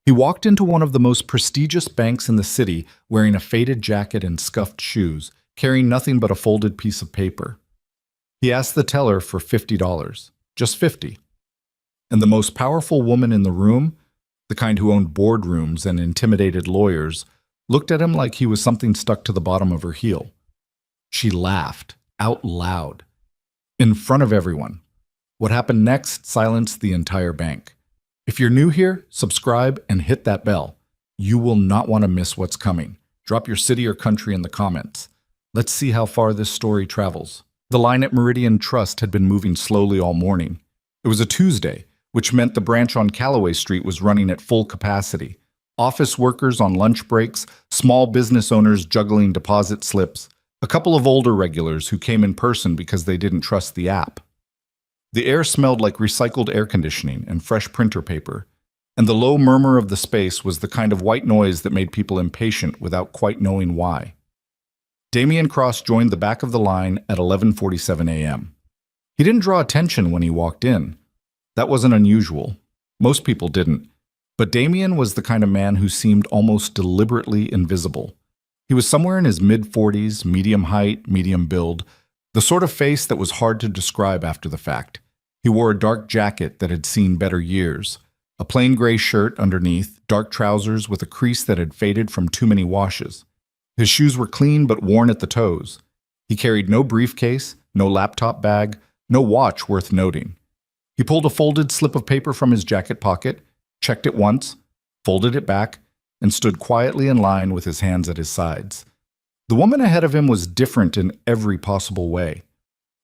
He walked into one of the most prestigious banks in the city wearing a faded jacket and scuffed shoes, carrying nothing but a folded piece of paper. He asked the teller for $50, just 50. And the most powerful woman in the room, the kind who owned boardrooms and intimidated lawyers, looked at him like he was something stuck to the bottom of her heel. She laughed, out loud, in front of everyone. What happened next silenced the entire bank. If you're new here, subscribe and hit that bell. You will not want to miss what's coming. Drop your city or country in the comments. Let's see how far this story travels. The line at Meridian Trust had been moving slowly all morning. It was a Tuesday, which meant the branch on Callaway Street was running at full capacity. Office workers on lunch breaks, small business owners juggling deposit slips, a couple of older regulars who came in person because they didn't trust the app. The air smelled like recycled air conditioning and fresh printer paper, and the low murmur of the space was the kind of white noise that made people impatient without quite knowing why. Damian Cross joined the back of the line at 11:47 a.m. He didn't draw attention when he walked in. That wasn't unusual. Most people didn't. But Damian was the kind of man who seemed almost deliberately invisible. He was somewhere in his mid-40s, medium height, medium build, the sort of face that was hard to describe after the fact. He wore a dark jacket that had seen better years, a plain gray shirt underneath, dark trousers with a crease that had faded from too many washes. His shoes were clean but worn at the toes. He carried no briefcase, no laptop bag, no watch worth noting. He pulled a folded slip of paper from his jacket pocket, checked it once, folded it back, and stood quietly in line with his hands at his sides. The woman ahead of him was different in every possible way.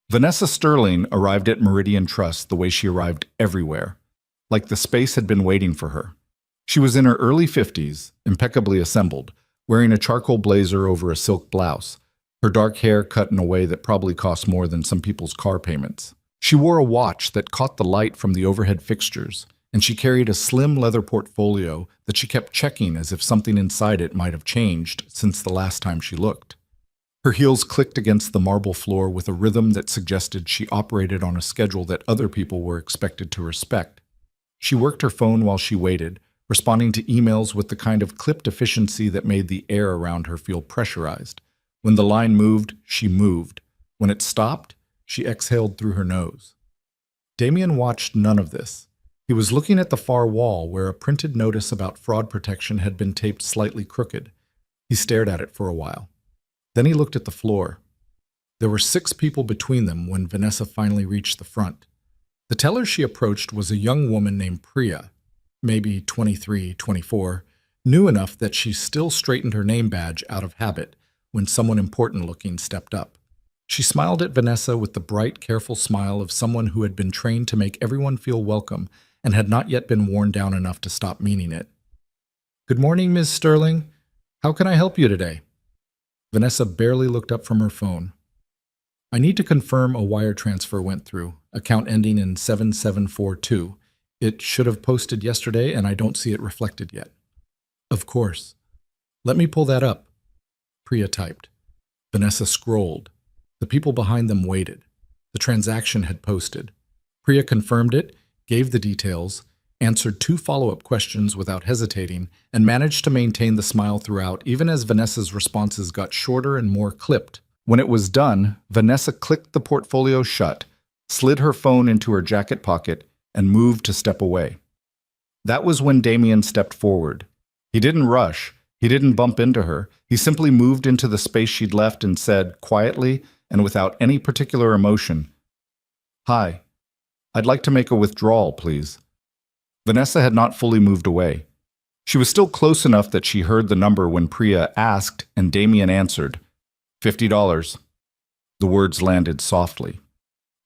Vanessa Sterling arrived at Meridian Trust the way she arrived everywhere, like the space had been waiting for her. She was in her early 50s, impeccably assembled, wearing a charcoal blazer over a silk blouse, her dark hair cut in a way that probably cost more than some people's car payments. She wore a watch that caught the light from the overhead fixtures, and she carried a slim leather portfolio that she kept checking as if something inside it might have changed since the last time she looked. Her heels clicked against the marble floor with a rhythm that suggested she operated on a schedule that other people were expected to respect. She worked her phone while she waited, responding to emails with the kind of clipped efficiency that made the air around her feel pressurized. When the line moved, she moved. When it stopped, she exhaled through her nose. Damian watched none of this. He was looking at the far wall where a printed notice about fraud protection had been taped slightly crooked. He stared at it for a while. Then he looked at the floor. There were 6 people between them when Vanessa finally reached the front. The teller she approached was a young woman named Priya, maybe 23, 24, new enough that she still straightened her name badge out of habit when someone important-looking stepped up. She smiled at Vanessa with the bright, careful smile of someone who had been trained to make everyone feel welcome and had not yet been worn down enough to stop meaning it. "Good morning, Ms. Sterling. How can I help you today?" Vanessa barely looked up from her phone. "I need to confirm a wire transfer went through, account ending in 7742. It should have posted yesterday and I don't see it reflected yet." "Of course. Let me pull that up," Priya typed. Vanessa scrolled. The people behind them waited. The transaction had posted. Priya confirmed it, gave the details, answered 2 follow-up questions without hesitating, and managed to maintain the smile throughout, even as Vanessa's responses got shorter and more clipped. When it was done, Vanessa clicked the portfolio shut, slid her phone into her jacket pocket, and moved to step away. That was when Damian stepped forward. He didn't rush. He didn't bump into her. He simply moved into the space she'd left and said, quietly and without any particular emotion, "Hi, I'd like to make a withdrawal, please." Vanessa had not fully moved away. She was still close enough that she heard the number when Priya asked and Damian answered, $50. The words landed softly.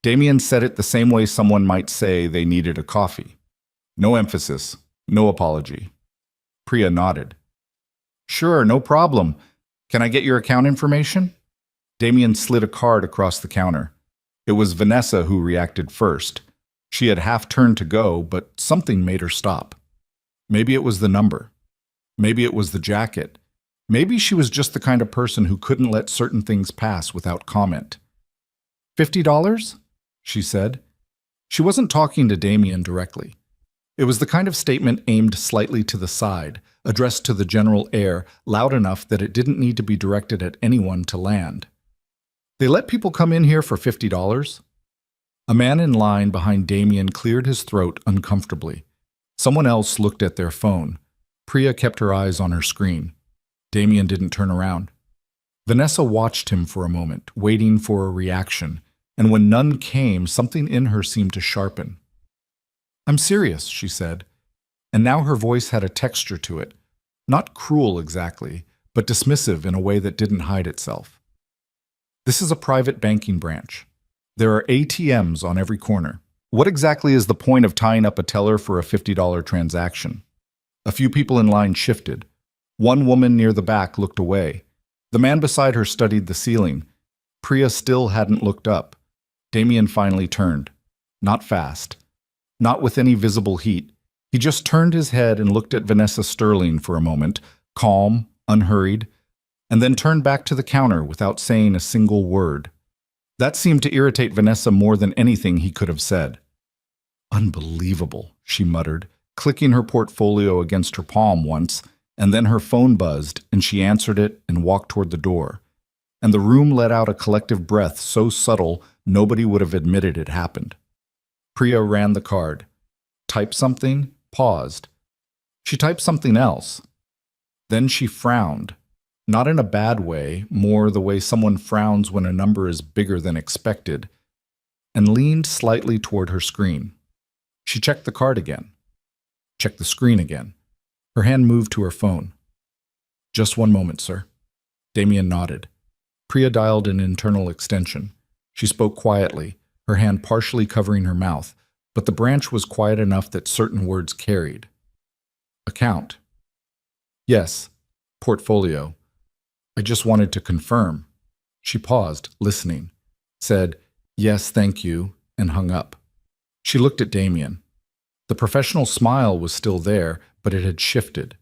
Damian said it the same way someone might say they needed a coffee. No emphasis, no apology. Priya nodded. "Sure, no problem. Can I get your account information?" Damian slid a card across the counter. It was Vanessa who reacted first. She had half turned to go, but something made her stop. Maybe it was the number. Maybe it was the jacket. Maybe she was just the kind of person who couldn't let certain things pass without comment. $50? She said. She wasn't talking to Damian directly. It was the kind of statement aimed slightly to the side, addressed to the general air, loud enough that it didn't need to be directed at anyone to land. They let people come in here for $50? A man in line behind Damien cleared his throat uncomfortably. Someone else looked at their phone. Priya kept her eyes on her screen. Damien didn't turn around. Vanessa watched him for a moment, waiting for a reaction, and when none came, something in her seemed to sharpen. "I'm serious," she said, and now her voice had a texture to it, not cruel exactly, but dismissive in a way that didn't hide itself. "This is a private banking branch. There are ATMs on every corner. What exactly is the point of tying up a teller for a $50 transaction?" A few people in line shifted. One woman near the back looked away. The man beside her studied the ceiling. Priya still hadn't looked up. Damien finally turned. Not fast. Not with any visible heat. He just turned his head and looked at Vanessa Sterling for a moment, calm, unhurried, and then turned back to the counter without saying a single word. That seemed to irritate Vanessa more than anything he could have said. "Unbelievable," she muttered, clicking her portfolio against her palm once, and then her phone buzzed, and she answered it and walked toward the door. And the room let out a collective breath so subtle nobody would have admitted it happened. Priya ran the card. Typed something, paused. She typed something else. Then she frowned. Not in a bad way, more the way someone frowns when a number is bigger than expected, and leaned slightly toward her screen. She checked the card again. Checked the screen again. Her hand moved to her phone. "Just one moment, sir." Damien nodded. Priya dialed an internal extension. She spoke quietly, her hand partially covering her mouth, but the branch was quiet enough that certain words carried. "Account." "Yes. Portfolio. I just wanted to confirm." She paused, listening, said, "Yes, thank you," and hung up. She looked at Damien. The professional smile was still there, but it had shifted.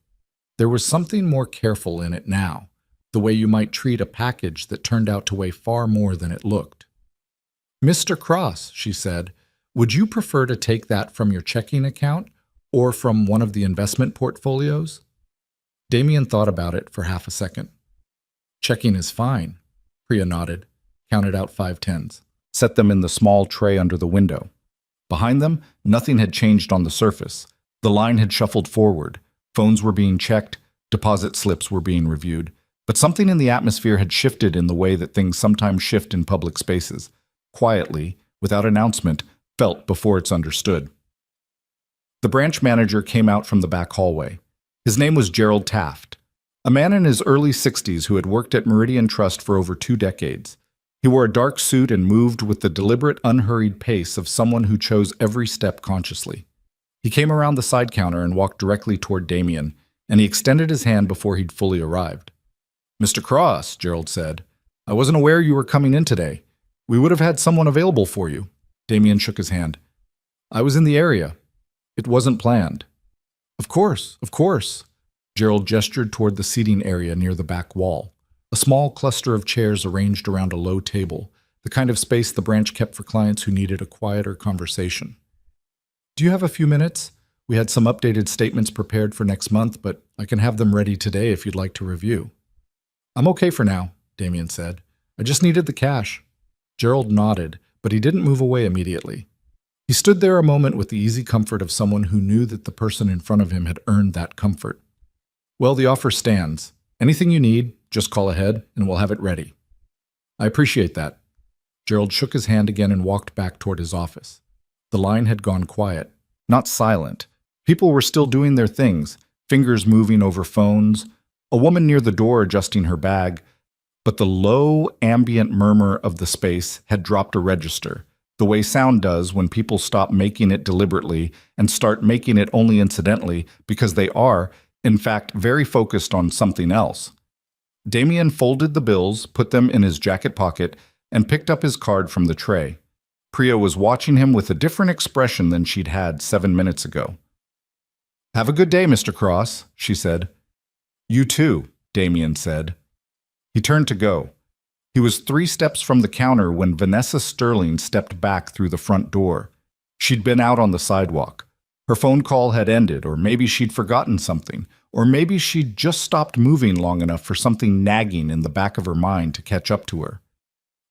There was something more careful in it now, the way you might treat a package that turned out to weigh far more than it looked. "Mr. Cross," she said, "would you prefer to take that from your checking account or from one of the investment portfolios?" Damien thought about it for half a second. "Checking is fine." Priya nodded, counted out 5 tens, set them in the small tray under the window. Behind them, nothing had changed on the surface. The line had shuffled forward. Phones were being checked, deposit slips were being reviewed, but something in the atmosphere had shifted in the way that things sometimes shift in public spaces, quietly, without announcement, felt before it's understood. The branch manager came out from the back hallway. His name was Gerald Taft, a man in his early 60s who had worked at Meridian Trust for over 2 decades. He wore a dark suit and moved with the deliberate, unhurried pace of someone who chose every step consciously. He came around the side counter and walked directly toward Damien, and he extended his hand before he'd fully arrived. "Mr. Cross," Gerald said, "I wasn't aware you were coming in today. We would have had someone available for you." Damien shook his hand. "I was in the area. It wasn't planned." Of course." Gerald gestured toward the seating area near the back wall, a small cluster of chairs arranged around a low table, the kind of space the branch kept for clients who needed a quieter conversation. "Do you have a few minutes? We had some updated statements prepared for next month, but I can have them ready today if you'd like to review." "I'm okay for now," Damien said. "I just needed the cash." Gerald nodded, but he didn't move away immediately. He stood there a moment with the easy comfort of someone who knew that the person in front of him had earned that comfort. "Well, the offer stands. Anything you need, just call ahead, and we'll have it ready." "I appreciate that." Gerald shook his hand again and walked back toward his office. The line had gone quiet, not silent. People were still doing their things, fingers moving over phones, a woman near the door adjusting her bag, but the low, ambient murmur of the space had dropped a register, the way sound does when people stop making it deliberately and start making it only incidentally because they are, in fact, very focused on something else. Damien folded the bills, put them in his jacket pocket, and picked up his card from the tray. Priya was watching him with a different expression than she'd had 7 minutes ago. "Have a good day, Mr. Cross," she said. "You too," Damien said. He turned to go. He was 3 steps from the counter when Vanessa Sterling stepped back through the front door. She'd been out on the sidewalk. Her phone call had ended, or maybe she'd forgotten something, or maybe she'd just stopped moving long enough for something nagging in the back of her mind to catch up to her.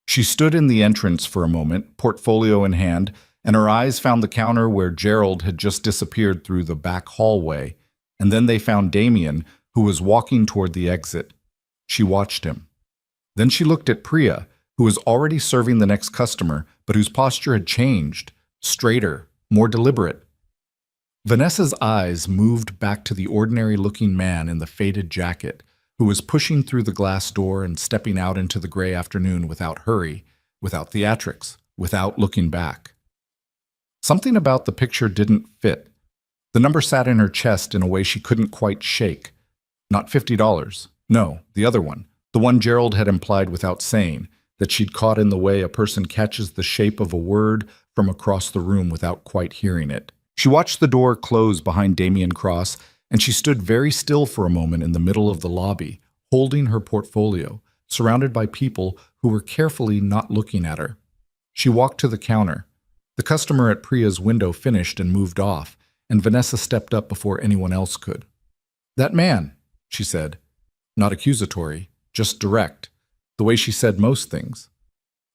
She stood in the entrance for a moment, portfolio in hand, and her eyes found the counter where Gerald had just disappeared through the back hallway, and then they found Damien, who was walking toward the exit. She watched him. Then she looked at Priya, who was already serving the next customer, but whose posture had changed, straighter, more deliberate. Vanessa's eyes moved back to the ordinary-looking man in the faded jacket, who was pushing through the glass door and stepping out into the gray afternoon without hurry, without theatrics, without looking back. Something about the picture didn't fit. The number sat in her chest in a way she couldn't quite shake. Not $50. No, the other one. The one Gerald had implied without saying, that she'd caught in the way a person catches the shape of a word from across the room without quite hearing it. She watched the door close behind Damien Cross, and she stood very still for a moment in the middle of the lobby, holding her portfolio, surrounded by people who were carefully not looking at her. She walked to the counter. The customer at Priya's window finished and moved off, and Vanessa stepped up before anyone else could. "That man," she said. Not accusatory, just direct, the way she said most things.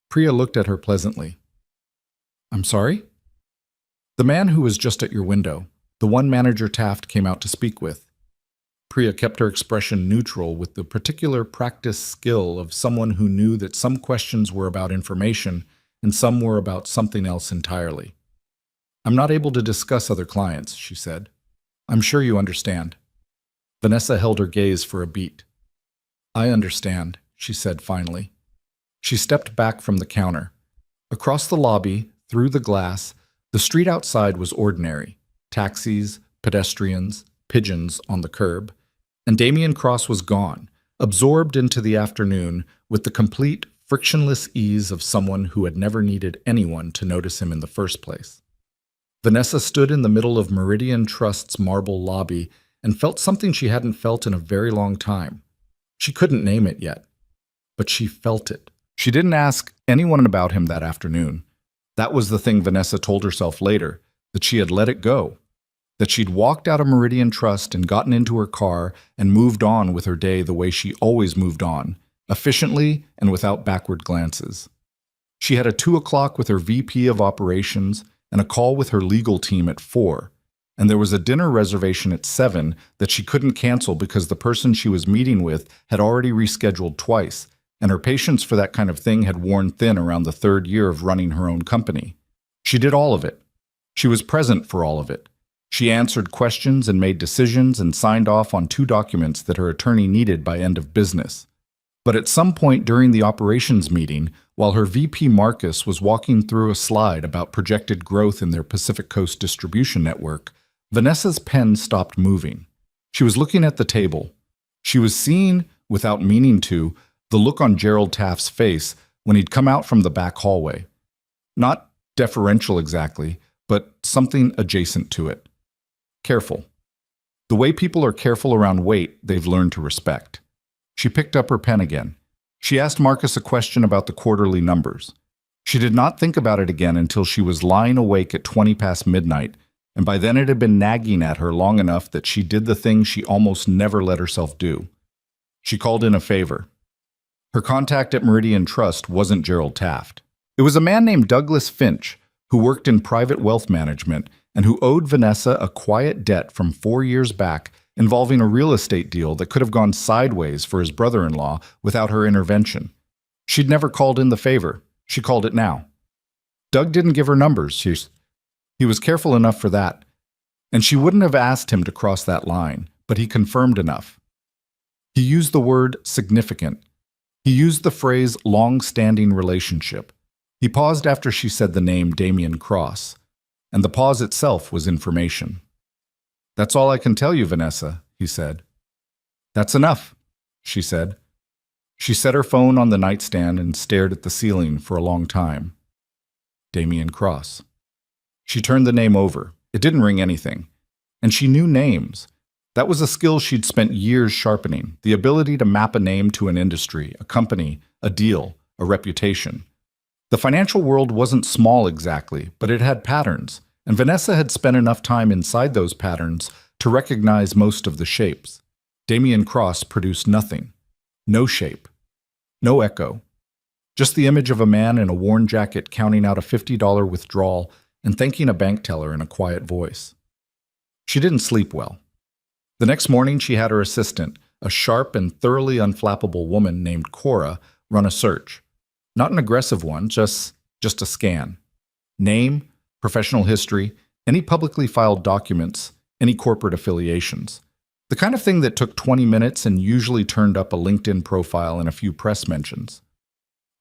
Priya looked at her pleasantly. "I'm sorry?" "The man who was just at your window, the one Manager Taft came out to speak with." Priya kept her expression neutral with the particular practiced skill of someone who knew that some questions were about information and some were about something else entirely. "I'm not able to discuss other clients," she said. "I'm sure you understand." Vanessa held her gaze for a beat. "I understand," she said finally. She stepped back from the counter. Across the lobby, through the glass, the street outside was ordinary. Taxis, pedestrians, pigeons on the curb. And Damien Cross was gone, absorbed into the afternoon with the complete, frictionless ease of someone who had never needed anyone to notice him in the first place. Vanessa stood in the middle of Meridian Trust's marble lobby and felt something she hadn't felt in a very long time. She couldn't name it yet, but she felt it. She didn't ask anyone about him that afternoon. That was the thing Vanessa told herself later, that she had let it go, that she'd walked out of Meridian Trust and gotten into her car and moved on with her day the way she always moved on, efficiently and without backward glances. She had a 2 o'clock with her VP of Operations and a call with her legal team at 4, and there was a dinner reservation at 7 that she couldn't cancel because the person she was meeting with had already rescheduled twice, and her patience for that kind of thing had worn thin around the 3rd year of running her own company. She did all of it. She was present for all of it. She answered questions and made decisions and signed off on 2 documents that her attorney needed by end of business. But at some point during the operations meeting, while her VP Marcus was walking through a slide about projected growth in their Pacific Coast distribution network, Vanessa's pen stopped moving. She was looking at the table. She was seeing, without meaning to, the look on Gerald Taft's face when he'd come out from the back hallway. Not deferential exactly, but something adjacent to it. Careful. The way people are careful around weight, they've learned to respect. She picked up her pen again. She asked Marcus a question about the quarterly numbers. She did not think about it again until she was lying awake at 20 past midnight, and by then it had been nagging at her long enough that she did the thing she almost never let herself do. She called in a favor. Her contact at Meridian Trust wasn't Gerald Taft. It was a man named Douglas Finch, who worked in private wealth management and who owed Vanessa a quiet debt from 4 years back involving a real estate deal that could have gone sideways for his brother-in-law without her intervention. She'd never called in the favor. She called it now. Doug didn't give her numbers. He was careful enough for that. And she wouldn't have asked him to cross that line, but he confirmed enough. He used the word significant. He used the phrase long-standing relationship. He paused after she said the name Damien Cross, and the pause itself was information. "That's all I can tell you, Vanessa," he said. "That's enough," she said. She set her phone on the nightstand and stared at the ceiling for a long time. Damien Cross. She turned the name over. It didn't ring anything. And she knew names. That was a skill she'd spent years sharpening, the ability to map a name to an industry, a company, a deal, a reputation. The financial world wasn't small exactly, but it had patterns, and Vanessa had spent enough time inside those patterns to recognize most of the shapes. Damien Cross produced nothing. No shape. No echo. Just the image of a man in a worn jacket counting out a $50 withdrawal and thanking a bank teller in a quiet voice. She didn't sleep well. The next morning, she had her assistant, a sharp and thoroughly unflappable woman named Cora, run a search. Not an aggressive one, just a scan. Name, professional history, any publicly filed documents, any corporate affiliations. The kind of thing that took 20 minutes and usually turned up a LinkedIn profile and a few press mentions.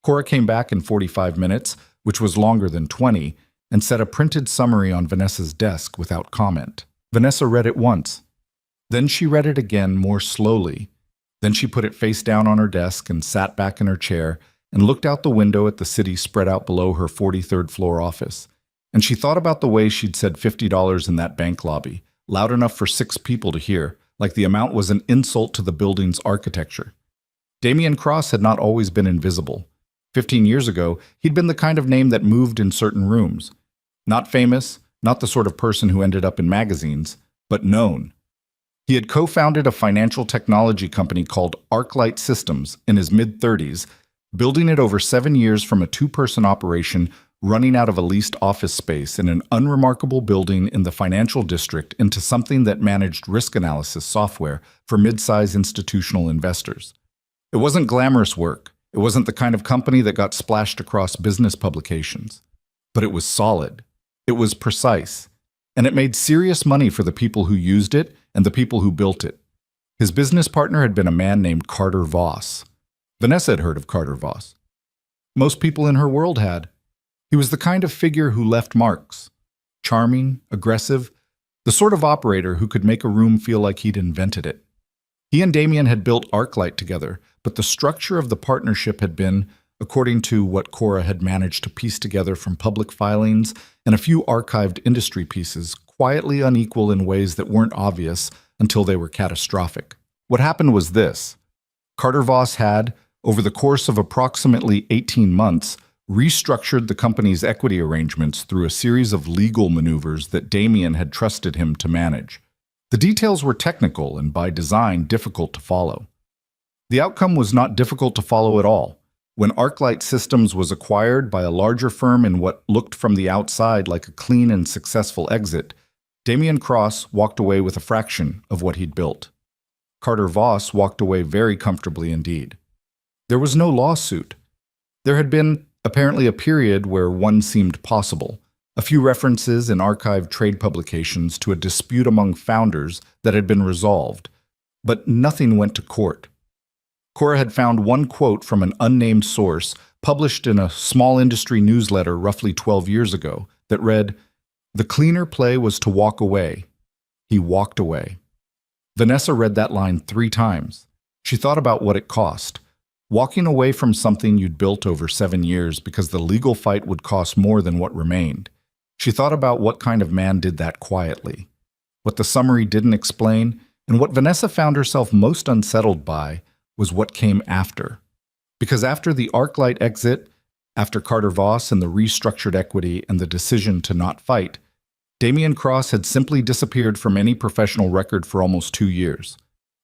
Cora came back in 45 minutes, which was longer than 20, and set a printed summary on Vanessa's desk without comment. Vanessa read it once. Then she read it again more slowly. Then she put it face down on her desk and sat back in her chair and looked out the window at the city spread out below her 43rd floor office. And she thought about the way she'd said $50 in that bank lobby, loud enough for 6 people to hear, like the amount was an insult to the building's architecture. Damien Cross had not always been invisible. 15 years ago, he'd been the kind of name that moved in certain rooms. Not famous, not the sort of person who ended up in magazines, but known. He had co-founded a financial technology company called ArcLight Systems in his mid-30s, building it over 7 years from a 2-person operation running out of a leased office space in an unremarkable building in the financial district into something that managed risk analysis software for mid-size institutional investors. It wasn't glamorous work. It wasn't the kind of company that got splashed across business publications. But it was solid. It was precise. And it made serious money for the people who used it and the people who built it. His business partner had been a man named Carter Voss. Vanessa had heard of Carter Voss. Most people in her world had. He was the kind of figure who left marks. Charming, aggressive, the sort of operator who could make a room feel like he'd invented it. He and Damien had built ArcLight together, but the structure of the partnership had been, according to what Cora had managed to piece together from public filings and a few archived industry pieces, quietly unequal in ways that weren't obvious until they were catastrophic. What happened was this. Carter Voss had, over the course of approximately 18 months, restructured the company's equity arrangements through a series of legal maneuvers that Damien had trusted him to manage. The details were technical and by design difficult to follow. The outcome was not difficult to follow at all. When ArcLight Systems was acquired by a larger firm in what looked from the outside like a clean and successful exit, Damien Cross walked away with a fraction of what he'd built. Carter Voss walked away very comfortably indeed. There was no lawsuit. There had been, apparently, a period where one seemed possible. A few references in archived trade publications to a dispute among founders that had been resolved, but nothing went to court. Cora had found one quote from an unnamed source published in a small industry newsletter roughly 12 years ago that read, "The cleaner play was to walk away. He walked away." Vanessa read that line 3 times. She thought about what it cost. Walking away from something you'd built over 7 years because the legal fight would cost more than what remained. She thought about what kind of man did that quietly. What the summary didn't explain, and what Vanessa found herself most unsettled by, was what came after. Because after the ArcLight exit, after Carter Voss and the restructured equity and the decision to not fight, Damien Cross had simply disappeared from any professional record for almost 2 years.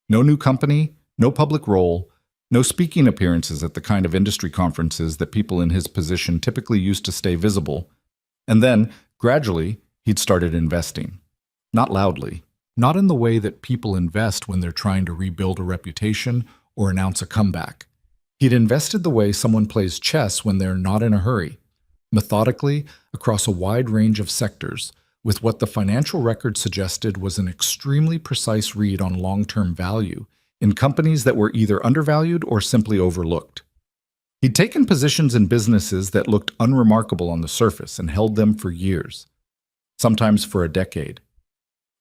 No new company, no public role, no speaking appearances at the kind of industry conferences that people in his position typically used to stay visible. And then, gradually, he'd started investing. Not loudly. Not in the way that people invest when they're trying to rebuild a reputation or announce a comeback. He'd invested the way someone plays chess when they're not in a hurry. Methodically, across a wide range of sectors, with what the financial record suggested was an extremely precise read on long-term value in companies that were either undervalued or simply overlooked. He'd taken positions in businesses that looked unremarkable on the surface and held them for years, sometimes for a decade.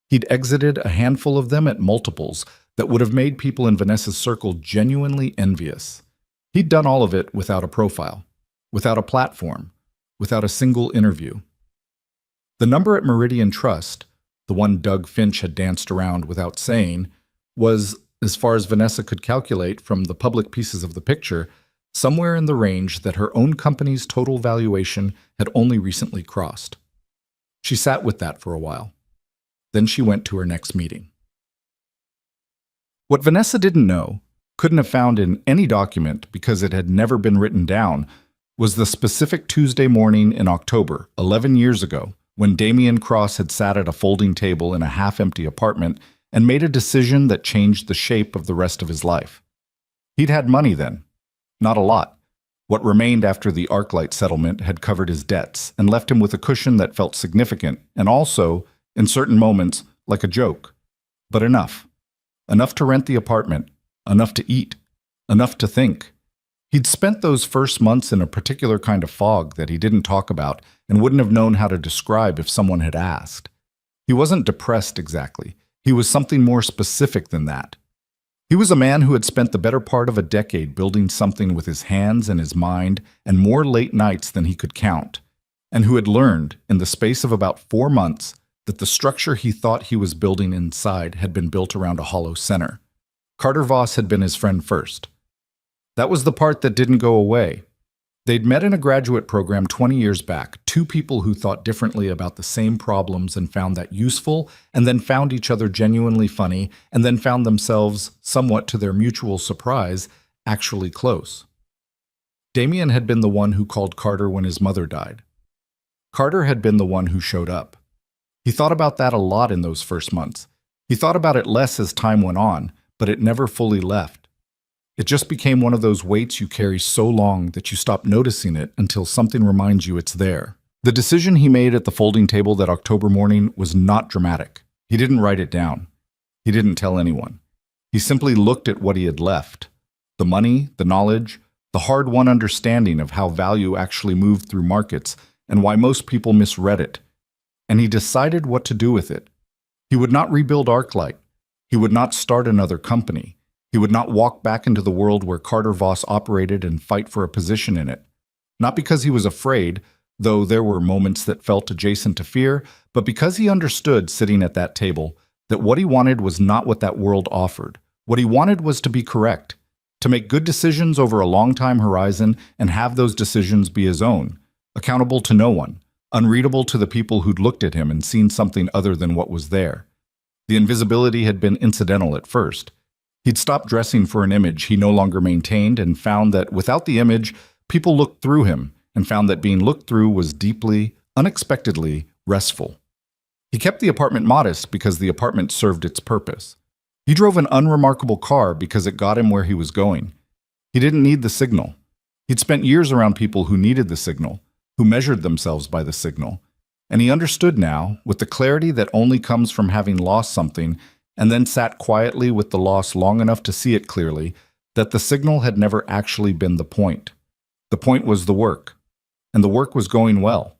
He'd exited a handful of them at multiples that would have made people in Vanessa's circle genuinely envious. He'd done all of it without a profile, without a platform, without a single interview. The number at Meridian Trust, the one Doug Finch had danced around without saying, was, as far as Vanessa could calculate from the public pieces of the picture, somewhere in the range that her own company's total valuation had only recently crossed. She sat with that for a while. Then she went to her next meeting. What Vanessa didn't know, couldn't have found in any document because it had never been written down, was the specific Tuesday morning in October, 11 years ago, when Damian Cross had sat at a folding table in a half-empty apartment and made a decision that changed the shape of the rest of his life. He'd had money then. Not a lot. What remained after the ArcLight settlement had covered his debts and left him with a cushion that felt significant and also, in certain moments, like a joke. But enough. Enough to rent the apartment, enough to eat, enough to think. He'd spent those first months in a particular kind of fog that he didn't talk about and wouldn't have known how to describe if someone had asked. He wasn't depressed exactly. He was something more specific than that. He was a man who had spent the better part of a decade building something with his hands and his mind and more late nights than he could count, and who had learned, in the space of about 4 months, that the structure he thought he was building inside had been built around a hollow center. Carter Voss had been his friend first. That was the part that didn't go away. They'd met in a graduate program 20 years back, two people who thought differently about the same problems and found that useful, and then found each other genuinely funny, and then found themselves, somewhat to their mutual surprise, actually close. Damian had been the one who called Carter when his mother died. Carter had been the one who showed up. He thought about that a lot in those first months. He thought about it less as time went on, but it never fully left. It just became one of those weights you carry so long that you stop noticing it until something reminds you it's there. The decision he made at the folding table that October morning was not dramatic. He didn't write it down. He didn't tell anyone. He simply looked at what he had left. The money, the knowledge, the hard-won understanding of how value actually moved through markets and why most people misread it. And he decided what to do with it. He would not rebuild ArcLight. He would not start another company. He would not walk back into the world where Carter Voss operated and fight for a position in it. Not because he was afraid, though there were moments that felt adjacent to fear, but because he understood, sitting at that table, that what he wanted was not what that world offered. What he wanted was to be correct, to make good decisions over a long time horizon and have those decisions be his own, accountable to no one, unreadable to the people who'd looked at him and seen something other than what was there. The invisibility had been incidental at first. He'd stopped dressing for an image he no longer maintained and found that without the image, people looked through him and found that being looked through was deeply, unexpectedly restful. He kept the apartment modest because the apartment served its purpose. He drove an unremarkable car because it got him where he was going. He didn't need the signal. He'd spent years around people who needed the signal, who measured themselves by the signal. And he understood now, with the clarity that only comes from having lost something, and then sat quietly with the loss long enough to see it clearly, that the signal had never actually been the point. The point was the work, and the work was going well.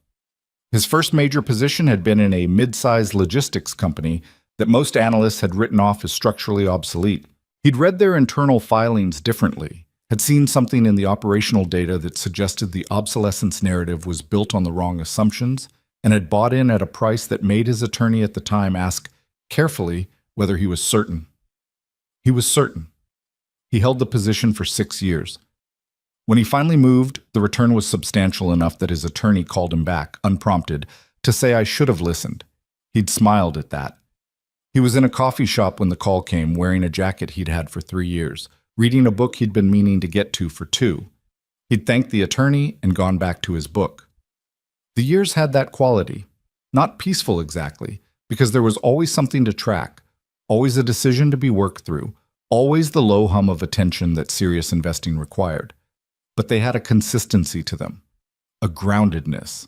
His first major position had been in a mid-sized logistics company that most analysts had written off as structurally obsolete. He'd read their internal filings differently, had seen something in the operational data that suggested the obsolescence narrative was built on the wrong assumptions, and had bought in at a price that made his attorney at the time ask carefully whether he was certain. He was certain. He held the position for 6 years. When he finally moved, the return was substantial enough that his attorney called him back, unprompted, to say I should have listened. He'd smiled at that. He was in a coffee shop when the call came, wearing a jacket he'd had for 3 years, reading a book he'd been meaning to get to for 2. He'd thanked the attorney and gone back to his book. The years had that quality. Not peaceful exactly, because there was always something to track, always a decision to be worked through, always the low hum of attention that serious investing required. But they had a consistency to them, a groundedness.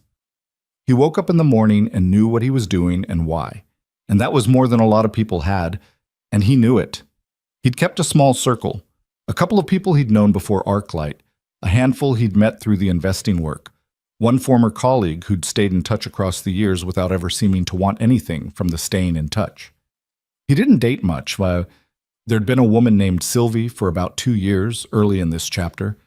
He woke up in the morning and knew what he was doing and why, and that was more than a lot of people had, and he knew it. He'd kept a small circle, a couple of people he'd known before ArcLight, a handful he'd met through the investing work, one former colleague who'd stayed in touch across the years without ever seeming to want anything from the staying in touch. He didn't date much. There'd been a woman named Sylvie for about 2 years early in this chapter,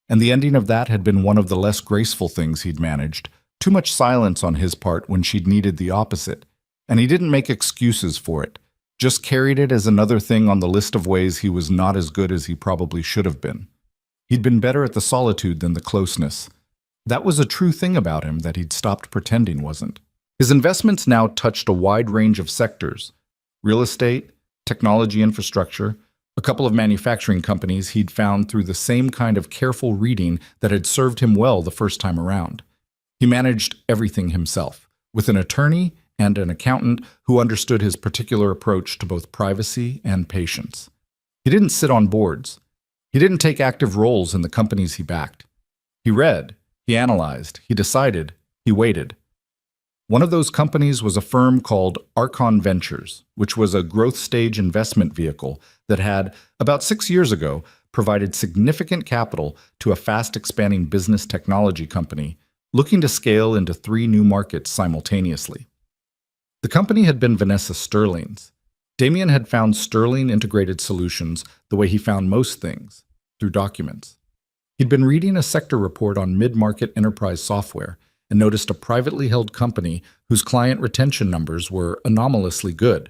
and the ending of that had been one of the less graceful things he'd managed, too much silence on his part when she'd needed the opposite, and he didn't make excuses for it, just carried it as another thing on the list of ways he was not as good as he probably should have been. He'd been better at the solitude than the closeness. That was a true thing about him that he'd stopped pretending wasn't. His investments now touched a wide range of sectors: real estate, technology infrastructure, a couple of manufacturing companies he'd found through the same kind of careful reading that had served him well the first time around. He managed everything himself, with an attorney and an accountant who understood his particular approach to both privacy and patience. He didn't sit on boards. He didn't take active roles in the companies he backed. He read, he analyzed, he decided, he waited. One of those companies was a firm called Archon Ventures, which was a growth stage investment vehicle that had, about 6 years ago, provided significant capital to a fast-expanding business technology company looking to scale into 3 new markets simultaneously. The company had been Vanessa Sterling's. Damien had found Sterling Integrated Solutions the way he found most things, through documents. He'd been reading a sector report on mid-market enterprise software and noticed a privately held company whose client retention numbers were anomalously good,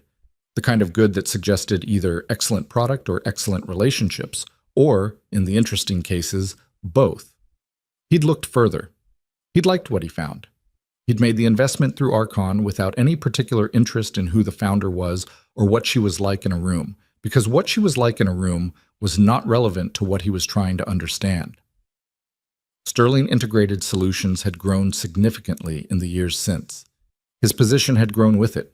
the kind of good that suggested either excellent product or excellent relationships, or, in the interesting cases, both. He'd looked further. He'd liked what he found. He'd made the investment through Archon without any particular interest in who the founder was or what she was like in a room, because what she was like in a room was not relevant to what he was trying to understand. Sterling Integrated Solutions had grown significantly in the years since. His position had grown with it.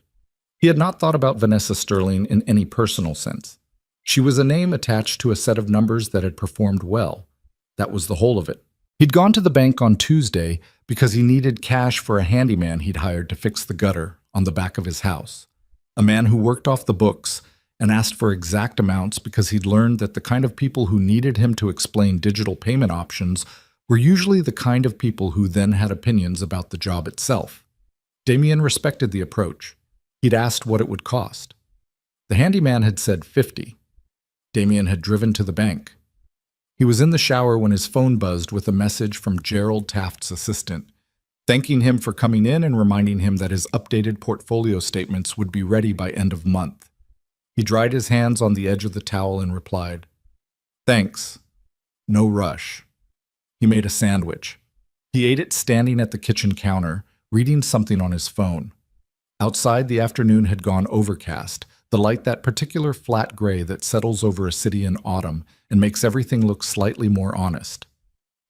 He had not thought about Vanessa Sterling in any personal sense. She was a name attached to a set of numbers that had performed well. That was the whole of it. He'd gone to the bank on Tuesday because he needed cash for a handyman he'd hired to fix the gutter on the back of his house. A man who worked off the books and asked for exact amounts because he'd learned that the kind of people who needed him to explain digital payment options were usually the kind of people who then had opinions about the job itself. Damien respected the approach. He'd asked what it would cost. The handyman had said $50. Damien had driven to the bank. He was in the shower when his phone buzzed with a message from Gerald Taft's assistant, thanking him for coming in and reminding him that his updated portfolio statements would be ready by end of month. He dried his hands on the edge of the towel and replied, "Thanks. No rush." He made a sandwich. He ate it standing at the kitchen counter, reading something on his phone. Outside, the afternoon had gone overcast, the light that particular flat gray that settles over a city in autumn and makes everything look slightly more honest.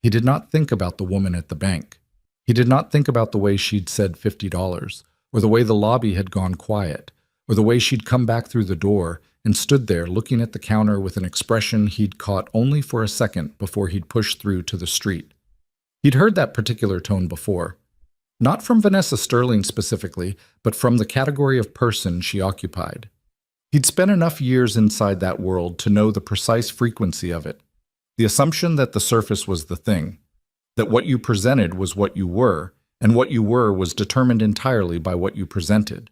He did not think about the woman at the bank. He did not think about the way she'd said $50, or the way the lobby had gone quiet, or the way she'd come back through the door and stood there looking at the counter with an expression he'd caught only for a second before he'd pushed through to the street. He'd heard that particular tone before. Not from Vanessa Sterling specifically, but from the category of person she occupied. He'd spent enough years inside that world to know the precise frequency of it, the assumption that the surface was the thing, that what you presented was what you were, and what you were was determined entirely by what you presented.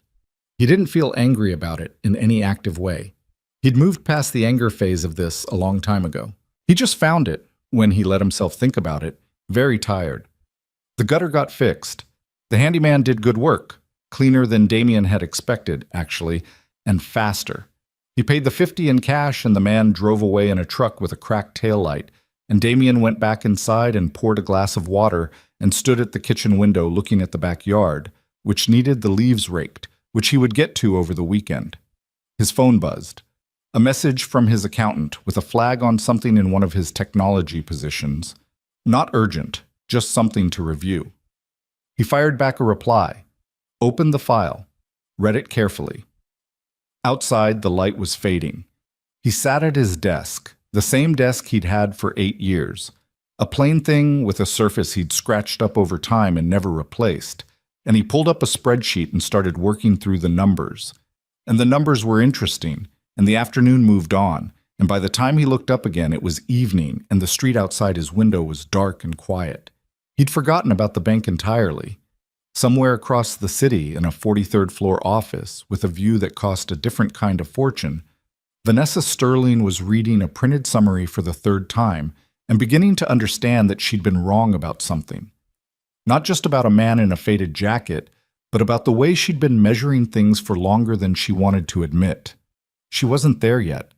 He didn't feel angry about it in any active way. He'd moved past the anger phase of this a long time ago. He just found it, when he let himself think about it, very tired. The gutter got fixed. The handyman did good work, cleaner than Damien had expected, actually, and faster. He paid the $50 in cash and the man drove away in a truck with a cracked taillight, and Damien went back inside and poured a glass of water and stood at the kitchen window looking at the backyard, which needed the leaves raked, which he would get to over the weekend. His phone buzzed. A message from his accountant with a flag on something in one of his technology positions. Not urgent, just something to review. He fired back a reply, opened the file, read it carefully. Outside, the light was fading. He sat at his desk, the same desk he'd had for 8 years, a plain thing with a surface he'd scratched up over time and never replaced, and he pulled up a spreadsheet and started working through the numbers. And the numbers were interesting, and the afternoon moved on, and by the time he looked up again, it was evening, and the street outside his window was dark and quiet. He'd forgotten about the bank entirely. Somewhere across the city, in a 43rd floor office with a view that cost a different kind of fortune, Vanessa Sterling was reading a printed summary for the 3rd time and beginning to understand that she'd been wrong about something. Not just about a man in a faded jacket, but about the way she'd been measuring things for longer than she wanted to admit. She wasn't there yet,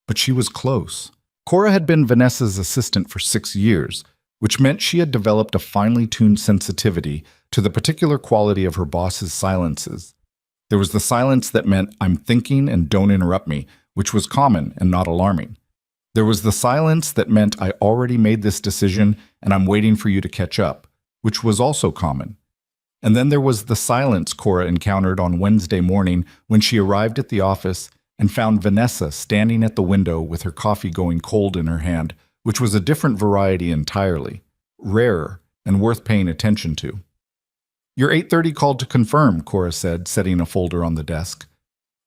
but she was close. Cora had been Vanessa's assistant for 6 years, which meant she had developed a finely tuned sensitivity to the particular quality of her boss's silences. There was the silence that meant, "I'm thinking and don't interrupt me," which was common and not alarming. There was the silence that meant, "I already made this decision and I'm waiting for you to catch up," which was also common. And then there was the silence Cora encountered on Wednesday morning when she arrived at the office and found Vanessa standing at the window with her coffee going cold in her hand, which was a different variety entirely, rarer and worth paying attention to. "Your 8:30 called to confirm," Cora said, setting a folder on the desk.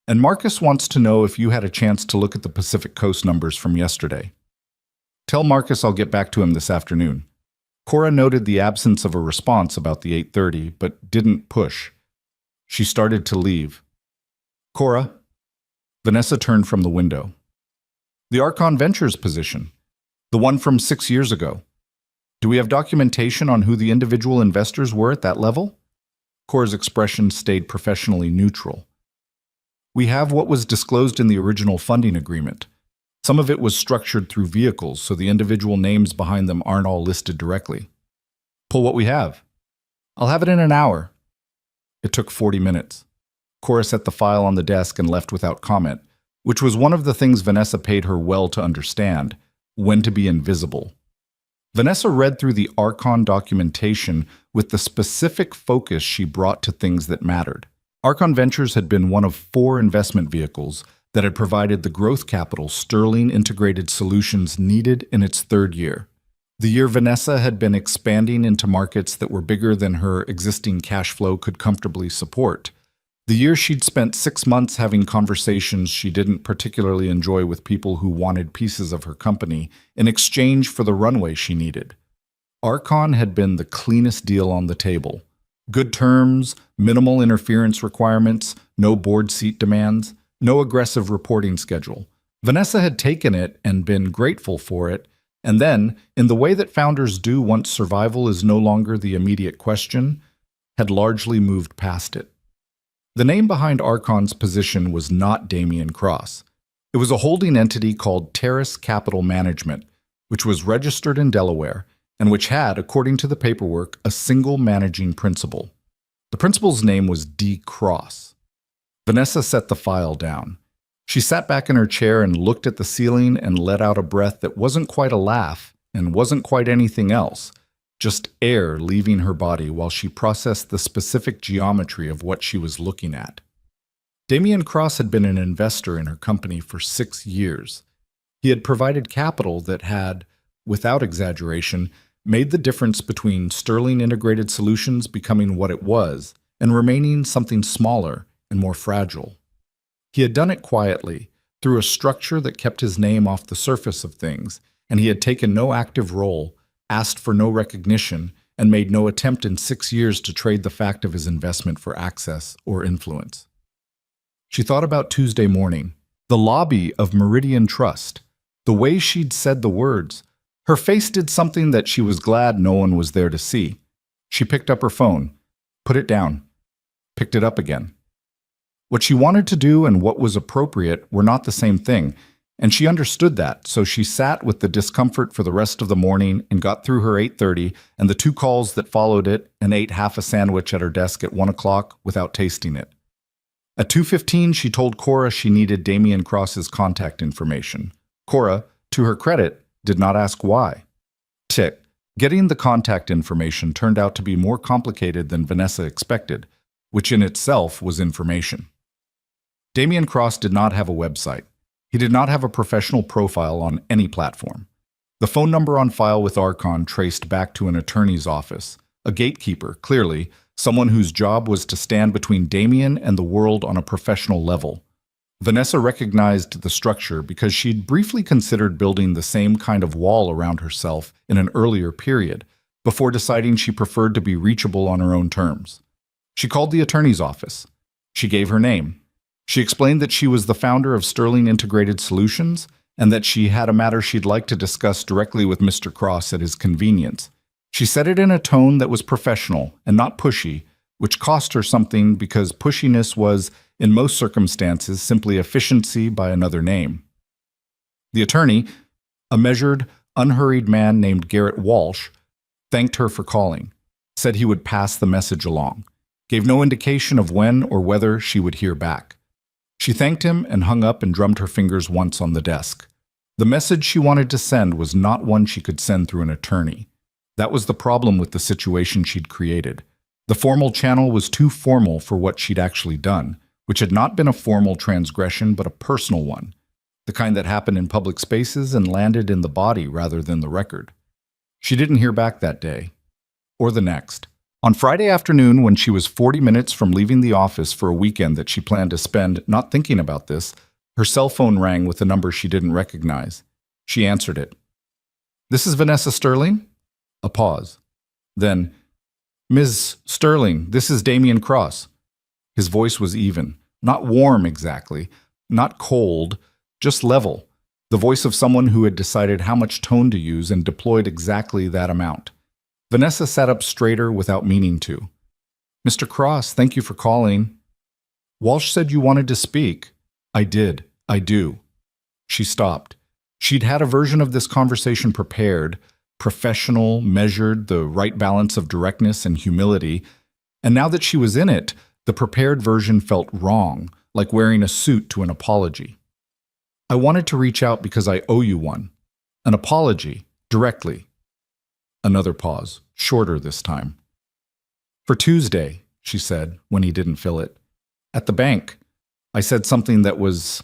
"And Marcus wants to know if you had a chance to look at the Pacific Coast numbers from yesterday." "Tell Marcus I'll get back to him this afternoon." Cora noted the absence of a response about the 8:30, but didn't push. She started to leave. "Cora?" Vanessa turned from the window. "The Archon Ventures position. The one from 6 years ago. Do we have documentation on who the individual investors were at that level?" Cora's expression stayed professionally neutral. "We have what was disclosed in the original funding agreement. Some of it was structured through vehicles, so the individual names behind them aren't all listed directly." "Pull what we have." "I'll have it in an hour." It took 40 minutes. Cora set the file on the desk and left without comment, which was one of the things Vanessa paid her well to understand: when to be invisible. Vanessa read through the Archon documentation with the specific focus she brought to things that mattered. Archon Ventures had been one of 4 investment vehicles that had provided the growth capital Sterling Integrated Solutions needed in its 3rd year. The year Vanessa had been expanding into markets that were bigger than her existing cash flow could comfortably support. The year she'd spent 6 months having conversations she didn't particularly enjoy with people who wanted pieces of her company in exchange for the runway she needed. Archon had been the cleanest deal on the table. Good terms, minimal interference requirements, no board seat demands, no aggressive reporting schedule. Vanessa had taken it and been grateful for it, and then, in the way that founders do once survival is no longer the immediate question, had largely moved past it. The name behind Archon's position was not Damian Cross. It was a holding entity called Terrace Capital Management, which was registered in Delaware, and which had, according to the paperwork, a single managing principal. The principal's name was D. Cross. Vanessa set the file down. She sat back in her chair and looked at the ceiling and let out a breath that wasn't quite a laugh and wasn't quite anything else, just air leaving her body while she processed the specific geometry of what she was looking at. Damian Cross had been an investor in her company for 6 years. He had provided capital that had, without exaggeration, made the difference between Sterling Integrated Solutions becoming what it was and remaining something smaller and more fragile. He had done it quietly, through a structure that kept his name off the surface of things, and he had taken no active role, asked for no recognition, and made no attempt in 6 years to trade the fact of his investment for access or influence. She thought about Tuesday morning, the lobby of Meridian Trust, the way she'd said the words. Her face did something that she was glad no one was there to see. She picked up her phone, put it down, picked it up again. What she wanted to do and what was appropriate were not the same thing, and she understood that, so she sat with the discomfort for the rest of the morning and got through her 8:30 and the 2 calls that followed it and ate half a sandwich at her desk at 1 o'clock without tasting it. At 2:15, she told Cora she needed Damian Cross's contact information. Cora, to her credit, did not ask why. Getting the contact information turned out to be more complicated than Vanessa expected, which in itself was information. Damian Cross did not have a website. He did not have a professional profile on any platform. The phone number on file with Archon traced back to an attorney's office, a gatekeeper, clearly, someone whose job was to stand between Damian and the world on a professional level. Vanessa recognized the structure because she'd briefly considered building the same kind of wall around herself in an earlier period, before deciding she preferred to be reachable on her own terms. She called the attorney's office. She gave her name. She explained that she was the founder of Sterling Integrated Solutions and that she had a matter she'd like to discuss directly with Mr. Cross at his convenience. She said it in a tone that was professional and not pushy, which cost her something because pushiness was, in most circumstances, simply efficiency by another name. The attorney, a measured, unhurried man named Garrett Walsh, thanked her for calling, said he would pass the message along, gave no indication of when or whether she would hear back. She thanked him and hung up and drummed her fingers once on the desk. The message she wanted to send was not one she could send through an attorney. That was the problem with the situation she'd created. The formal channel was too formal for what she'd actually done, which had not been a formal transgression but a personal one, the kind that happened in public spaces and landed in the body rather than the record. She didn't hear back that day, or the next. On Friday afternoon, when she was 40 minutes from leaving the office for a weekend that she planned to spend not thinking about this, her cell phone rang with a number she didn't recognize. She answered it. "This is Vanessa Sterling?" A pause. Then, "Ms. Sterling, this is Damian Cross." His voice was even, not warm exactly, not cold, just level, the voice of someone who had decided how much tone to use and deployed exactly that amount. Vanessa sat up straighter without meaning to. "Mr. Cross, thank you for calling." "Walsh said you wanted to speak." "I did. I do." She stopped. She'd had a version of this conversation prepared, professional, measured, the right balance of directness and humility, and now that she was in it, the prepared version felt wrong, like wearing a suit to an apology. "I wanted to reach out because I owe you one. An apology, directly." Another pause, shorter this time. "For Tuesday," she said, when he didn't fill it. "At the bank, I said something that was...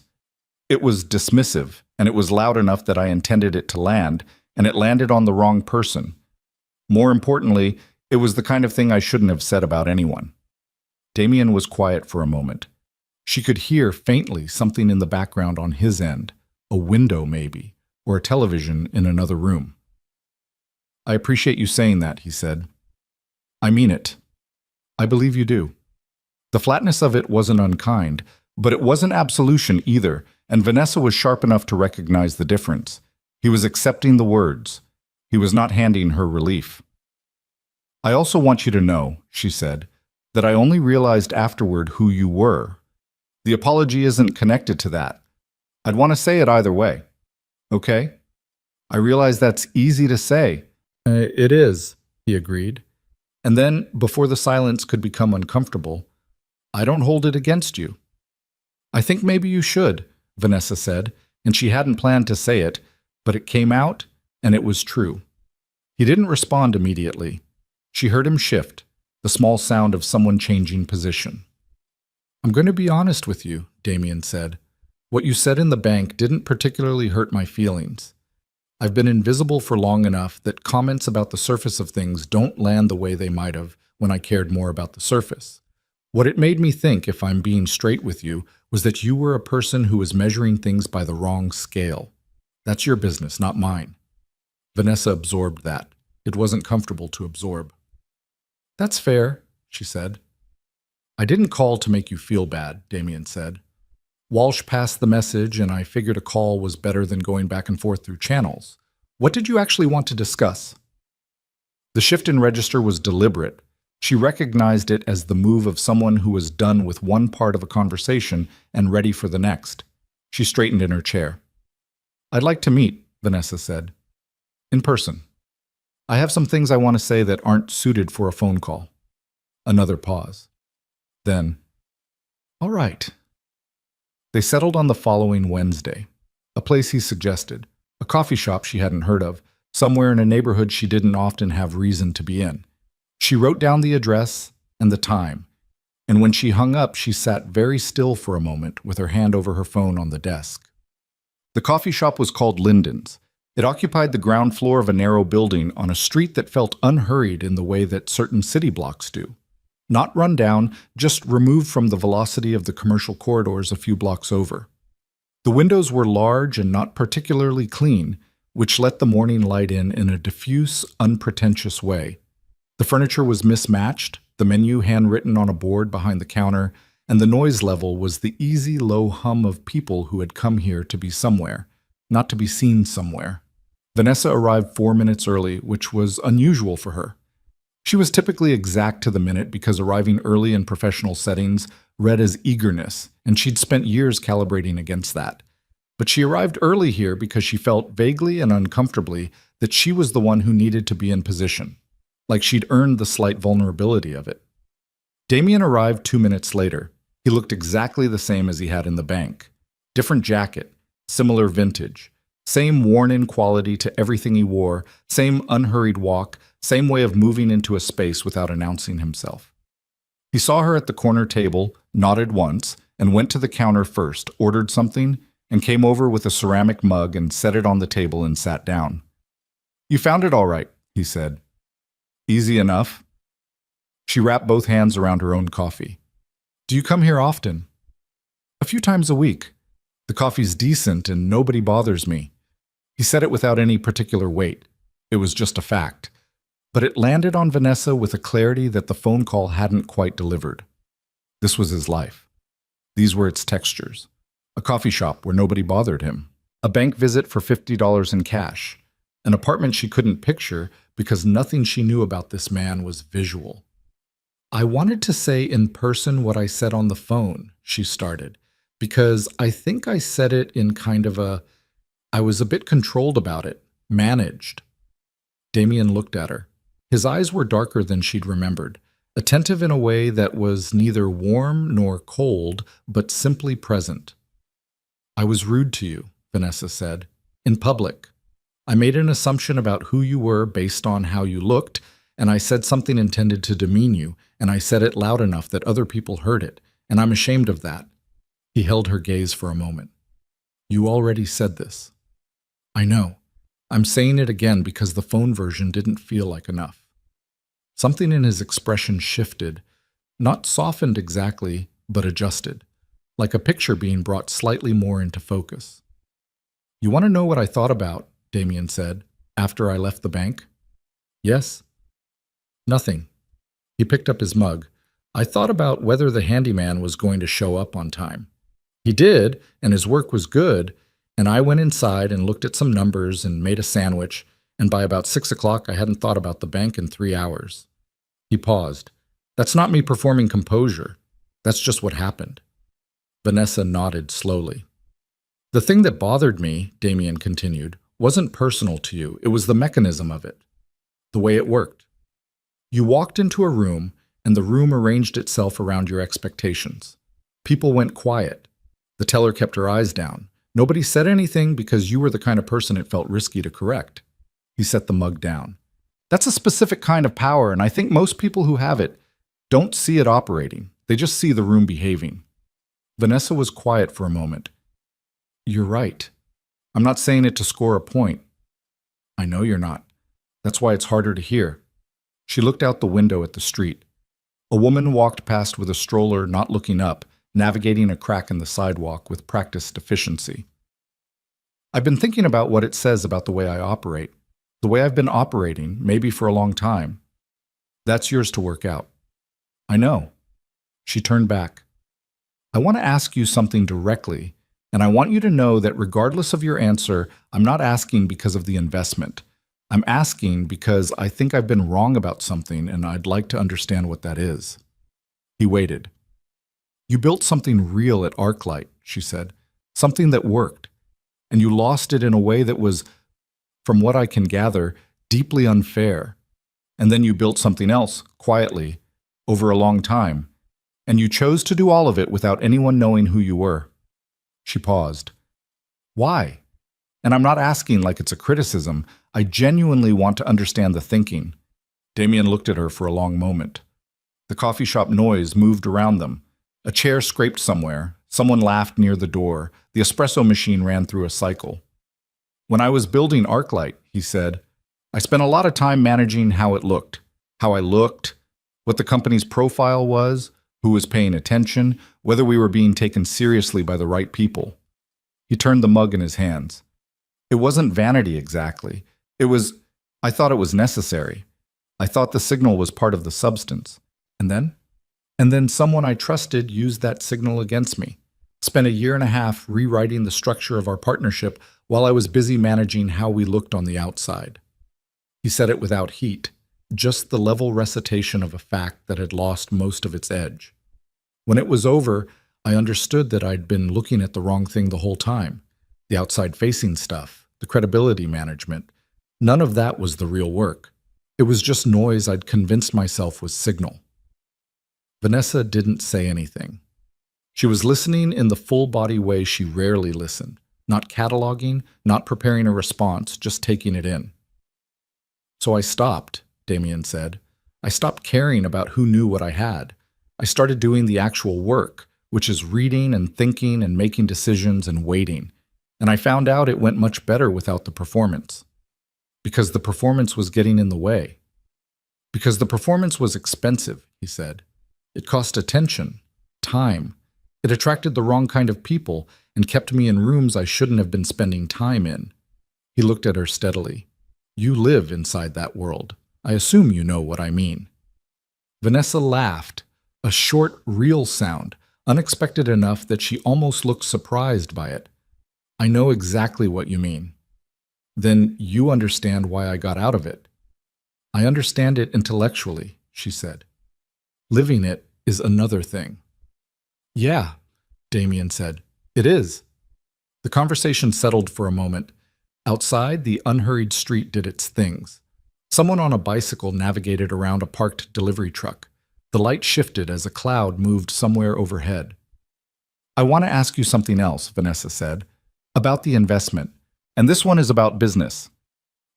It was dismissive, and it was loud enough that I intended it to land, and it landed on the wrong person. More importantly, it was the kind of thing I shouldn't have said about anyone." Damian was quiet for a moment. She could hear faintly something in the background on his end, a window maybe, or a television in another room. "I appreciate you saying that," he said. "I mean it. I believe you do." The flatness of it wasn't unkind, but it wasn't absolution either, and Vanessa was sharp enough to recognize the difference. He was accepting the words. He was not handing her relief. "I also want you to know," she said, "that I only realized afterward who you were. The apology isn't connected to that. I'd want to say it either way. Okay? I realize that's easy to say." It is," he agreed. And then, before the silence could become uncomfortable, "I don't hold it against you." "I think maybe you should," Vanessa said, and she hadn't planned to say it, but it came out, and it was true. He didn't respond immediately. She heard him shift, the small sound of someone changing position. "I'm going to be honest with you," Damian said. "What you said in the bank didn't particularly hurt my feelings. I've been invisible for long enough that comments about the surface of things don't land the way they might have when I cared more about the surface. What it made me think, if I'm being straight with you, was that you were a person who was measuring things by the wrong scale. That's your business, not mine." Vanessa absorbed that. It wasn't comfortable to absorb. "That's fair," she said. "I didn't call to make you feel bad," Damian said. "Walsh passed the message, and I figured a call was better than going back and forth through channels. What did you actually want to discuss?" The shift in register was deliberate. She recognized it as the move of someone who was done with one part of a conversation and ready for the next. She straightened in her chair. "I'd like to meet," Vanessa said. "In person. I have some things I want to say that aren't suited for a phone call." Another pause. Then, "All right." They settled on the following Wednesday, a place he suggested, a coffee shop she hadn't heard of, somewhere in a neighborhood she didn't often have reason to be in. She wrote down the address and the time, and when she hung up, she sat very still for a moment with her hand over her phone on the desk. The coffee shop was called Linden's. It occupied the ground floor of a narrow building on a street that felt unhurried in the way that certain city blocks do. Not run down, just removed from the velocity of the commercial corridors a few blocks over. The windows were large and not particularly clean, which let the morning light in a diffuse, unpretentious way. The furniture was mismatched, the menu handwritten on a board behind the counter, and the noise level was the easy, low hum of people who had come here to be somewhere, not to be seen somewhere. Vanessa arrived 4 minutes early, which was unusual for her. She was typically exact to the minute because arriving early in professional settings read as eagerness, and she'd spent years calibrating against that. But she arrived early here because she felt vaguely and uncomfortably that she was the one who needed to be in position. like she'd earned the slight vulnerability of it. Damien arrived 2 minutes later. He looked exactly the same as he had in the bank. Different jacket, similar vintage, same worn-in quality to everything he wore, same unhurried walk, same way of moving into a space without announcing himself. He saw her at the corner table, nodded once, and went to the counter first, ordered something, and came over with a ceramic mug and set it on the table and sat down. "You found it all right," he said. "Easy enough." She wrapped both hands around her own coffee. "Do you come here often?" "A few times a week. The coffee's decent and nobody bothers me." He said it without any particular weight. It was just a fact. But it landed on Vanessa with a clarity that the phone call hadn't quite delivered. This was his life. These were its textures. A coffee shop where nobody bothered him. A bank visit for $50 in cash. An apartment she couldn't picture because nothing she knew about this man was visual. "I wanted to say in person what I said on the phone," she started, "because I think I said it in kind of I was a bit controlled about it, managed." Damien looked at her. His eyes were darker than she'd remembered, attentive in a way that was neither warm nor cold, but simply present. "I was rude to you," Vanessa said, "in public. I made an assumption about who you were based on how you looked, and I said something intended to demean you, and I said it loud enough that other people heard it, and I'm ashamed of that." He held her gaze for a moment. "You already said this." "I know. I'm saying it again because the phone version didn't feel like enough." Something in his expression shifted, not softened exactly, but adjusted, like a picture being brought slightly more into focus. "You want to know what I thought about," Damien said, "after I left the bank?" "Yes." "Nothing." He picked up his mug. "I thought about whether the handyman was going to show up on time. He did, and his work was good, and I went inside and looked at some numbers and made a sandwich, and by about 6 o'clock I hadn't thought about the bank in 3 hours. He paused. "That's not me performing composure. That's just what happened." Vanessa nodded slowly. "The thing that bothered me," Damien continued, "wasn't personal to you. It was the mechanism of it. The way it worked. You walked into a room, and the room arranged itself around your expectations. People went quiet. The teller kept her eyes down. Nobody said anything because you were the kind of person it felt risky to correct." He set the mug down. "That's a specific kind of power, and I think most people who have it don't see it operating. They just see the room behaving." Vanessa was quiet for a moment. "You're right. I'm not saying it to score a point." "I know you're not. That's why it's harder to hear." She looked out the window at the street. A woman walked past with a stroller, not looking up, navigating a crack in the sidewalk with practiced efficiency. "I've been thinking about what it says about the way I operate. The way I've been operating, maybe for a long time. That's yours to work out." "I know." She turned back. "I want to ask you something directly, and I want you to know that regardless of your answer, I'm not asking because of the investment. I'm asking because I think I've been wrong about something, and I'd like to understand what that is." He waited. "You built something real at ArcLight," she said. "Something that worked. And you lost it in a way that was, from what I can gather, deeply unfair. And then you built something else, quietly, over a long time. And you chose to do all of it without anyone knowing who you were." She paused. "Why? And I'm not asking like it's a criticism. I genuinely want to understand the thinking." Damien looked at her for a long moment. The coffee shop noise moved around them. A chair scraped somewhere. Someone laughed near the door. The espresso machine ran through a cycle. "When I was building ArcLight," he said, "I spent a lot of time managing how it looked, how I looked, what the company's profile was, who was paying attention, whether we were being taken seriously by the right people." He turned the mug in his hands. "It wasn't vanity exactly. I thought it was necessary. I thought the signal was part of the substance. And then someone I trusted used that signal against me. Spent a year and a half rewriting the structure of our partnership while I was busy managing how we looked on the outside." He said it without heat, just the level recitation of a fact that had lost most of its edge. "When it was over, I understood that I'd been looking at the wrong thing the whole time. The outside-facing stuff, the credibility management. None of that was the real work. It was just noise I'd convinced myself was signal. Vanessa didn't say anything. She was listening in the full-body way she rarely listened, not cataloging, not preparing a response, just taking it in. So I stopped, Damien said. I stopped caring about who knew what I had. I started doing the actual work, which is reading and thinking and making decisions and waiting. And I found out it went much better without the performance. Because the performance was getting in the way. Because the performance was expensive, he said. It cost attention, time. It attracted the wrong kind of people and kept me in rooms I shouldn't have been spending time in. He looked at her steadily. You live inside that world. I assume you know what I mean. Vanessa laughed, a short, real sound, unexpected enough that she almost looked surprised by it. I know exactly what you mean. Then you understand why I got out of it. I understand it intellectually, she said. Living it is another thing. Yeah, Damien said. It is. The conversation settled for a moment. Outside, the unhurried street did its things. Someone on a bicycle navigated around a parked delivery truck. The light shifted as a cloud moved somewhere overhead. I want to ask you something else, Vanessa said, about the investment. And this one is about business.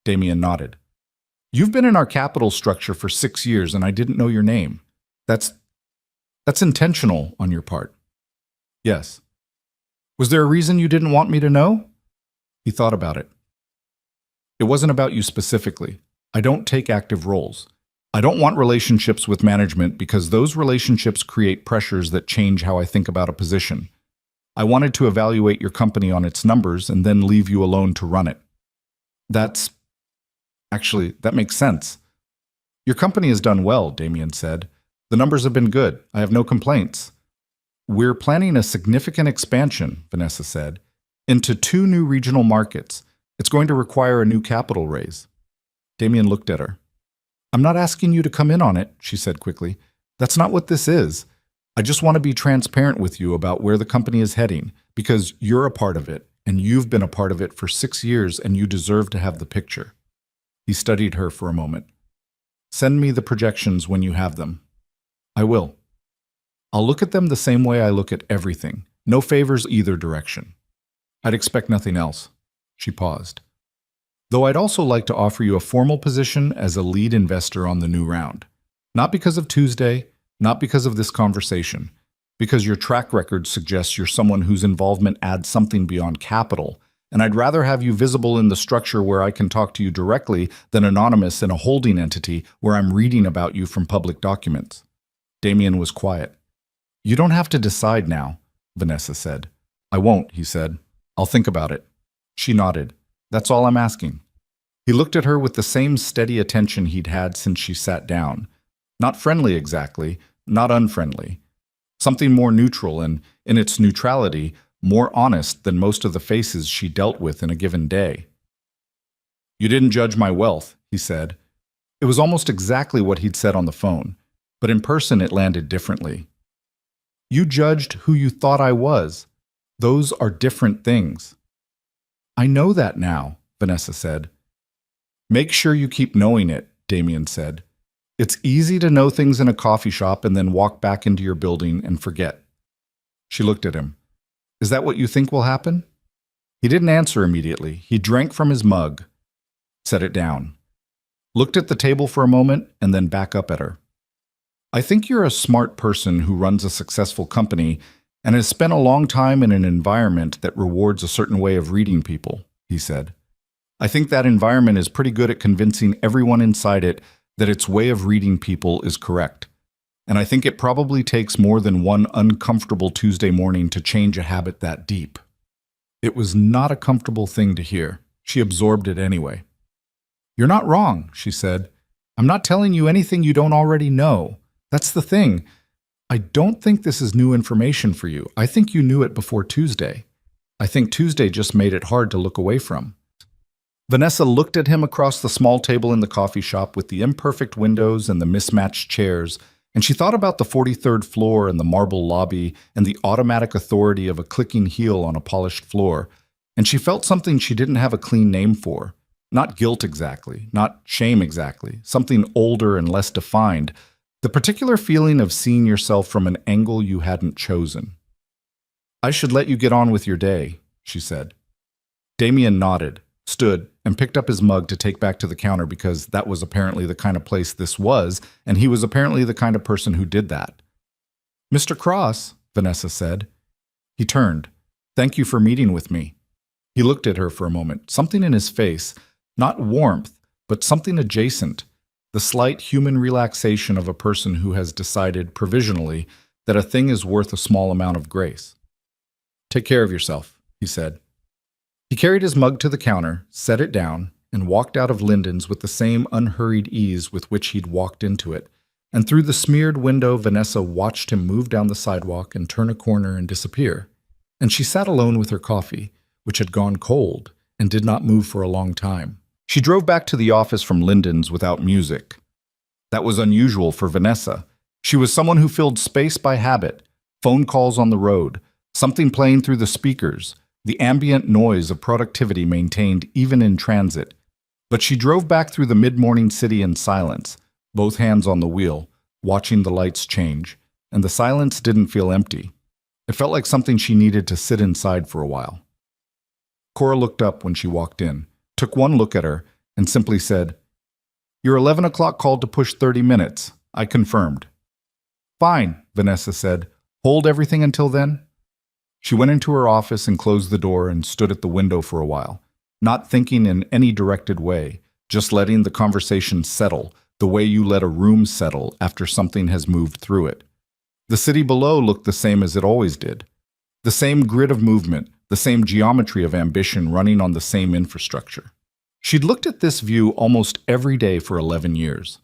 Damien nodded. You've been in our capital structure for 6 years and I didn't know your name. That's intentional on your part. Yes. Was there a reason you didn't want me to know? He thought about it. It wasn't about you specifically. I don't take active roles. I don't want relationships with management because those relationships create pressures that change how I think about a position. I wanted to evaluate your company on its numbers and then leave you alone to run it. That makes sense. Your company has done well, Damien said. The numbers have been good. I have no complaints. We're planning a significant expansion, Vanessa said, into 2 new regional markets. It's going to require a new capital raise. Damien looked at her. I'm not asking you to come in on it, she said quickly. That's not what this is. I just want to be transparent with you about where the company is heading, because you're a part of it, and you've been a part of it for 6 years, and you deserve to have the picture. He studied her for a moment. Send me the projections when you have them. I will. I'll look at them the same way I look at everything. No favors either direction. I'd expect nothing else. She paused. Though I'd also like to offer you a formal position as a lead investor on the new round. Not because of Tuesday, not because of this conversation, because your track record suggests you're someone whose involvement adds something beyond capital, and I'd rather have you visible in the structure where I can talk to you directly than anonymous in a holding entity where I'm reading about you from public documents. Damien was quiet. You don't have to decide now, Vanessa said. I won't, he said. I'll think about it. She nodded. That's all I'm asking. He looked at her with the same steady attention he'd had since she sat down. Not friendly exactly, not unfriendly. Something more neutral and, in its neutrality, more honest than most of the faces she dealt with in a given day. You didn't judge my wealth, he said. It was almost exactly what he'd said on the phone, but in person it landed differently. You judged who you thought I was. Those are different things. I know that now, Vanessa said. Make sure you keep knowing it, Damien said. It's easy to know things in a coffee shop and then walk back into your building and forget. She looked at him. Is that what you think will happen? He didn't answer immediately. He drank from his mug, set it down, looked at the table for a moment, and then back up at her. I think you're a smart person who runs a successful company and has spent a long time in an environment that rewards a certain way of reading people, he said. I think that environment is pretty good at convincing everyone inside it that its way of reading people is correct. And I think it probably takes more than one uncomfortable Tuesday morning to change a habit that deep. It was not a comfortable thing to hear. She absorbed it anyway. You're not wrong, she said. I'm not telling you anything you don't already know. That's the thing. I don't think this is new information for you. I think you knew it before Tuesday. I think Tuesday just made it hard to look away from. Vanessa looked at him across the small table in the coffee shop with the imperfect windows and the mismatched chairs, and she thought about the 43rd floor and the marble lobby and the automatic authority of a clicking heel on a polished floor, and she felt something she didn't have a clean name for, Not guilt exactly, not shame exactly, something older and less defined, the particular feeling of seeing yourself from an angle you hadn't chosen. "I should let you get on with your day," she said. Damien nodded, stood, and picked up his mug to take back to the counter because that was apparently the kind of place this was, and he was apparently the kind of person who did that. "Mr. Cross," Vanessa said. He turned. "Thank you for meeting with me." He looked at her for a moment, something in his face, not warmth, but something adjacent, the slight human relaxation of a person who has decided, provisionally, that a thing is worth a small amount of grace. "Take care of yourself," he said. He carried his mug to the counter, set it down, and walked out of Linden's with the same unhurried ease with which he'd walked into it. And through the smeared window, Vanessa watched him move down the sidewalk and turn a corner and disappear. And she sat alone with her coffee, which had gone cold, and did not move for a long time. She drove back to the office from Linden's without music. That was unusual for Vanessa. She was someone who filled space by habit, phone calls on the road, something playing through the speakers, the ambient noise of productivity maintained even in transit. But she drove back through the mid-morning city in silence, both hands on the wheel, watching the lights change, and the silence didn't feel empty. It felt like something she needed to sit inside for a while. Cora looked up when she walked in, took one look at her, and simply said, "Your 11 o'clock called to push 30 minutes. I confirmed." "Fine," Vanessa said. "Hold everything until then?" She went into her office and closed the door and stood at the window for a while, not thinking in any directed way, just letting the conversation settle, the way you let a room settle after something has moved through it. The city below looked the same as it always did. The same grid of movement, the same geometry of ambition running on the same infrastructure. She'd looked at this view almost every day for 11 years.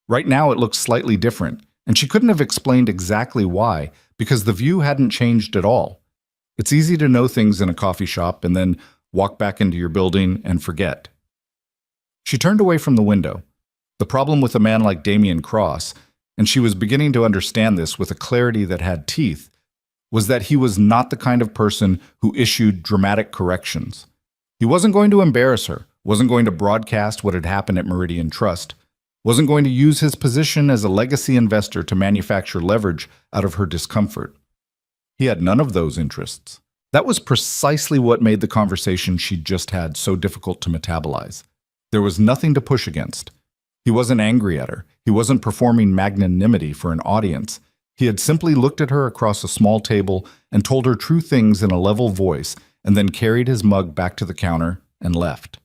Right now it looked slightly different, and she couldn't have explained exactly why, because the view hadn't changed at all. It's easy to know things in a coffee shop and then walk back into your building and forget. She turned away from the window. The problem with a man like Damien Cross, and she was beginning to understand this with a clarity that had teeth, was that he was not the kind of person who issued dramatic corrections. He wasn't going to embarrass her, wasn't going to broadcast what had happened at Meridian Trust, wasn't going to use his position as a legacy investor to manufacture leverage out of her discomfort. He had none of those interests. That was precisely what made the conversation she'd just had so difficult to metabolize. There was nothing to push against. He wasn't angry at her. He wasn't performing magnanimity for an audience. He had simply looked at her across a small table and told her true things in a level voice, and then carried his mug back to the counter and left.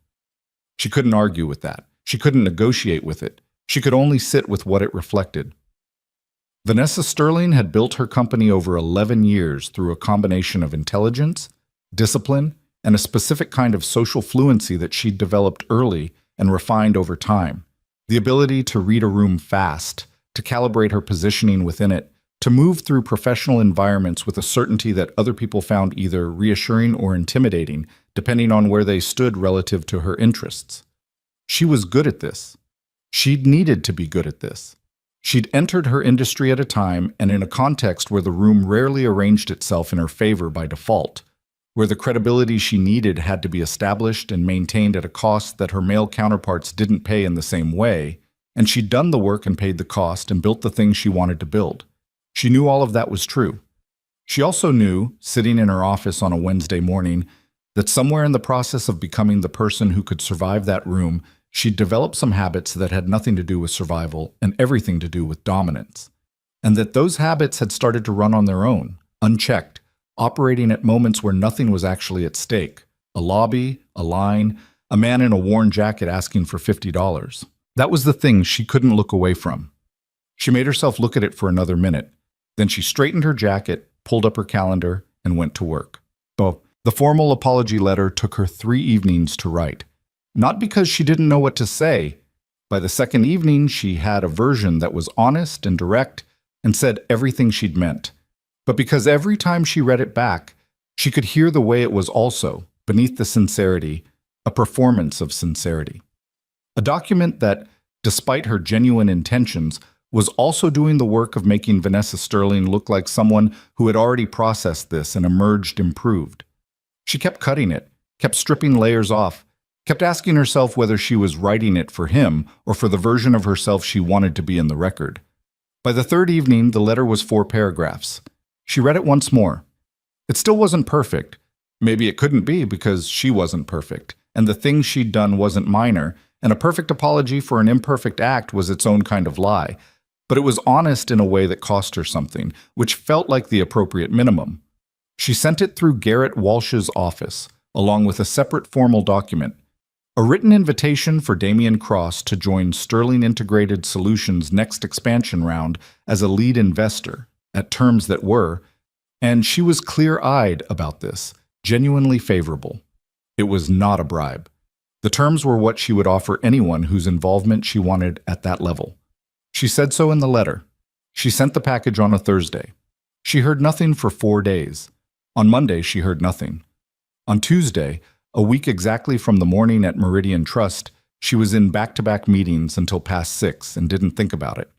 She couldn't argue with that. She couldn't negotiate with it. She could only sit with what it reflected. Vanessa Sterling had built her company over 11 years through a combination of intelligence, discipline, and a specific kind of social fluency that she'd developed early and refined over time. The ability to read a room fast, to calibrate her positioning within it, to move through professional environments with a certainty that other people found either reassuring or intimidating, depending on where they stood relative to her interests. She was good at this. She'd needed to be good at this. She'd entered her industry at a time and in a context where the room rarely arranged itself in her favor by default, where the credibility she needed had to be established and maintained at a cost that her male counterparts didn't pay in the same way, and she'd done the work and paid the cost and built the things she wanted to build. She knew all of that was true. She also knew, sitting in her office on a Wednesday morning, that somewhere in the process of becoming the person who could survive that room, she'd developed some habits that had nothing to do with survival and everything to do with dominance. And that those habits had started to run on their own, unchecked, operating at moments where nothing was actually at stake. A lobby, a line, a man in a worn jacket asking for $50. That was the thing she couldn't look away from. She made herself look at it for another minute. Then she straightened her jacket, pulled up her calendar, and went to work. The formal apology letter took her 3 evenings to write. Not because she didn't know what to say. By the second evening, she had a version that was honest and direct and said everything she'd meant. But because every time she read it back, she could hear the way it was also, beneath the sincerity, a performance of sincerity. A document that, despite her genuine intentions, was also doing the work of making Vanessa Sterling look like someone who had already processed this and emerged improved. She kept cutting it, kept stripping layers off, kept asking herself whether she was writing it for him or for the version of herself she wanted to be in the record. By the third evening, the letter was 4 paragraphs. She read it once more. It still wasn't perfect. Maybe it couldn't be because she wasn't perfect, and the thing she'd done wasn't minor, and a perfect apology for an imperfect act was its own kind of lie. But it was honest in a way that cost her something, which felt like the appropriate minimum. She sent it through Garrett Walsh's office, along with a separate formal document, a written invitation for Damian Cross to join Sterling Integrated Solutions' next expansion round as a lead investor, at terms that were, and she was clear-eyed about this, genuinely favorable. It was not a bribe. The terms were what she would offer anyone whose involvement she wanted at that level. She said so in the letter. She sent the package on a Thursday. She heard nothing for 4 days. On Monday, she heard nothing. On Tuesday, a week exactly from the morning at Meridian Trust, she was in back-to-back meetings until past 6 and didn't think about it.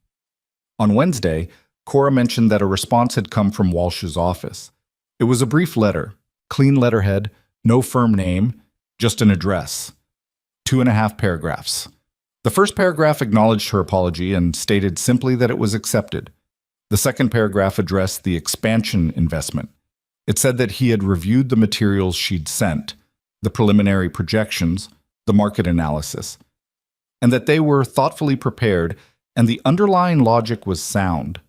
On Wednesday, Cora mentioned that a response had come from Walsh's office. It was a brief letter, clean letterhead, no firm name, just an address. 2.5 paragraphs. The first paragraph acknowledged her apology and stated simply that it was accepted. The second paragraph addressed the expansion investment. It said that he had reviewed the materials she'd sent, the preliminary projections, the market analysis, and that they were thoughtfully prepared and the underlying logic was sound.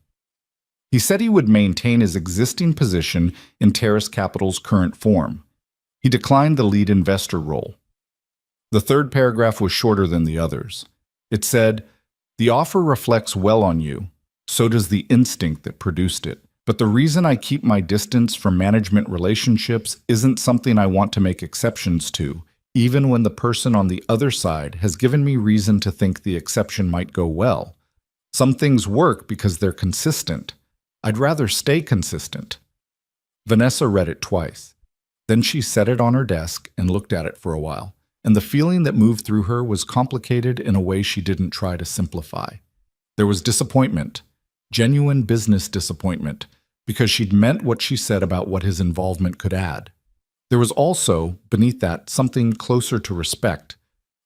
He said he would maintain his existing position in Terrace Capital's current form. He declined the lead investor role. The third paragraph was shorter than the others. It said, "The offer reflects well on you, so does the instinct that produced it. But the reason I keep my distance from management relationships isn't something I want to make exceptions to, even when the person on the other side has given me reason to think the exception might go well. Some things work because they're consistent. I'd rather stay consistent." Vanessa read it twice. Then she set it on her desk and looked at it for a while, and the feeling that moved through her was complicated in a way she didn't try to simplify. There was disappointment, genuine business disappointment, because she'd meant what she said about what his involvement could add. There was also, beneath that, something closer to respect.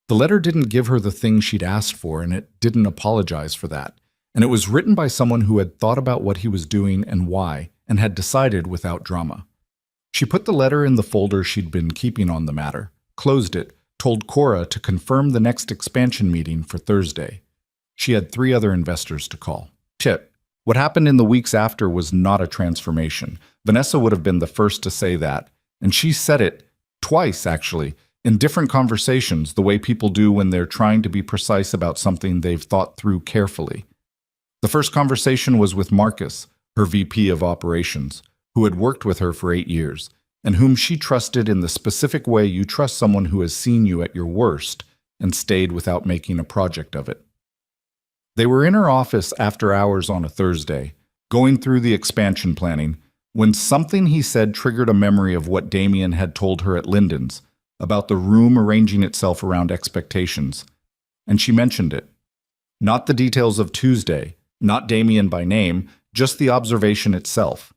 The letter didn't give her the thing she'd asked for, and it didn't apologize for that. And it was written by someone who had thought about what he was doing and why, and had decided without drama. She put the letter in the folder she'd been keeping on the matter, closed it, told Cora to confirm the next expansion meeting for Thursday. She had 3 other investors to call. What happened in the weeks after was not a transformation. Vanessa would have been the first to say that, and she said it twice, actually, in different conversations, the way people do when they're trying to be precise about something they've thought through carefully. The first conversation was with Marcus, her VP of operations, who had worked with her for 8 years, and whom she trusted in the specific way you trust someone who has seen you at your worst and stayed without making a project of it. They were in her office after hours on a Thursday, going through the expansion planning, when something he said triggered a memory of what Damian had told her at Linden's, about the room arranging itself around expectations, and she mentioned it. Not the details of Tuesday, not Damian by name, just the observation itself,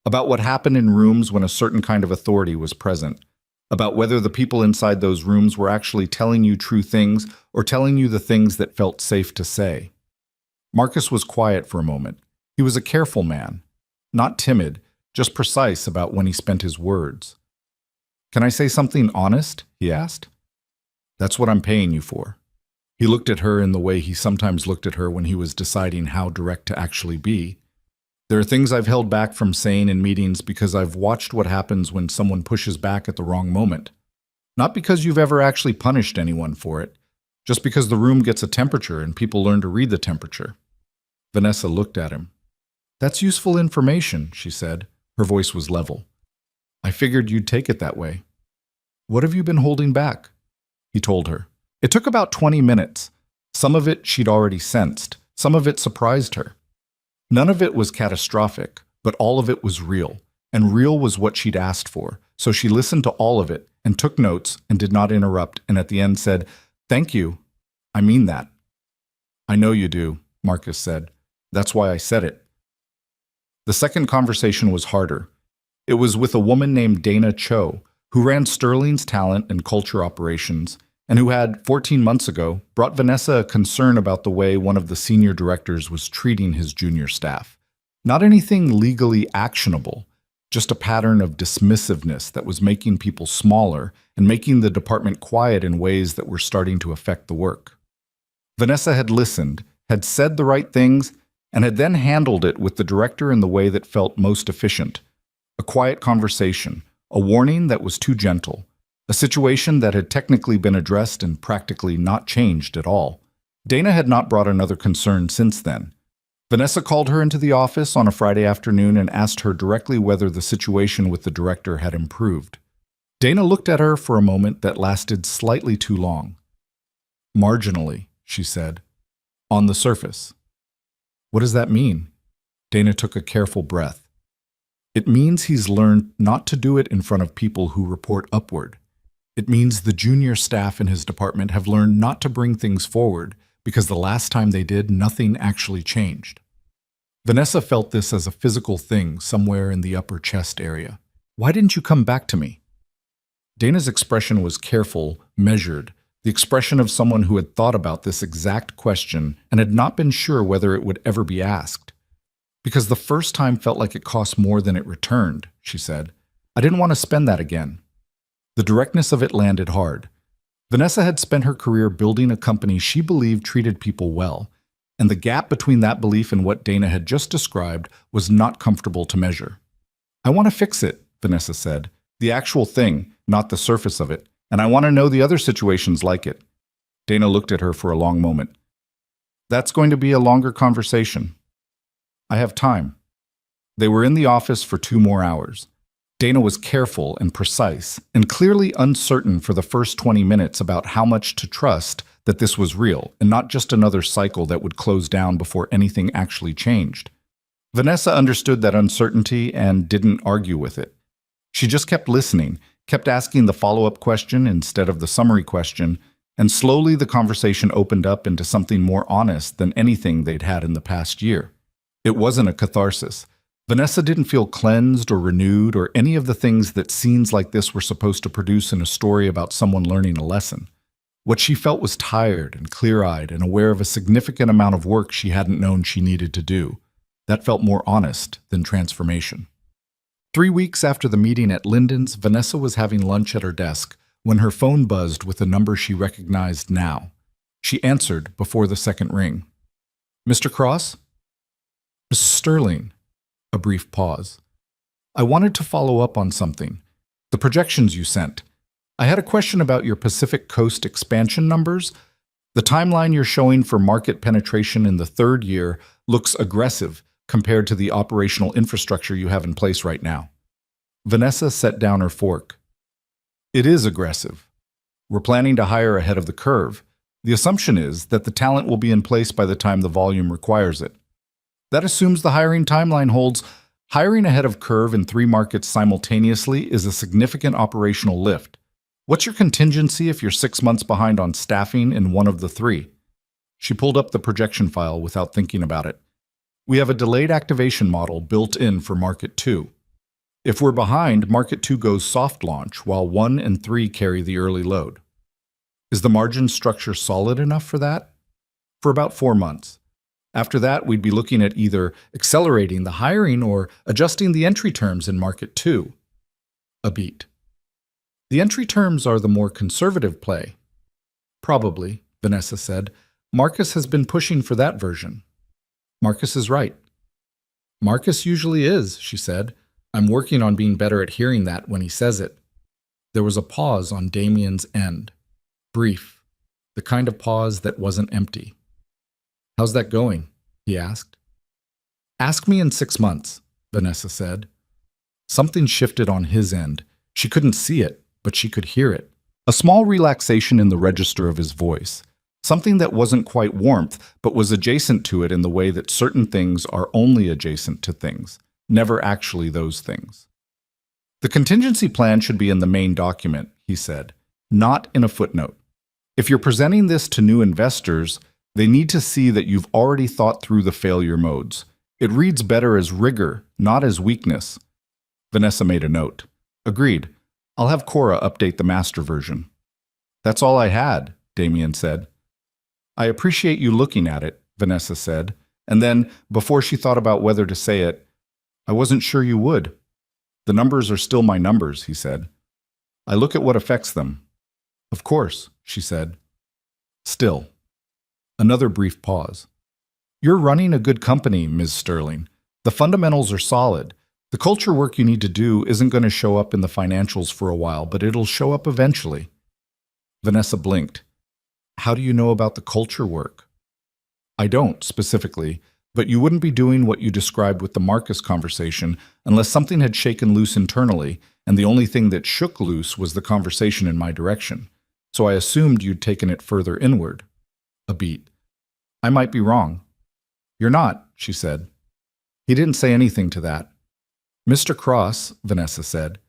about what happened in rooms when a certain kind of authority was present, about whether the people inside those rooms were actually telling you true things or telling you the things that felt safe to say. Marcus was quiet for a moment. He was a careful man, not timid, just precise about when he spent his words. "Can I say something honest?" he asked. "That's what I'm paying you for." He looked at her in the way he sometimes looked at her when he was deciding how direct to actually be. "There are things I've held back from saying in meetings because I've watched what happens when someone pushes back at the wrong moment. Not because you've ever actually punished anyone for it, just because the room gets a temperature and people learn to read the temperature." Vanessa looked at him. "That's useful information," she said. Her voice was level. "I figured you'd take it that way." "What have you been holding back?" he told her. It took about 20 minutes. Some of it she'd already sensed. Some of it surprised her. None of it was catastrophic, but all of it was real, and real was what she'd asked for. So she listened to all of it and took notes and did not interrupt, and at the end said, "Thank you. I mean that." "I know you do," Marcus said. "That's why I said it." The second conversation was harder. It was with a woman named Dana Cho, who ran Sterling's talent and culture operations, and who had, 14 months ago, brought Vanessa a concern about the way one of the senior directors was treating his junior staff. Not anything legally actionable, just a pattern of dismissiveness that was making people smaller and making the department quiet in ways that were starting to affect the work. Vanessa had listened, had said the right things, and had then handled it with the director in the way that felt most efficient. A quiet conversation, a warning that was too gentle, a situation that had technically been addressed and practically not changed at all. Dana had not brought another concern since then. Vanessa called her into the office on a Friday afternoon and asked her directly whether the situation with the director had improved. Dana looked at her for a moment that lasted slightly too long. "Marginally," she said. "On the surface." "What does that mean?" Dana took a careful breath. "It means he's learned not to do it in front of people who report upward. It means the junior staff in his department have learned not to bring things forward because the last time they did, nothing actually changed." Vanessa felt this as a physical thing somewhere in the upper chest area. "Why didn't you come back to me?" Dana's expression was careful, measured, the expression of someone who had thought about this exact question and had not been sure whether it would ever be asked. "Because the first time felt like it cost more than it returned," she said. "I didn't want to spend that again." The directness of it landed hard. Vanessa had spent her career building a company she believed treated people well, and the gap between that belief and what Dana had just described was not comfortable to measure. "I want to fix it," Vanessa said. "The actual thing, not the surface of it, and I want to know the other situations like it." Dana looked at her for a long moment. "That's going to be a longer conversation." "I have time." They were in the office for 2 more hours. Dana was careful and precise, and clearly uncertain for the first 20 minutes about how much to trust that this was real and not just another cycle that would close down before anything actually changed. Vanessa understood that uncertainty and didn't argue with it. She just kept listening, kept asking the follow-up question instead of the summary question, and slowly the conversation opened up into something more honest than anything they'd had in the past year. It wasn't a catharsis. Vanessa didn't feel cleansed or renewed or any of the things that scenes like this were supposed to produce in a story about someone learning a lesson. What she felt was tired and clear-eyed and aware of a significant amount of work she hadn't known she needed to do. That felt more honest than transformation. 3 weeks after the meeting at Linden's, Vanessa was having lunch at her desk when her phone buzzed with a number she recognized now. She answered before the second ring. "Mr. Cross?" "Mrs. Sterling." A brief pause. "I wanted to follow up on something. The projections you sent. I had a question about your Pacific Coast expansion numbers. The timeline you're showing for market penetration in the 3rd year looks aggressive compared to the operational infrastructure you have in place right now." Vanessa set down her fork. "It is aggressive. We're planning to hire ahead of the curve. The assumption is that the talent will be in place by the time the volume requires it. That assumes the hiring timeline holds. Hiring ahead of curve in 3 markets simultaneously is a significant operational lift. What's your contingency if you're 6 months behind on staffing in one of the 3? She pulled up the projection file without thinking about it. "We have a delayed activation model built in for Market 2. If we're behind, Market 2 goes soft launch, while 1 and 3 carry the early load. Is the margin structure solid enough for that? For about 4 months. After that, we'd be looking at either accelerating the hiring or adjusting the entry terms in Market 2. A beat. "The entry terms are the more conservative play." "Probably," Vanessa said. "Marcus has been pushing for that version." "Marcus is right." "Marcus usually is," she said. "I'm working on being better at hearing that when he says it." There was a pause on Damien's end. Brief. The kind of pause that wasn't empty. "How's that going?" he asked. "Ask me in 6 months," Vanessa said. Something shifted on his end. She couldn't see it, but she could hear it. A small relaxation in the register of his voice. Something that wasn't quite warmth, but was adjacent to it in the way that certain things are only adjacent to things, never actually those things. "The contingency plan should be in the main document," he said, "not in a footnote. If you're presenting this to new investors, they need to see that you've already thought through the failure modes. It reads better as rigor, not as weakness." Vanessa made a note. "Agreed. I'll have Cora update the master version." That's all I had, Damien said. I appreciate you looking at it, Vanessa said, and then, before she thought about whether to say it, I wasn't sure you would. The numbers are still my numbers, he said. I look at what affects them. Of course, she said. Still. Another brief pause. You're running a good company, Ms. Sterling. The fundamentals are solid. The culture work you need to do isn't going to show up in the financials for a while, but it'll show up eventually. Vanessa blinked. How do you know about the culture work? I don't, specifically, but you wouldn't be doing what you described with the Marcus conversation unless something had shaken loose internally, and the only thing that shook loose was the conversation in my direction. So I assumed you'd taken it further inward. A beat. I might be wrong. You're not, she said. He didn't say anything to that. Mr. Cross, Vanessa said,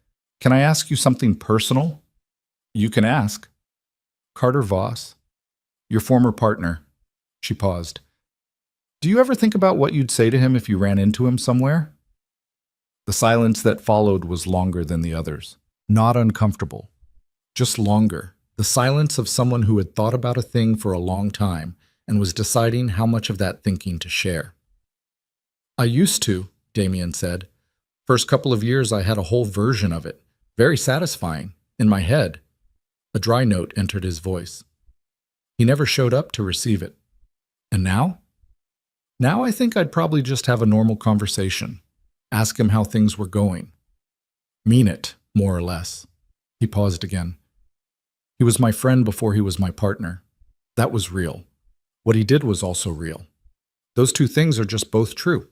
can I ask you something personal? You can ask. Carter Voss, your former partner. She paused. Do you ever think about what you'd say to him if you ran into him somewhere? The silence that followed was longer than the others. Not uncomfortable. Just longer. The silence of someone who had thought about a thing for a long time and was deciding how much of that thinking to share. I used to, Damien said. First couple of years I had a whole version of it. Very satisfying. In my head. A dry note entered his voice. He never showed up to receive it. And now? Now I think I'd probably just have a normal conversation. Ask him how things were going. Mean it, more or less. He paused again. He was my friend before he was my partner. That was real. What he did was also real. Those two things are just both true.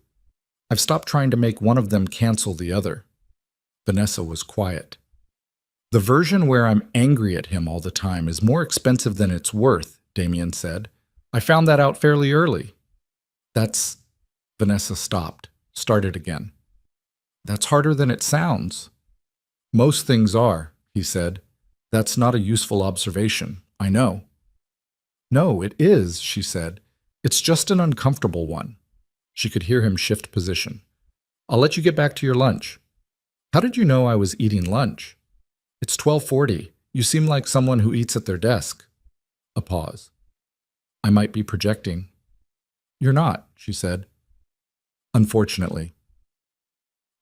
I've stopped trying to make one of them cancel the other. Vanessa was quiet. The version where I'm angry at him all the time is more expensive than it's worth, Damien said. I found that out fairly early. That's... Vanessa stopped, started again. That's harder than it sounds. Most things are, he said. That's not a useful observation, I know. No, it is, she said. It's just an uncomfortable one. She could hear him shift position. I'll let you get back to your lunch. How did you know I was eating lunch? It's 12:40. You seem like someone who eats at their desk. A pause. I might be projecting. You're not, she said. Unfortunately.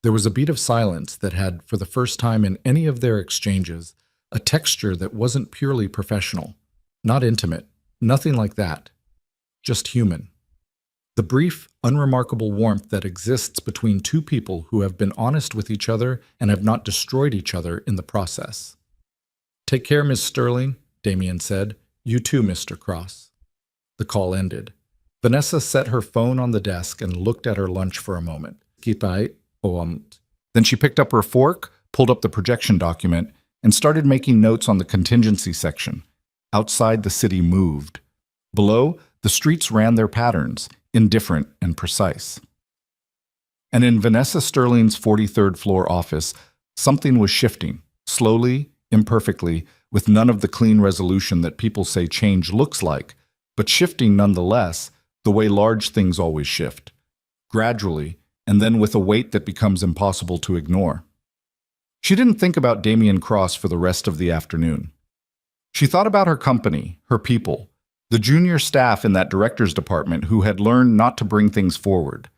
There was a beat of silence that had, for the first time in any of their exchanges, a texture that wasn't purely professional, not intimate, nothing like that, just human. The brief, unremarkable warmth that exists between two people who have been honest with each other and have not destroyed each other in the process. Take care, Miss Sterling, Damien said. You too, Mr. Cross. The call ended. Vanessa set her phone on the desk and looked at her lunch for a moment. Then she picked up her fork, pulled up the projection document, and started making notes on the contingency section. Outside, the city moved. Below, the streets ran their patterns, indifferent and precise. And in Vanessa Sterling's 43rd floor office, something was shifting, slowly, imperfectly, with none of the clean resolution that people say change looks like, but shifting nonetheless, the way large things always shift, gradually, and then with a weight that becomes impossible to ignore. She didn't think about Damien Cross for the rest of the afternoon. She thought about her company, her people, the junior staff in that director's department who had learned not to bring things forward.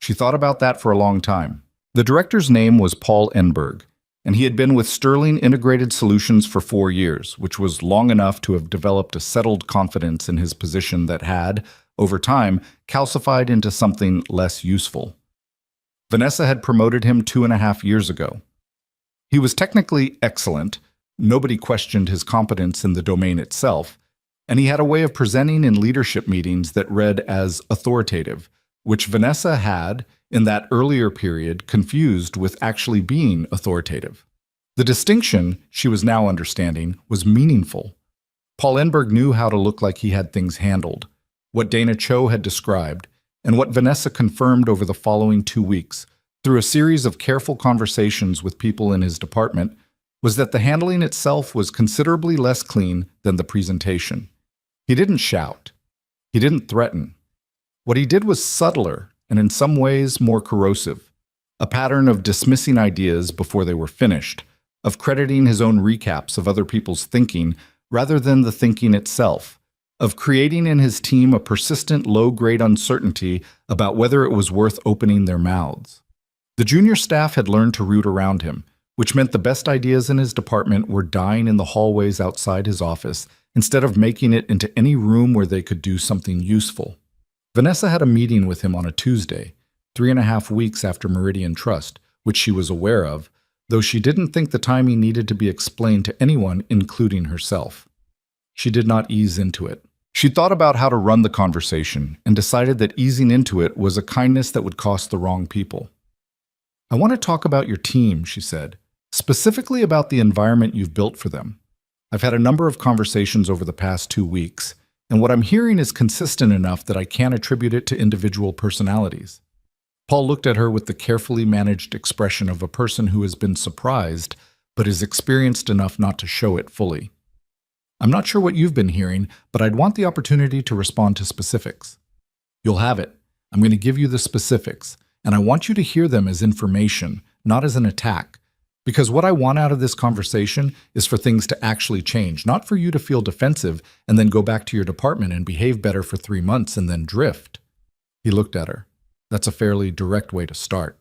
She thought about that for a long time. The director's name was Paul Enberg, and he had been with Sterling Integrated Solutions for 4 years, which was long enough to have developed a settled confidence in his position that had, over time, calcified into something less useful. Vanessa had promoted him 2.5 years ago. He was technically excellent, nobody questioned his competence in the domain itself, and he had a way of presenting in leadership meetings that read as authoritative, which Vanessa had, in that earlier period, confused with actually being authoritative. The distinction, she was now understanding, was meaningful. Paul Enberg knew how to look like he had things handled, what Dana Cho had described, and what Vanessa confirmed over the following 2 weeks, through a series of careful conversations with people in his department, was that the handling itself was considerably less clean than the presentation. He didn't shout. He didn't threaten. What he did was subtler and in some ways more corrosive, a pattern of dismissing ideas before they were finished, of crediting his own recaps of other people's thinking rather than the thinking itself, of creating in his team a persistent low-grade uncertainty about whether it was worth opening their mouths. The junior staff had learned to root around him, which meant the best ideas in his department were dying in the hallways outside his office instead of making it into any room where they could do something useful. Vanessa had a meeting with him on a Tuesday, 3.5 weeks after Meridian Trust, which she was aware of, though she didn't think the timing needed to be explained to anyone, including herself. She did not ease into it. She thought about how to run the conversation and decided that easing into it was a kindness that would cost the wrong people. "I want to talk about your team," she said, "specifically about the environment you've built for them. I've had a number of conversations over the past 2 weeks, and what I'm hearing is consistent enough that I can't attribute it to individual personalities." Paul looked at her with the carefully managed expression of a person who has been surprised but is experienced enough not to show it fully. "I'm not sure what you've been hearing, but I'd want the opportunity to respond to specifics." "You'll have it. I'm going to give you the specifics, and I want you to hear them as information, not as an attack. Because what I want out of this conversation is for things to actually change, not for you to feel defensive and then go back to your department and behave better for 3 months and then drift." He looked at her. "That's a fairly direct way to start."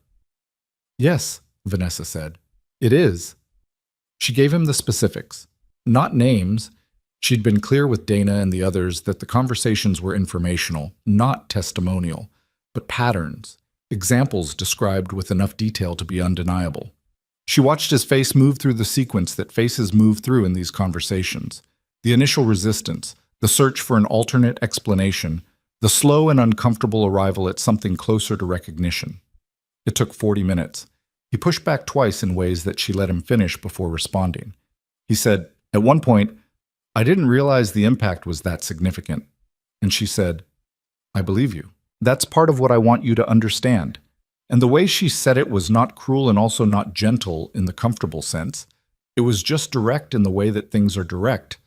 "Yes," Vanessa said. "It is." She gave him the specifics. Not names. She'd been clear with Dana and the others that the conversations were informational, not testimonial, but patterns, examples described with enough detail to be undeniable. She watched his face move through the sequence that faces move through in these conversations. The initial resistance, the search for an alternate explanation, the slow and uncomfortable arrival at something closer to recognition. It took 40 minutes. He pushed back twice in ways that she let him finish before responding. He said, "At one point, I didn't realize the impact was that significant." And she said, "I believe you. That's part of what I want you to understand." And the way she said it was not cruel and also not gentle in the comfortable sense. It was just direct in the way that things are direct,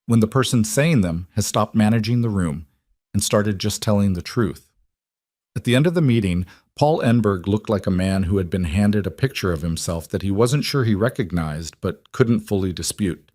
when the person saying them has stopped managing the room and started just telling the truth. At the end of the meeting, Paul Enberg looked like a man who had been handed a picture of himself that he wasn't sure he recognized but couldn't fully dispute.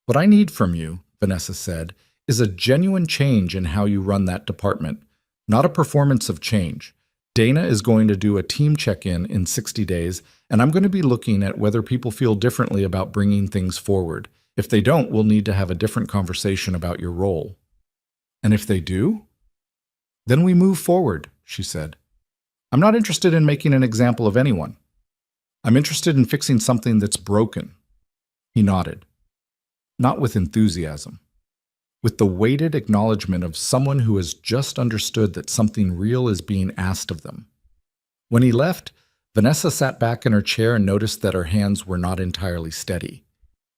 "What I need from you," Vanessa said, "is a genuine change in how you run that department, not a performance of change. Dana is going to do a team check-in in 60 days, and I'm going to be looking at whether people feel differently about bringing things forward. If they don't, we'll need to have a different conversation about your role." "And if they do?" "Then we move forward," she said. "I'm not interested in making an example of anyone. I'm interested in fixing something that's broken." He nodded. Not with enthusiasm. With the weighted acknowledgement of someone who has just understood that something real is being asked of them. When he left, Vanessa sat back in her chair and noticed that her hands were not entirely steady.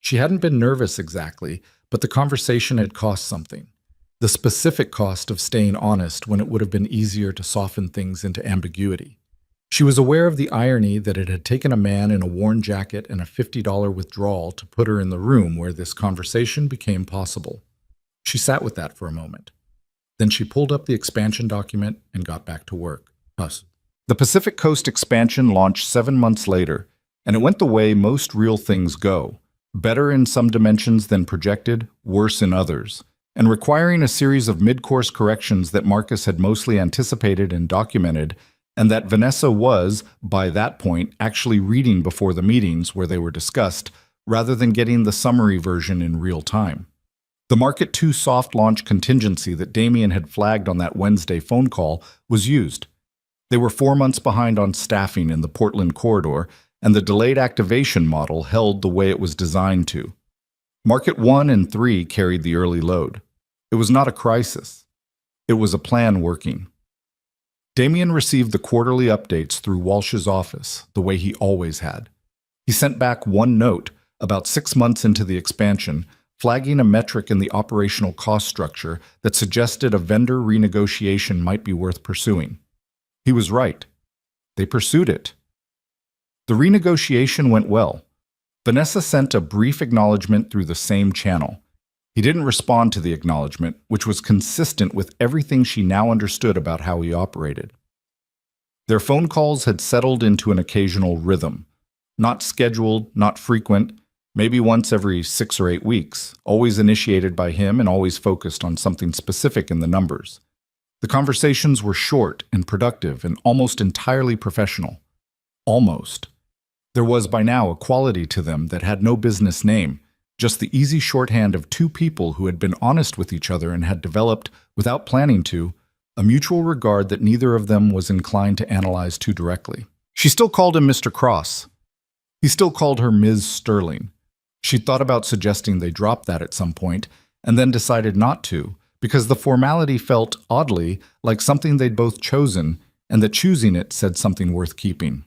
She hadn't been nervous exactly, but the conversation had cost something. The specific cost of staying honest when it would have been easier to soften things into ambiguity. She was aware of the irony that it had taken a man in a worn jacket and a $50 withdrawal to put her in the room where this conversation became possible. She sat with that for a moment. Then she pulled up the expansion document and got back to work. The Pacific Coast expansion launched 7 months later, and it went the way most real things go. Better in some dimensions than projected, worse in others, and requiring a series of mid-course corrections that Marcus had mostly anticipated and documented, and that Vanessa was, by that point, actually reading before the meetings where they were discussed, rather than getting the summary version in real time. The Market 2 soft launch contingency that Damien had flagged on that Wednesday phone call was used. They were 4 months behind on staffing in the Portland corridor, and the delayed activation model held the way it was designed to. Market 1 and 3 carried the early load. It was not a crisis. It was a plan working. Damien received the quarterly updates through Walsh's office, the way he always had. He sent back one note, about 6 months into the expansion, flagging a metric in the operational cost structure that suggested a vendor renegotiation might be worth pursuing. He was right. They pursued it. The renegotiation went well. Vanessa sent a brief acknowledgement through the same channel. He didn't respond to the acknowledgement, which was consistent with everything she now understood about how he operated. Their phone calls had settled into an occasional rhythm. Not scheduled, not frequent, Maybe once every 6 or 8 weeks, always initiated by him and always focused on something specific in the numbers. The conversations were short and productive and almost entirely professional. Almost. There was by now a quality to them that had no business name, just the easy shorthand of two people who had been honest with each other and had developed, without planning to, a mutual regard that neither of them was inclined to analyze too directly. She still called him Mr. Cross. He still called her Ms. Sterling. She'd thought about suggesting they drop that at some point, and then decided not to, because the formality felt, oddly, like something they'd both chosen, and that choosing it said something worth keeping.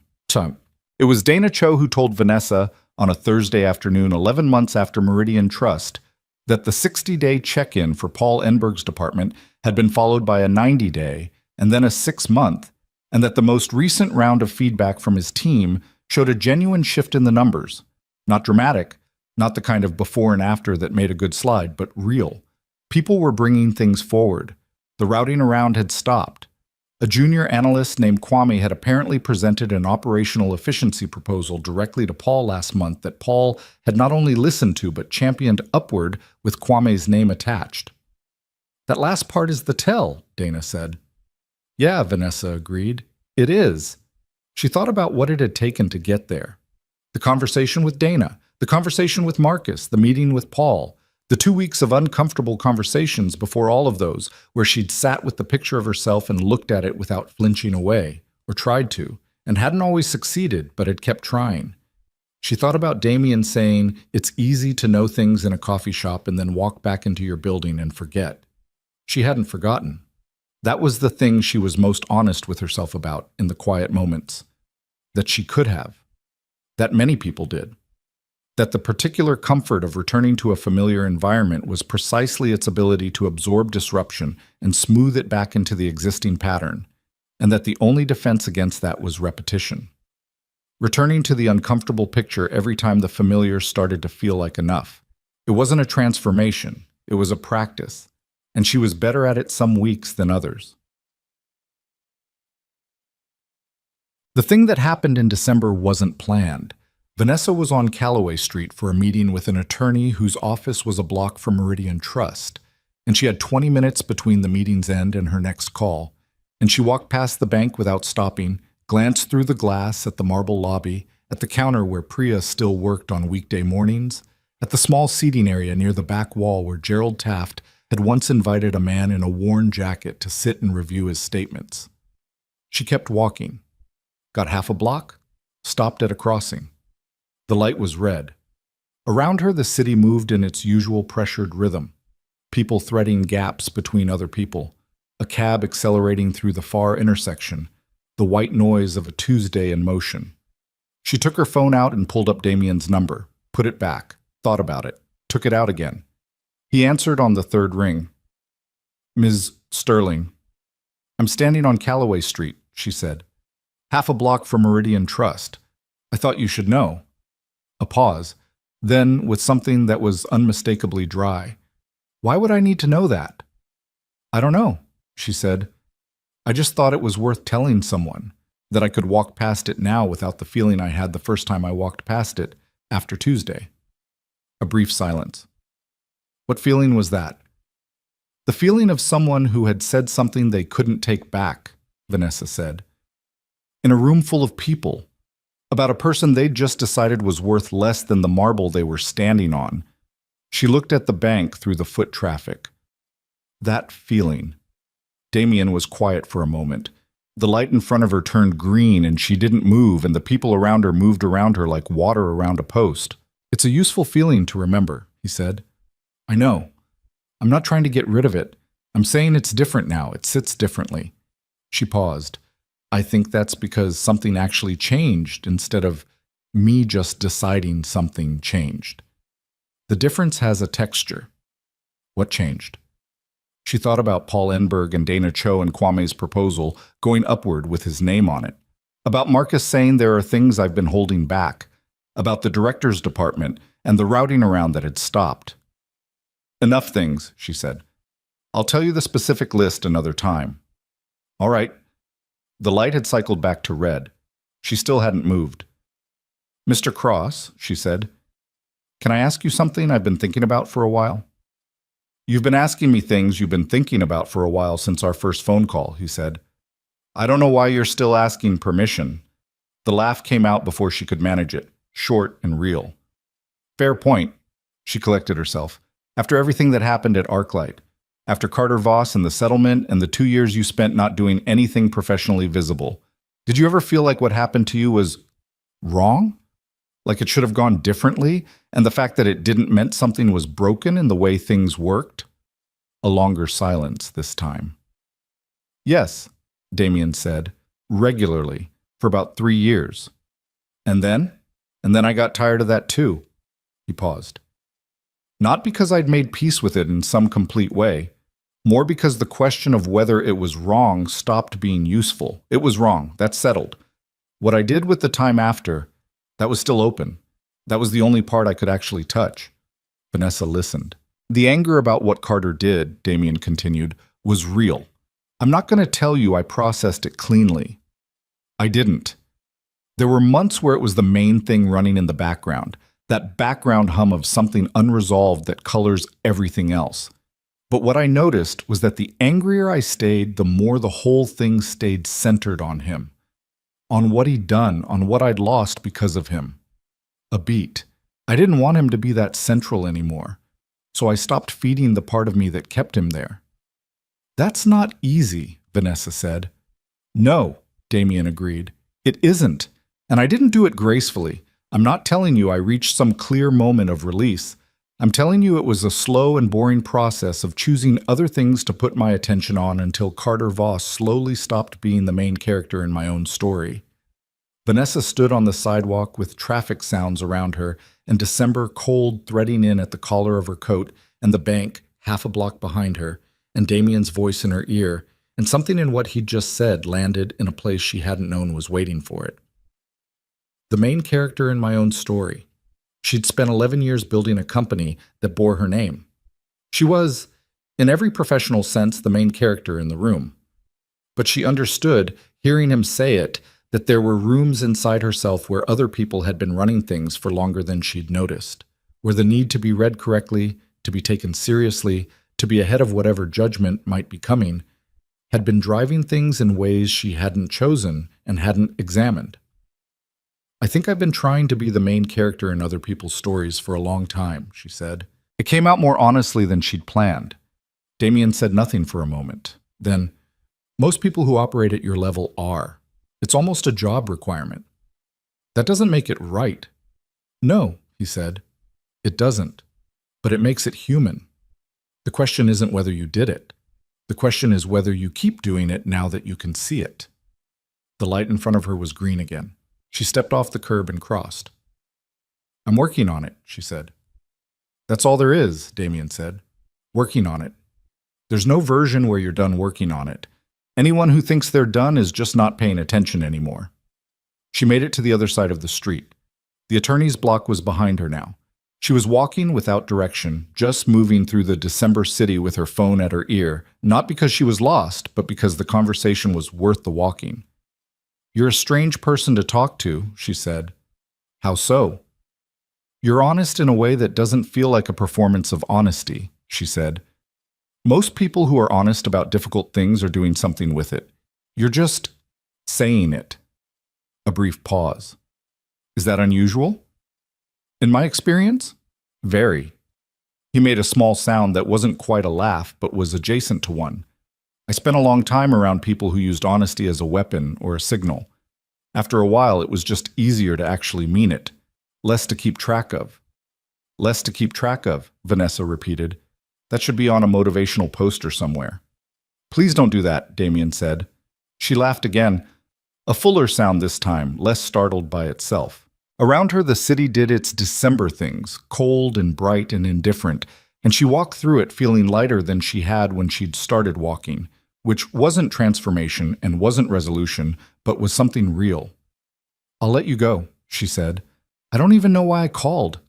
It was Dana Cho who told Vanessa, on a Thursday afternoon 11 months after Meridian Trust, that the 60-day check-in for Paul Enberg's department had been followed by a 90-day, and then a 6-month, and that the most recent round of feedback from his team showed a genuine shift in the numbers. Not dramatic, not the kind of before and after that made a good slide, but real. People were bringing things forward. The routing around had stopped. A junior analyst named Kwame had apparently presented an operational efficiency proposal directly to Paul last month that Paul had not only listened to but championed upward with Kwame's name attached. "That last part is the tell," Dana said. "Yeah," Vanessa agreed. "It is." She thought about what it had taken to get there. The conversation with Dana, the conversation with Marcus, the meeting with Paul, the 2 weeks of uncomfortable conversations before all of those, where she'd sat with the picture of herself and looked at it without flinching away, or tried to, and hadn't always succeeded, but had kept trying. She thought about Damien saying, "It's easy to know things in a coffee shop and then walk back into your building and forget." She hadn't forgotten. That was the thing she was most honest with herself about in the quiet moments. That she could have. That many people did. That the particular comfort of returning to a familiar environment was precisely its ability to absorb disruption and smooth it back into the existing pattern, and that the only defense against that was repetition. Returning to the uncomfortable picture every time the familiar started to feel like enough. It wasn't a transformation, it was a practice, and she was better at it some weeks than others. The thing that happened in December wasn't planned. Vanessa was on Calloway Street for a meeting with an attorney whose office was a block from Meridian Trust, and she had 20 minutes between the meeting's end and her next call, and she walked past the bank without stopping, glanced through the glass at the marble lobby, at the counter where Priya still worked on weekday mornings, at the small seating area near the back wall where Gerald Taft had once invited a man in a worn jacket to sit and review his statements. She kept walking, got half a block, stopped at a crossing. The light was red. Around her, the city moved in its usual pressured rhythm. People threading gaps between other people. A cab accelerating through the far intersection. The white noise of a Tuesday in motion. She took her phone out and pulled up Damien's number, put it back, thought about it, took it out again. He answered on the third ring. "Ms. Sterling." "I'm standing on Calloway Street," she said. "Half a block from Meridian Trust. I thought you should know." A pause, then with something that was unmistakably dry. "Why would I need to know that?" "I don't know," she said. "I just thought it was worth telling someone, that I could walk past it now without the feeling I had the first time I walked past it, after Tuesday." A brief silence. What feeling was that? The feeling of someone who had said something they couldn't take back, Vanessa said. In a room full of people. About a person they'd just decided was worth less than the marble they were standing on. She looked at the bank through the foot traffic. That feeling. Damien was quiet for a moment. The light in front of her turned green and she didn't move, and the people around her moved around her like water around a post. "It's a useful feeling to remember," he said. "I know. I'm not trying to get rid of it. I'm saying it's different now. It sits differently." She paused. "I think that's because something actually changed instead of me just deciding something changed. The difference has a texture." What changed? She thought about Paul Enberg and Dana Cho and Kwame's proposal going upward with his name on it. About Marcus saying there are things I've been holding back. About the director's department and the routing around that had stopped. "Enough things," she said. "I'll tell you the specific list another time." "All right." The light had cycled back to red. She still hadn't moved. "Mr. Cross," she said. Can I ask you something I've been thinking about for a while? You've been asking me things you've been thinking about for a while since our first phone call, he said. I don't know why you're still asking permission. The laugh came out before she could manage it, short and real. Fair point, she collected herself. After everything that happened at Arclight, after Carter Voss and the settlement and the 2 years you spent not doing anything professionally visible, did you ever feel like what happened to you was wrong? Like it should have gone differently, and the fact that it didn't meant something was broken in the way things worked? A longer silence this time. Yes, Damien said, regularly, for about 3 years. And then? And then I got tired of that too. He paused. Not because I'd made peace with it in some complete way, more because the question of whether it was wrong stopped being useful. It was wrong, that's settled. What I did with the time after, that was still open. That was the only part I could actually touch. Vanessa listened. The anger about what Carter did, Damien continued, was real. I'm not going to tell you I processed it cleanly. I didn't. There were months where it was the main thing running in the background, that background hum of something unresolved that colors everything else. But what I noticed was that the angrier I stayed, the more the whole thing stayed centered on him. On what he'd done, on what I'd lost because of him. A beat. I didn't want him to be that central anymore, so I stopped feeding the part of me that kept him there. That's not easy, Vanessa said. No, Damien agreed. It isn't, and I didn't do it gracefully. I'm not telling you I reached some clear moment of release. I'm telling you it was a slow and boring process of choosing other things to put my attention on until Carter Voss slowly stopped being the main character in my own story. Vanessa stood on the sidewalk with traffic sounds around her and December cold threading in at the collar of her coat and the bank half a block behind her and Damien's voice in her ear, and something in what he'd just said landed in a place she hadn't known was waiting for it. The main character in my own story. She'd spent 11 years building a company that bore her name. She was, in every professional sense, the main character in the room. But she understood, hearing him say it, that there were rooms inside herself where other people had been running things for longer than she'd noticed, where the need to be read correctly, to be taken seriously, to be ahead of whatever judgment might be coming, had been driving things in ways she hadn't chosen and hadn't examined. I think I've been trying to be the main character in other people's stories for a long time, she said. It came out more honestly than she'd planned. Damien said nothing for a moment. Then, most people who operate at your level are. It's almost a job requirement. That doesn't make it right. No, he said. It doesn't. But it makes it human. The question isn't whether you did it. The question is whether you keep doing it now that you can see it. The light in front of her was green again. She stepped off the curb and crossed. I'm working on it, she said. That's all there is, Damien said. Working on it. There's no version where you're done working on it. Anyone who thinks they're done is just not paying attention anymore. She made it to the other side of the street. The attorney's block was behind her now. She was walking without direction, just moving through the December city with her phone at her ear, not because she was lost, but because the conversation was worth the walking. You're a strange person to talk to, she said. How so? You're honest in a way that doesn't feel like a performance of honesty, she said. Most people who are honest about difficult things are doing something with it. You're just saying it. A brief pause. Is that unusual? In my experience, very. He made a small sound that wasn't quite a laugh, but was adjacent to one. I spent a long time around people who used honesty as a weapon or a signal. After a while, it was just easier to actually mean it, less to keep track of. Less to keep track of, Vanessa repeated. That should be on a motivational poster somewhere. Please don't do that, Damien said. She laughed again, a fuller sound this time, less startled by itself. Around her, the city did its December things, cold and bright and indifferent, and she walked through it feeling lighter than she had when she'd started walking, which wasn't transformation and wasn't resolution, but was something real. I'll let you go, she said. I don't even know why I called.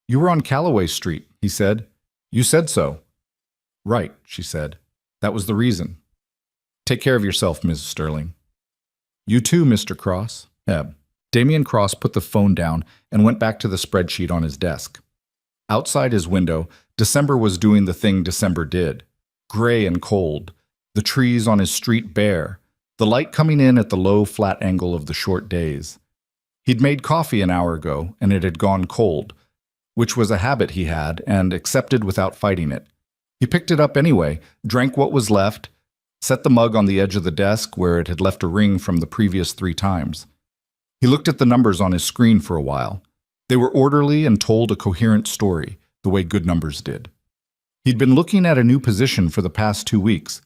You were on Calloway Street, he said. You said so. Right, she said. That was the reason. Take care of yourself, Ms. Sterling. You too, Mr. Cross. Damien Cross put the phone down and went back to the spreadsheet on his desk. Outside his window, December was doing the thing December did. Gray and cold, the trees on his street bare, the light coming in at the low, flat angle of the short days. He'd made coffee an hour ago, and it had gone cold, which was a habit he had, and accepted without fighting it. He picked it up anyway, drank what was left, set the mug on the edge of the desk where it had left a ring from the previous 3 times. He looked at the numbers on his screen for a while. They were orderly and told a coherent story, the way good numbers did. He'd been looking at a new position for the past 2 weeks,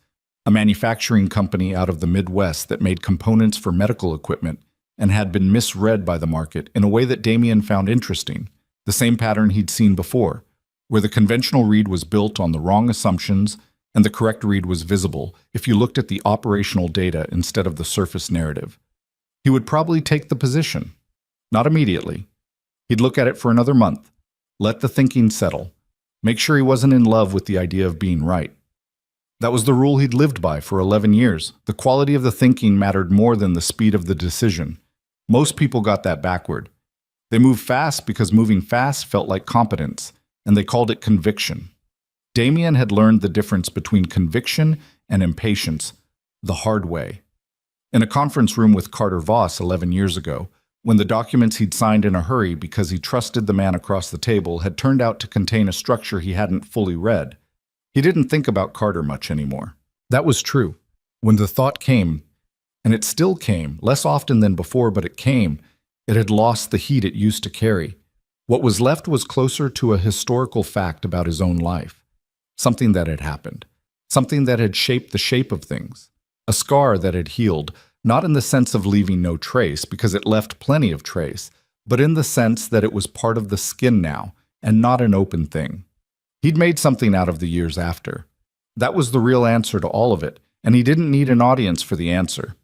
a manufacturing company out of the Midwest that made components for medical equipment and had been misread by the market in a way that Damien found interesting, the same pattern he'd seen before, where the conventional read was built on the wrong assumptions and the correct read was visible if you looked at the operational data instead of the surface narrative. He would probably take the position. Not immediately. He'd look at it for another month, let the thinking settle, make sure he wasn't in love with the idea of being right. That was the rule he'd lived by for 11 years. The quality of the thinking mattered more than the speed of the decision. Most people got that backward. They moved fast because moving fast felt like competence, and they called it conviction. Damien had learned the difference between conviction and impatience the hard way. In a conference room with Carter Voss 11 years ago, when the documents he'd signed in a hurry because he trusted the man across the table had turned out to contain a structure he hadn't fully read, he didn't think about Carter much anymore. That was true. When the thought came, and it still came, less often than before, but it came, it had lost the heat it used to carry. What was left was closer to a historical fact about his own life. Something that had happened. Something that had shaped the shape of things. A scar that had healed, not in the sense of leaving no trace, because it left plenty of trace, but in the sense that it was part of the skin now, and not an open thing. He'd made something out of the years after. That was the real answer to all of it, and he didn't need an audience for the answer.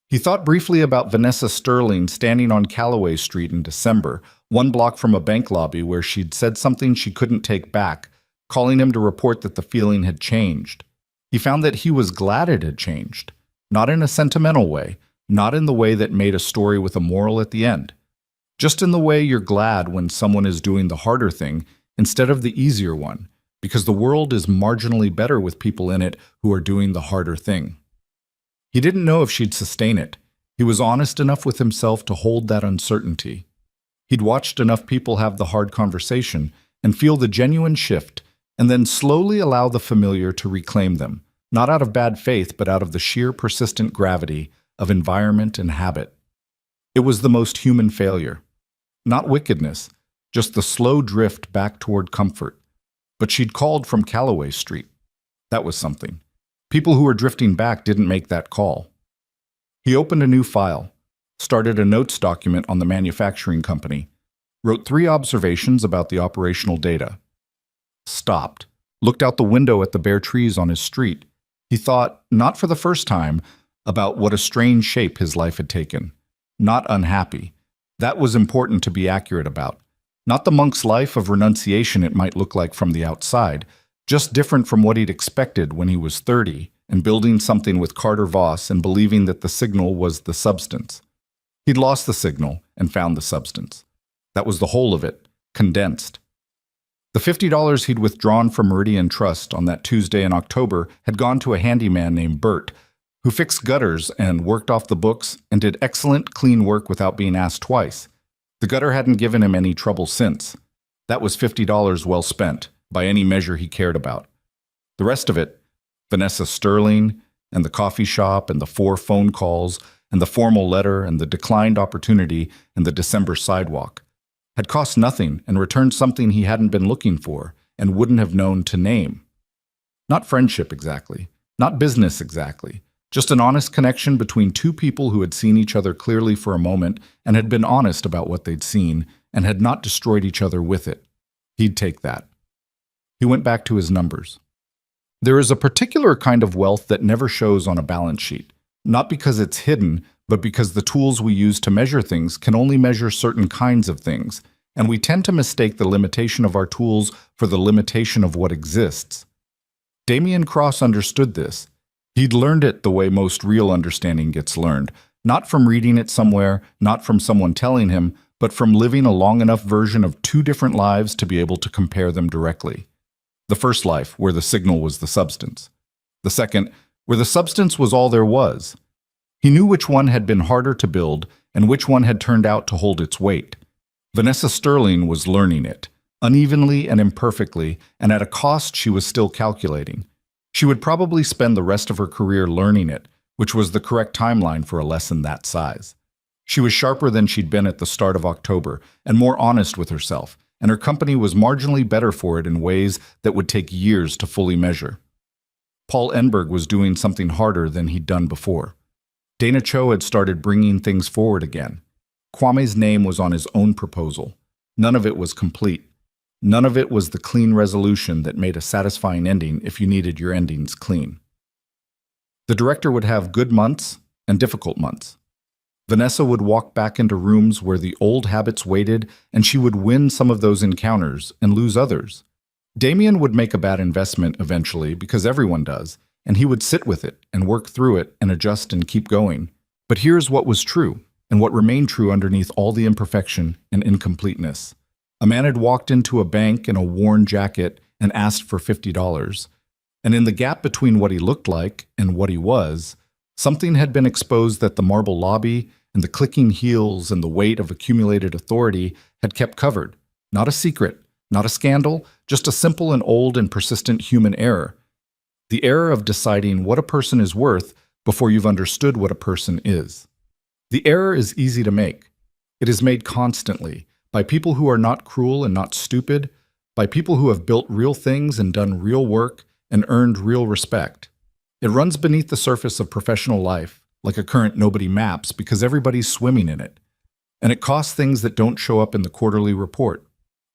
He thought briefly about Vanessa Sterling standing on Callaway Street in December, 1 block from a bank lobby where she'd said something she couldn't take back, calling him to report that the feeling had changed. He found that he was glad it had changed, not in a sentimental way, not in the way that made a story with a moral at the end, just in the way you're glad when someone is doing the harder thing instead of the easier one, because the world is marginally better with people in it who are doing the harder thing. He didn't know if she'd sustain it. He was honest enough with himself to hold that uncertainty. He'd watched enough people have the hard conversation and feel the genuine shift, and then slowly allow the familiar to reclaim them, not out of bad faith, but out of the sheer persistent gravity of environment and habit. It was the most human failure. Not wickedness, just the slow drift back toward comfort. But she'd called from Callaway Street. That was something. People who were drifting back didn't make that call. He opened a new file, started a notes document on the manufacturing company, wrote 3 observations about the operational data. Stopped, looked out the window at the bare trees on his street. He thought, not for the first time, about what a strange shape his life had taken. Not unhappy. That was important to be accurate about. Not the monk's life of renunciation it might look like from the outside, just different from what he'd expected when he was 30 and building something with Carter Voss and believing that the signal was the substance. He'd lost the signal and found the substance. That was the whole of it, condensed. The $50 he'd withdrawn from Meridian Trust on that Tuesday in October had gone to a handyman named Bert, who fixed gutters and worked off the books and did excellent, clean work without being asked twice. The gutter hadn't given him any trouble since. That was $50 well spent, by any measure he cared about. The rest of it, Vanessa Sterling, and the coffee shop, and the 4 phone calls, and the formal letter, and the declined opportunity, and the December sidewalk, had cost nothing and returned something he hadn't been looking for and wouldn't have known to name. Not friendship exactly, not business exactly, just an honest connection between 2 people who had seen each other clearly for a moment and had been honest about what they'd seen and had not destroyed each other with it. He'd take that. He went back to his numbers. There is a particular kind of wealth that never shows on a balance sheet, not because it's hidden, but because the tools we use to measure things can only measure certain kinds of things, and we tend to mistake the limitation of our tools for the limitation of what exists. Damien Cross understood this. He'd learned it the way most real understanding gets learned, not from reading it somewhere, not from someone telling him, but from living a long enough version of two different lives to be able to compare them directly. The first life, where the signal was the substance. The second, where the substance was all there was. He knew which one had been harder to build and which one had turned out to hold its weight. Vanessa Sterling was learning it, unevenly and imperfectly, and at a cost she was still calculating. She would probably spend the rest of her career learning it, which was the correct timeline for a lesson that size. She was sharper than she'd been at the start of October, and more honest with herself, and her company was marginally better for it in ways that would take years to fully measure. Paul Enberg was doing something harder than he'd done before. Dana Cho had started bringing things forward again. Kwame's name was on his own proposal. None of it was complete. None of it was the clean resolution that made a satisfying ending if you needed your endings clean. The director would have good months and difficult months. Vanessa would walk back into rooms where the old habits waited, and she would win some of those encounters and lose others. Damien would make a bad investment eventually, because everyone does, and he would sit with it and work through it and adjust and keep going. But here's what was true, and what remained true underneath all the imperfection and incompleteness. A man had walked into a bank in a worn jacket and asked for $50. And in the gap between what he looked like and what he was, something had been exposed that the marble lobby and the clicking heels and the weight of accumulated authority had kept covered. Not a secret, not a scandal, just a simple and old and persistent human error. The error of deciding what a person is worth before you've understood what a person is. The error is easy to make. It is made constantly by people who are not cruel and not stupid, by people who have built real things and done real work and earned real respect. It runs beneath the surface of professional life, like a current nobody maps, because everybody's swimming in it. And it costs things that don't show up in the quarterly report.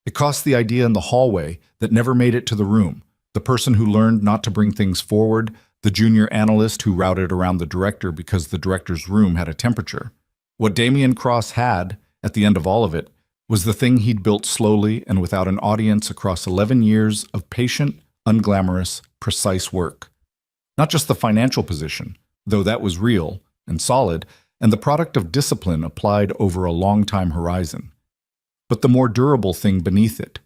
It costs the idea in the hallway that never made it to the room, the person who learned not to bring things forward, the junior analyst who routed around the director because the director's room had a temperature. What Damien Cross had, at the end of all of it, was the thing he'd built slowly and without an audience across 11 years of patient, unglamorous, precise work. Not just the financial position, though that was real and solid, and the product of discipline applied over a long time horizon, but the more durable thing beneath it.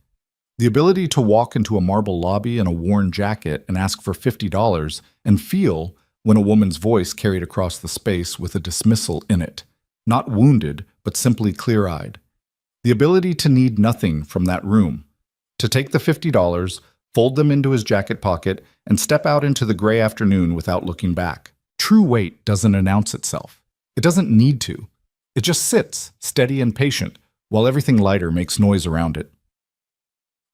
The ability to walk into a marble lobby in a worn jacket and ask for $50 and feel when a woman's voice carried across the space with a dismissal in it, not wounded, but simply clear-eyed. The ability to need nothing from that room, to take the $50, fold them into his jacket pocket, and step out into the gray afternoon without looking back. True weight doesn't announce itself. It doesn't need to. It just sits, steady and patient, while everything lighter makes noise around it.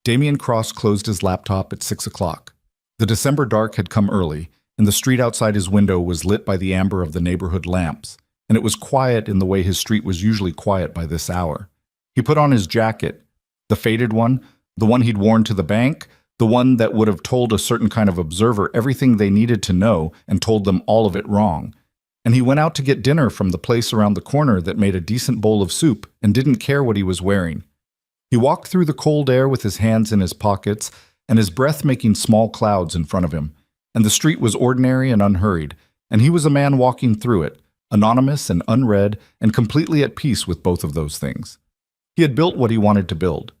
Damien Cross closed his laptop at 6 o'clock. The December dark had come early, and the street outside his window was lit by the amber of the neighborhood lamps, and it was quiet in the way his street was usually quiet by this hour. He put on his jacket, the faded one, the one he'd worn to the bank, the one that would have told a certain kind of observer everything they needed to know and told them all of it wrong. And he went out to get dinner from the place around the corner that made a decent bowl of soup and didn't care what he was wearing. He walked through the cold air with his hands in his pockets and his breath making small clouds in front of him. And the street was ordinary and unhurried, and he was a man walking through it, anonymous and unread and completely at peace with both of those things. He had built what he wanted to build.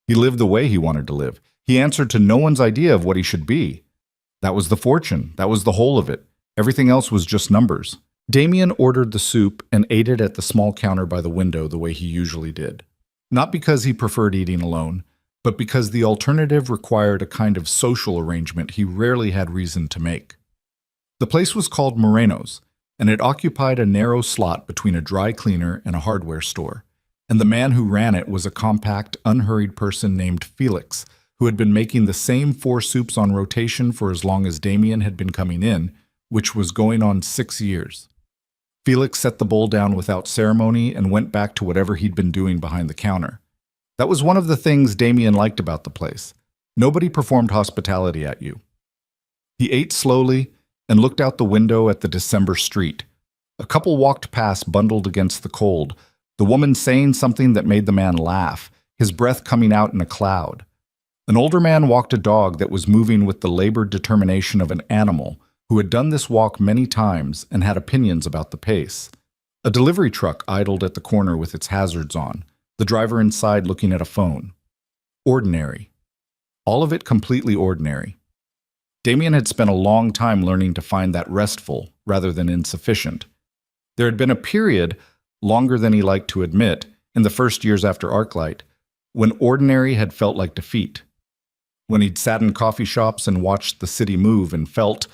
He lived the way he wanted to live. He answered to no one's idea of what he should be. That was the fortune. That was the whole of it. Everything else was just numbers. Damien ordered the soup and ate it at the small counter by the window the way he usually did. Not because he preferred eating alone, but because the alternative required a kind of social arrangement he rarely had reason to make. The place was called Moreno's, and it occupied a narrow slot between a dry cleaner and a hardware store. And the man who ran it was a compact, unhurried person named Felix, who had been making the same 4 soups on rotation for as long as Damien had been coming in, which was going on 6 years. Felix set the bowl down without ceremony and went back to whatever he'd been doing behind the counter. That was one of the things Damien liked about the place. Nobody performed hospitality at you. He ate slowly and looked out the window at the December street. A couple walked past bundled against the cold, the woman saying something that made the man laugh, his breath coming out in a cloud. An older man walked a dog that was moving with the labored determination of an animal who had done this walk many times and had opinions about the pace. A delivery truck idled at the corner with its hazards on, The driver inside looking at a phone. Ordinary. All of it completely ordinary. Damien had spent a long time learning to find that restful rather than insufficient. There had been a period, longer than he liked to admit, in the first years after Arclight, when ordinary had felt like defeat. When he'd sat in coffee shops and watched the city move and felt,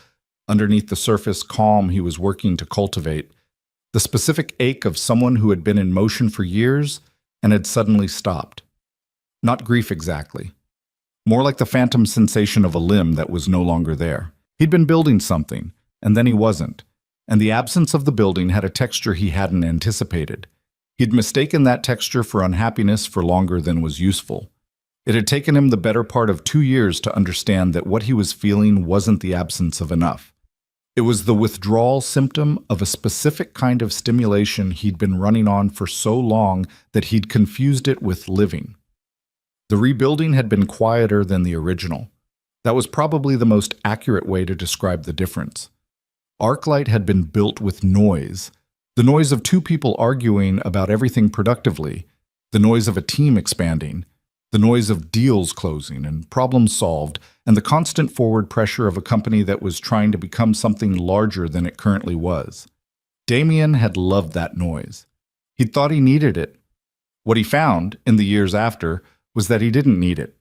underneath the surface calm he was working to cultivate, the specific ache of someone who had been in motion for years and had suddenly stopped. Not grief exactly. More like the phantom sensation of a limb that was no longer there. He'd been building something, and then he wasn't, and the absence of the building had a texture he hadn't anticipated. He'd mistaken that texture for unhappiness for longer than was useful. It had taken him the better part of 2 years to understand that what he was feeling wasn't the absence of enough. It was the withdrawal symptom of a specific kind of stimulation he'd been running on for so long that he'd confused it with living. The rebuilding had been quieter than the original. That was probably the most accurate way to describe the difference. Arclight had been built with noise. The noise of two people arguing about everything productively, the noise of a team expanding, the noise of deals closing and problems solved, and the constant forward pressure of a company that was trying to become something larger than it currently was. Damien had loved that noise. He'd thought he needed it. What he found, in the years after, was that he didn't need it.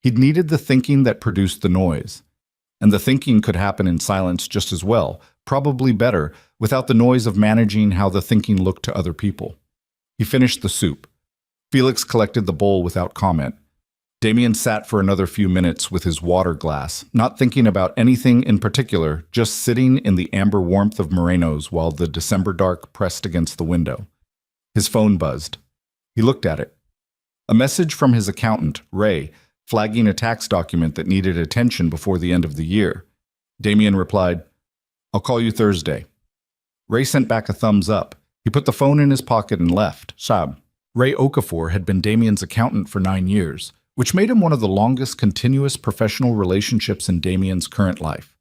He'd needed the thinking that produced the noise. And the thinking could happen in silence just as well, probably better, without the noise of managing how the thinking looked to other people. He finished the soup. Felix collected the bowl without comment. Damien sat for another few minutes with his water glass, not thinking about anything in particular, just sitting in the amber warmth of Moreno's while the December dark pressed against the window. His phone buzzed. He looked at it. A message from his accountant, Ray, flagging a tax document that needed attention before the end of the year. Damien replied, "I'll call you Thursday." Ray sent back a thumbs up. He put the phone in his pocket and left. Shab. Ray Okafor had been Damien's accountant for 9 years, which made him one of the longest continuous professional relationships in Damien's current life.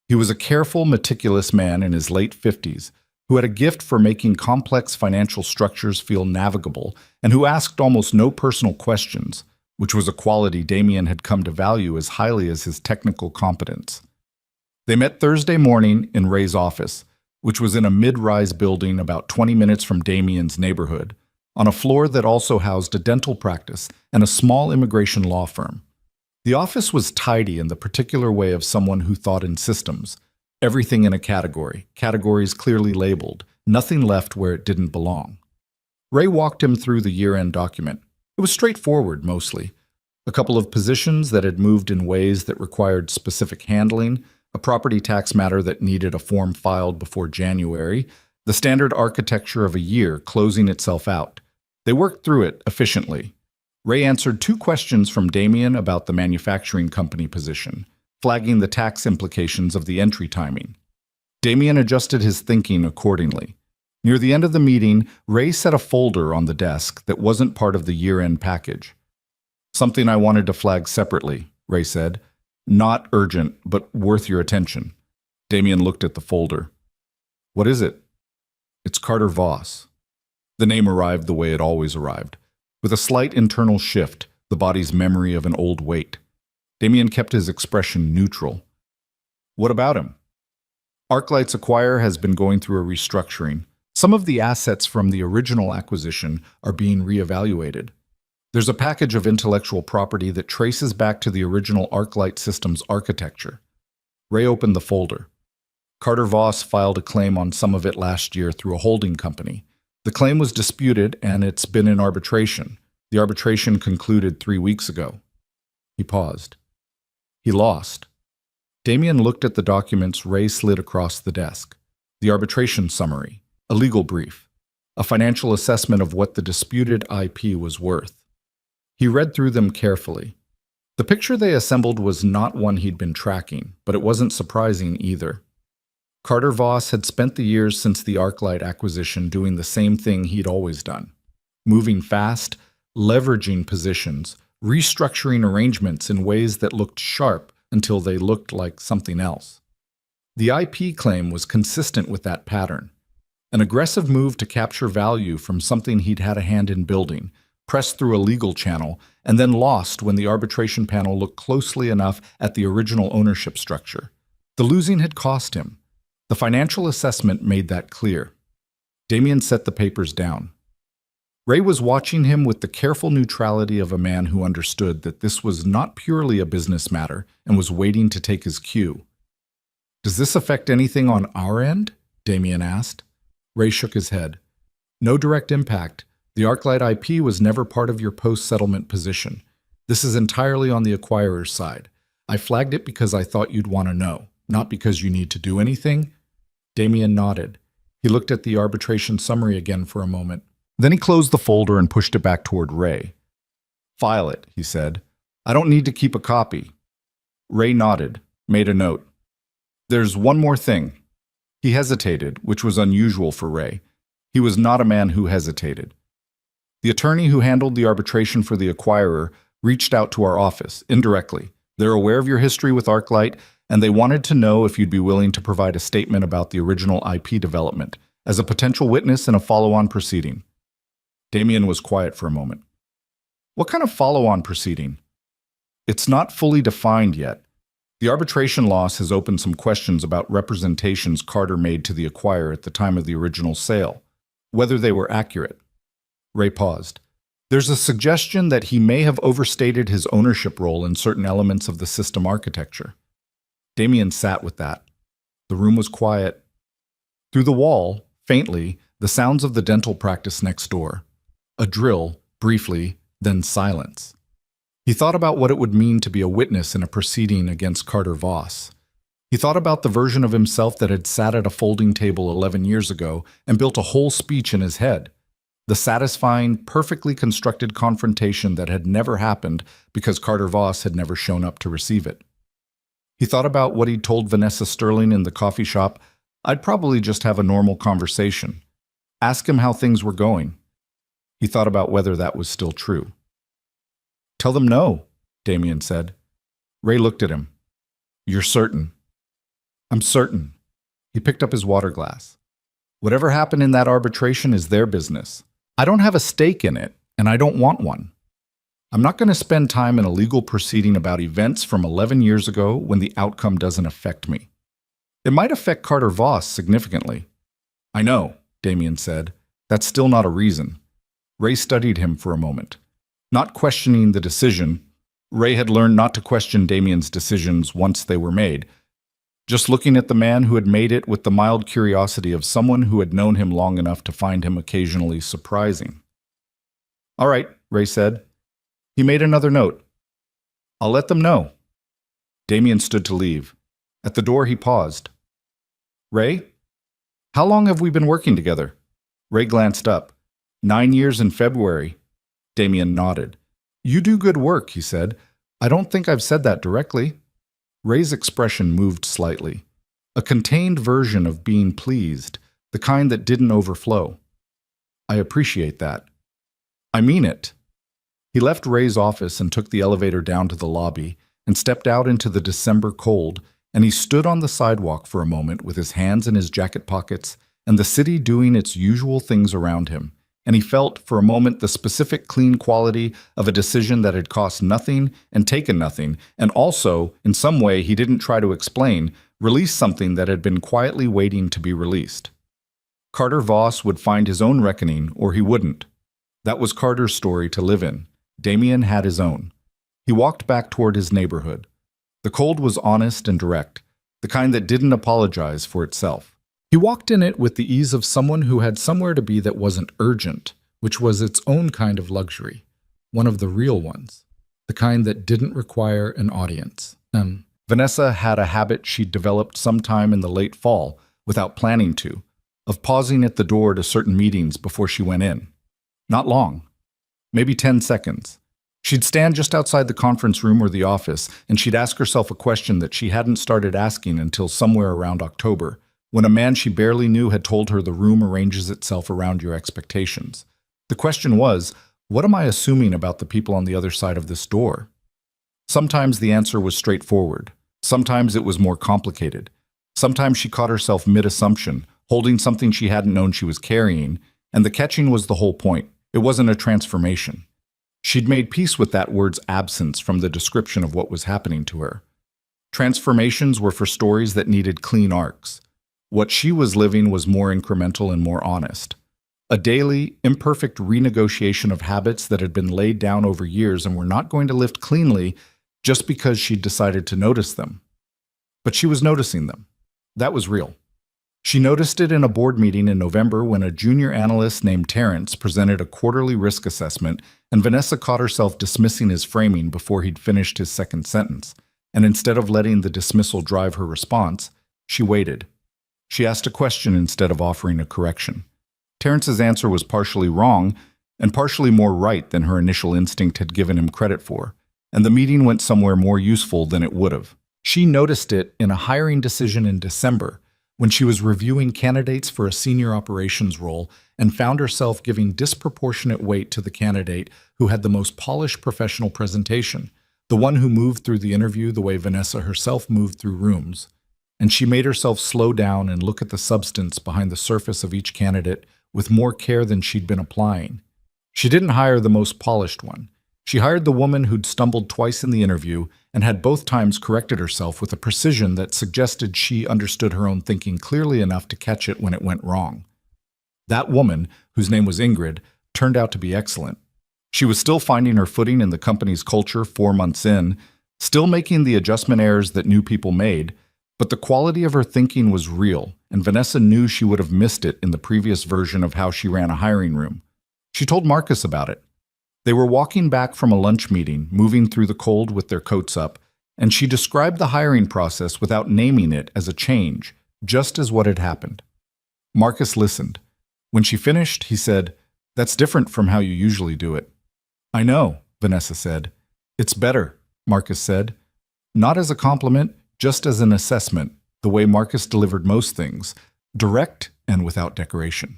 He was a careful, meticulous man in his late 50s, who had a gift for making complex financial structures feel navigable and who asked almost no personal questions, which was a quality Damien had come to value as highly as his technical competence. They met Thursday morning in Ray's office, which was in a mid-rise building about 20 minutes from Damien's neighborhood, on a floor that also housed a dental practice and a small immigration law firm. The office was tidy in the particular way of someone who thought in systems. Everything in a category, categories clearly labeled, nothing left where it didn't belong. Ray walked him through the year-end document. It was straightforward, mostly. A couple of positions that had moved in ways that required specific handling, a property tax matter that needed a form filed before January, the standard architecture of a year closing itself out. They worked through it efficiently. Ray answered 2 questions from Damien about the manufacturing company position, flagging the tax implications of the entry timing. Damien adjusted his thinking accordingly. Near the end of the meeting, Ray set a folder on the desk that wasn't part of the year-end package. "Something I wanted to flag separately," Ray said. "Not urgent, but worth your attention." Damien looked at the folder. "What is it?" "It's Carter Voss." The name arrived the way it always arrived, with a slight internal shift, the body's memory of an old weight. Damien kept his expression neutral. "What about him?" "Arclight's acquire has been going through a restructuring. Some of the assets from the original acquisition are being reevaluated. There's a package of intellectual property that traces back to the original Arclight system's architecture." Ray opened the folder. Carter Voss filed a claim on some of it last year through a holding company. The claim was disputed, and it's been in arbitration. The arbitration concluded 3 weeks ago. He paused. He lost. Damien looked at the documents Ray slid across the desk. The arbitration summary, a legal brief, a financial assessment of what the disputed IP was worth. He read through them carefully. The picture they assembled was not one he'd been tracking, but it wasn't surprising either. Carter Voss had spent the years since the Arclight acquisition doing the same thing he'd always done, moving fast, leveraging positions, restructuring arrangements in ways that looked sharp until they looked like something else. The IP claim was consistent with that pattern, an aggressive move to capture value from something he'd had a hand in building, pressed through a legal channel, and then lost when the arbitration panel looked closely enough at the original ownership structure. The losing had cost him. The financial assessment made that clear. Damien set the papers down. Ray was watching him with the careful neutrality of a man who understood that this was not purely a business matter and was waiting to take his cue. "Does this affect anything on our end?" Damien asked. Ray shook his head. "No direct impact. The ArcLight IP was never part of your post-settlement position. This is entirely on the acquirer's side. I flagged it because I thought you'd want to know, not because you need to do anything." Damien nodded. He looked at the arbitration summary again for a moment. Then he closed the folder and pushed it back toward Ray. "File it," he said. "I don't need to keep a copy." Ray nodded, made a note. "There's one more thing." He hesitated, which was unusual for Ray. He was not a man who hesitated. "The attorney who handled the arbitration for the acquirer reached out to our office, indirectly. They're aware of your history with ArcLight, and they wanted to know if you'd be willing to provide a statement about the original IP development as a potential witness in a follow-on proceeding." Damien was quiet for a moment. "What kind of follow-on proceeding?" "It's not fully defined yet. The arbitration loss has opened some questions about representations Carter made to the acquirer at the time of the original sale, whether they were accurate." Ray paused. "There's a suggestion that he may have overstated his ownership role in certain elements of the system architecture." Damien sat with that. The room was quiet. Through the wall, faintly, the sounds of the dental practice next door. A drill, briefly, then silence. He thought about what it would mean to be a witness in a proceeding against Carter Voss. He thought about the version of himself that had sat at a folding table 11 years ago and built a whole speech in his head. The satisfying, perfectly constructed confrontation that had never happened because Carter Voss had never shown up to receive it. He thought about what he'd told Vanessa Sterling in the coffee shop. "I'd probably just have a normal conversation. Ask him how things were going." He thought about whether that was still true. "Tell them no," Damien said. Ray looked at him. "You're certain?" "I'm certain." He picked up his water glass. "Whatever happened in that arbitration is their business. I don't have a stake in it, and I don't want one. I'm not going to spend time in a legal proceeding about events from 11 years ago when the outcome doesn't affect me. It might affect Carter Voss significantly." "I know," Damien said. "That's still not a reason." Ray studied him for a moment. Not questioning the decision, Ray had learned not to question Damien's decisions once they were made. Just looking at the man who had made it with the mild curiosity of someone who had known him long enough to find him occasionally surprising. "All right," Ray said. He made another note. "I'll let them know." Damien stood to leave. At the door he paused. "Ray? How long have we been working together?" Ray glanced up. 9 years in February." Damien nodded. "You do good work," he said. "I don't think I've said that directly." Ray's expression moved slightly. A contained version of being pleased, the kind that didn't overflow. "I appreciate that." "I mean it." He left Ray's office and took the elevator down to the lobby and stepped out into the December cold, and he stood on the sidewalk for a moment with his hands in his jacket pockets and the city doing its usual things around him. And he felt, for a moment, the specific clean quality of a decision that had cost nothing and taken nothing, and also, in some way he didn't try to explain, release something that had been quietly waiting to be released. Carter Voss would find his own reckoning, or he wouldn't. That was Carter's story to live in. Damien had his own. He walked back toward his neighborhood. The cold was honest and direct, the kind that didn't apologize for itself. He walked in it with the ease of someone who had somewhere to be that wasn't urgent, which was its own kind of luxury, one of the real ones, the kind that didn't require an audience. Vanessa had a habit she'd developed sometime in the late fall, without planning to, of pausing at the door to certain meetings before she went in. Not long, maybe 10 seconds. She'd stand just outside the conference room or the office, and she'd ask herself a question that she hadn't started asking until somewhere around October, when a man she barely knew had told her the room arranges itself around your expectations. The question was, what am I assuming about the people on the other side of this door? Sometimes the answer was straightforward. Sometimes it was more complicated. Sometimes she caught herself mid-assumption, holding something she hadn't known she was carrying, and the catching was the whole point. It wasn't a transformation. She'd made peace with that word's absence from the description of what was happening to her. Transformations were for stories that needed clean arcs. What she was living was more incremental and more honest. A daily, imperfect renegotiation of habits that had been laid down over years and were not going to lift cleanly just because she'd decided to notice them. But she was noticing them. That was real. She noticed it in a board meeting in November when a junior analyst named Terrence presented a quarterly risk assessment, and Vanessa caught herself dismissing his framing before he'd finished his second sentence. And instead of letting the dismissal drive her response, she waited. She asked a question instead of offering a correction. Terrence's answer was partially wrong and partially more right than her initial instinct had given him credit for, and the meeting went somewhere more useful than it would have. She noticed it in a hiring decision in December when she was reviewing candidates for a senior operations role and found herself giving disproportionate weight to the candidate who had the most polished professional presentation, the one who moved through the interview the way Vanessa herself moved through rooms. And she made herself slow down and look at the substance behind the surface of each candidate with more care than she'd been applying. She didn't hire the most polished one. She hired the woman who'd stumbled twice in the interview and had both times corrected herself with a precision that suggested she understood her own thinking clearly enough to catch it when it went wrong. That woman, whose name was Ingrid, turned out to be excellent. She was still finding her footing in the company's culture 4 months in, still making the adjustment errors that new people made, but the quality of her thinking was real, and Vanessa knew she would have missed it in the previous version of how she ran a hiring room. She told Marcus about it. They were walking back from a lunch meeting, moving through the cold with their coats up, and she described the hiring process without naming it as a change, just as what had happened. Marcus listened. When she finished, he said, "That's different from how you usually do it." "I know," Vanessa said. "It's better," Marcus said. Not as a compliment, just as an assessment, the way Marcus delivered most things, direct and without decoration.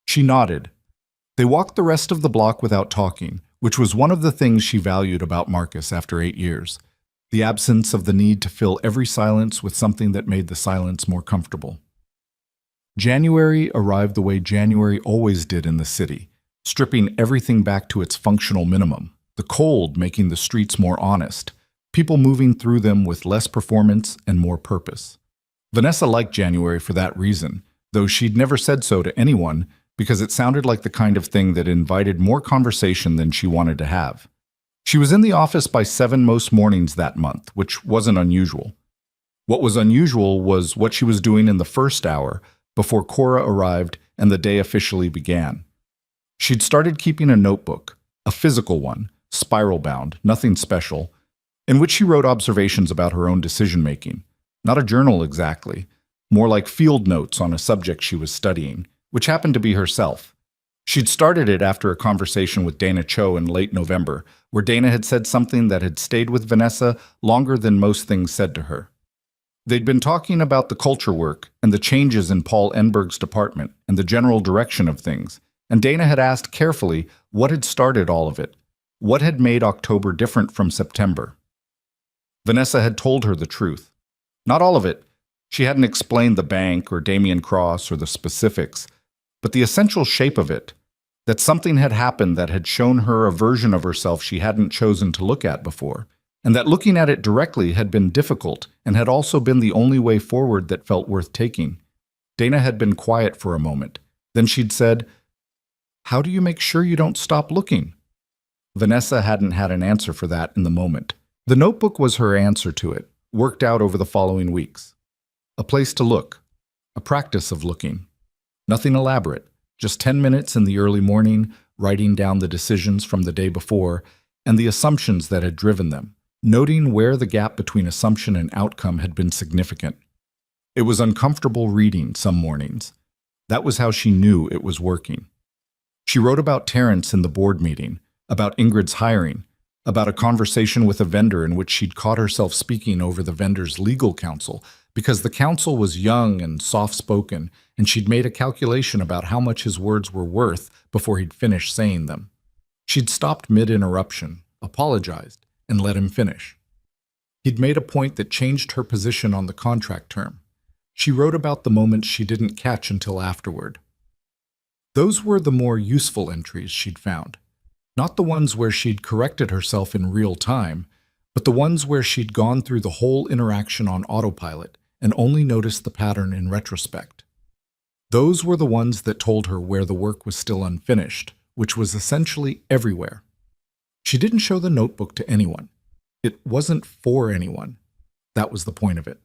She nodded. They walked the rest of the block without talking, which was one of the things she valued about Marcus after 8 years, the absence of the need to fill every silence with something that made the silence more comfortable. January arrived the way January always did in the city, stripping everything back to its functional minimum, the cold making the streets more honest, people moving through them with less performance and more purpose. Vanessa liked January for that reason, though she'd never said so to anyone because it sounded like the kind of thing that invited more conversation than she wanted to have. She was in the office by 7 most mornings that month, which wasn't unusual. What was unusual was what she was doing in the first hour before Cora arrived and the day officially began. She'd started keeping a notebook, a physical one, spiral-bound, nothing special, in which she wrote observations about her own decision-making. Not a journal exactly, more like field notes on a subject she was studying, which happened to be herself. She'd started it after a conversation with Dana Cho in late November, where Dana had said something that had stayed with Vanessa longer than most things said to her. They'd been talking about the culture work and the changes in Paul Enberg's department and the general direction of things, and Dana had asked carefully what had started all of it, what had made October different from September. Vanessa had told her the truth. Not all of it. She hadn't explained the bank or Damien Cross or the specifics, but the essential shape of it, that something had happened that had shown her a version of herself she hadn't chosen to look at before, and that looking at it directly had been difficult and had also been the only way forward that felt worth taking. Dana had been quiet for a moment. Then she'd said, "How do you make sure you don't stop looking?" Vanessa hadn't had an answer for that in the moment. The notebook was her answer to it, worked out over the following weeks. A place to look, a practice of looking. Nothing elaborate, just 10 minutes in the early morning, writing down the decisions from the day before and the assumptions that had driven them, noting where the gap between assumption and outcome had been significant. It was uncomfortable reading some mornings. That was how she knew it was working. She wrote about Terrence in the board meeting, about Ingrid's hiring, about a conversation with a vendor in which she'd caught herself speaking over the vendor's legal counsel because the counsel was young and soft-spoken, and she'd made a calculation about how much his words were worth before he'd finished saying them. She'd stopped mid-interruption, apologized, and let him finish. He'd made a point that changed her position on the contract term. She wrote about the moments she didn't catch until afterward. Those were the more useful entries she'd found. Not the ones where she'd corrected herself in real time, but the ones where she'd gone through the whole interaction on autopilot and only noticed the pattern in retrospect. Those were the ones that told her where the work was still unfinished, which was essentially everywhere. She didn't show the notebook to anyone. It wasn't for anyone. That was the point of it.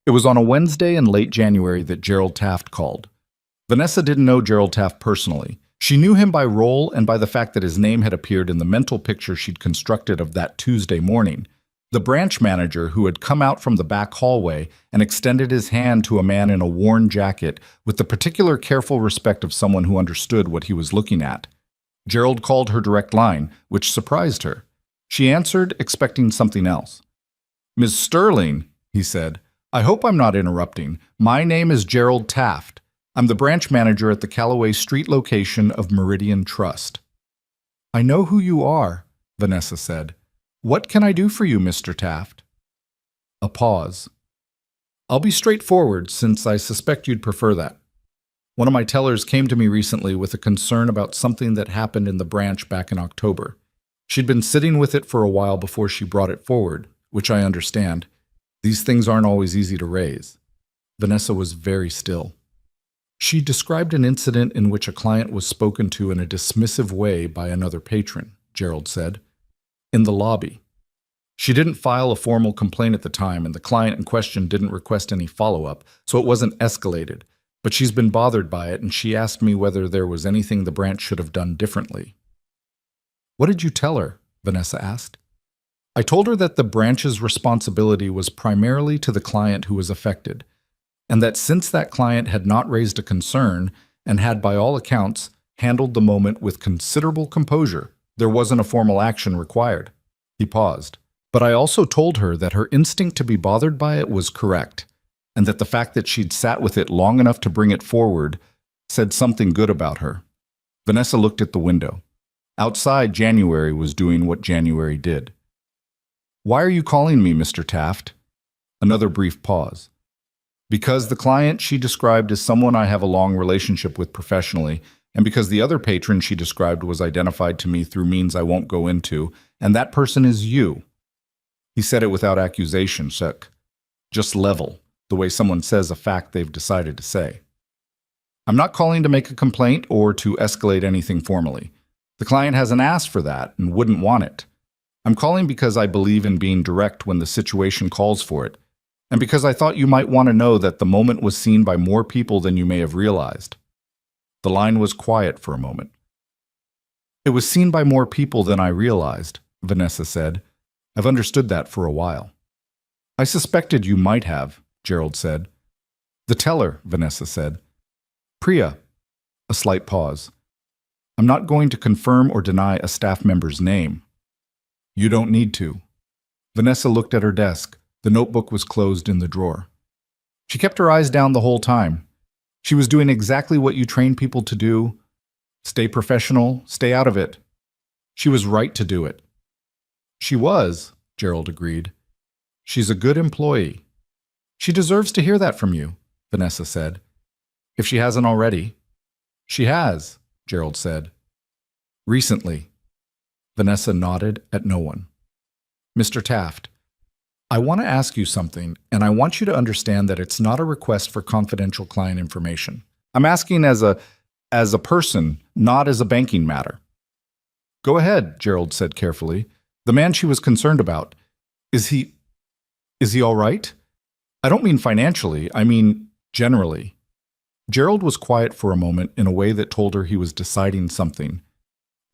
It was on a Wednesday in late January that Gerald Taft called. Vanessa didn't know Gerald Taft personally. She knew him by role and by the fact that his name had appeared in the mental picture she'd constructed of that Tuesday morning. The branch manager who had come out from the back hallway and extended his hand to a man in a worn jacket with the particular careful respect of someone who understood what he was looking at. Gerald called her direct line, which surprised her. She answered, expecting something else. "Ms. Sterling," he said, "I hope I'm not interrupting. My name is Gerald Taft. I'm the branch manager at the Callaway Street location of Meridian Trust." "I know who you are," Vanessa said. "What can I do for you, Mr. Taft?" A pause. "I'll be straightforward, since I suspect you'd prefer that. One of my tellers came to me recently with a concern about something that happened in the branch back in October. She'd been sitting with it for a while before she brought it forward, which I understand. These things aren't always easy to raise." Vanessa was very still. She described an incident in which a client was spoken to in a dismissive way by another patron, Gerald said, in the lobby. She didn't file a formal complaint at the time, and the client in question didn't request any follow-up, so it wasn't escalated. But she's been bothered by it, and she asked me whether there was anything the branch should have done differently. "What did you tell her?" Vanessa asked. "I told her that the branch's responsibility was primarily to the client who was affected, and that since that client had not raised a concern and had, by all accounts, handled the moment with considerable composure, there wasn't a formal action required." He paused. "But I also told her that her instinct to be bothered by it was correct, and that the fact that she'd sat with it long enough to bring it forward said something good about her." Vanessa looked at the window. Outside, January was doing what January did. "Why are you calling me, Mr. Taft?" Another brief pause. "Because the client she described is someone I have a long relationship with professionally, and because the other patron she described was identified to me through means I won't go into, and that person is you." He said it without accusation, just level, the way someone says a fact they've decided to say. "I'm not calling to make a complaint or to escalate anything formally. The client hasn't asked for that and wouldn't want it. I'm calling because I believe in being direct when the situation calls for it, and because I thought you might want to know that the moment was seen by more people than you may have realized." The line was quiet for a moment. "It was seen by more people than I realized," Vanessa said. "I've understood that for a while." "I suspected you might have," Gerald said. "The teller," Vanessa said. "Priya." A slight pause. "I'm not going to confirm or deny a staff member's name." "You don't need to." Vanessa looked at her desk. The notebook was closed in the drawer. She kept her eyes down the whole time. She was doing exactly what you train people to do. Stay professional, stay out of it. She was right to do it. "She was," Gerald agreed. "She's a good employee." "She deserves to hear that from you," Vanessa said. "If she hasn't already." "She has," Gerald said. "Recently." Vanessa nodded at no one. "Mr. Taft, I want to ask you something, and I want you to understand that it's not a request for confidential client information. I'm asking as a person, not as a banking matter." "Go ahead," Gerald said carefully. "The man she was concerned about, is he all right? I don't mean financially, I mean generally." Gerald was quiet for a moment in a way that told her he was deciding something.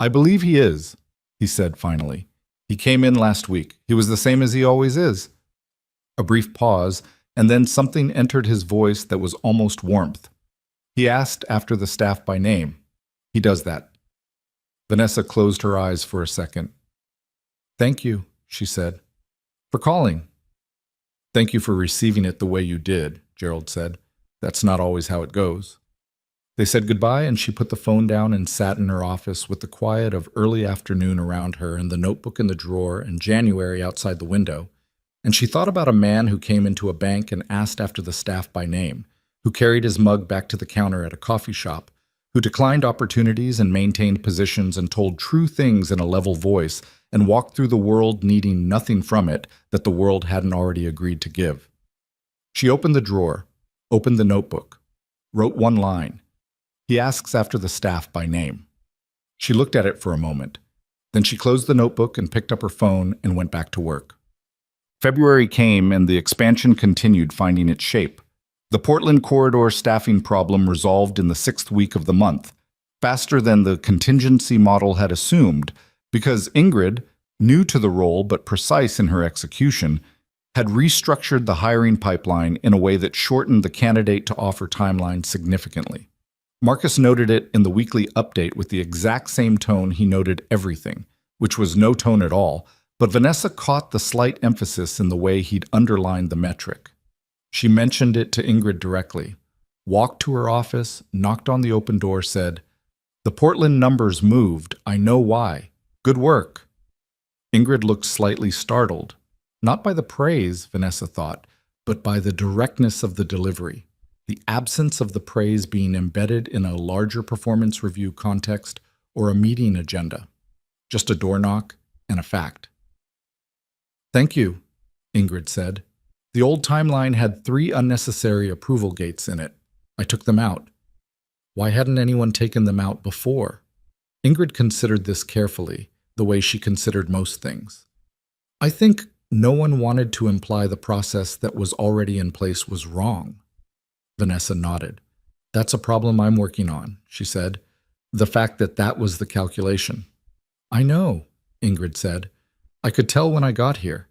"I believe he is," he said finally. "He came in last week. He was the same as he always is." A brief pause, and then something entered his voice that was almost warmth. He asked after the staff by name. "He does that." Vanessa closed her eyes for a second. "Thank you," she said, "for calling." "Thank you for receiving it the way you did," Gerald said. "That's not always how it goes." They said goodbye, and she put the phone down and sat in her office with the quiet of early afternoon around her and the notebook in the drawer and January outside the window. And she thought about a man who came into a bank and asked after the staff by name, who carried his mug back to the counter at a coffee shop, who declined opportunities and maintained positions and told true things in a level voice and walked through the world needing nothing from it that the world hadn't already agreed to give. She opened the drawer, opened the notebook, wrote one line. He asks after the staff by name. She looked at it for a moment. Then she closed the notebook and picked up her phone and went back to work. February came and the expansion continued finding its shape. The Portland corridor staffing problem resolved in the 6th week of the month, faster than the contingency model had assumed, because Ingrid, new to the role but precise in her execution, had restructured the hiring pipeline in a way that shortened the candidate to offer timeline significantly. Marcus noted it in the weekly update with the exact same tone he noted everything, which was no tone at all, but Vanessa caught the slight emphasis in the way he'd underlined the metric. She mentioned it to Ingrid directly, walked to her office, knocked on the open door, said, "The Portland numbers moved. I know why. Good work." Ingrid looked slightly startled, not by the praise, Vanessa thought, but by the directness of the delivery, the absence of the praise being embedded in a larger performance review context or a meeting agenda, just a door knock and a fact. "Thank you," Ingrid said. "The old timeline had 3 unnecessary approval gates in it. I took them out." Why hadn't anyone taken them out before? Ingrid considered this carefully, the way she considered most things. "I think no one wanted to imply the process that was already in place was wrong." Vanessa nodded. "That's a problem I'm working on," she said. "The fact that that was the calculation." "I know," Ingrid said. "I could tell when I got here.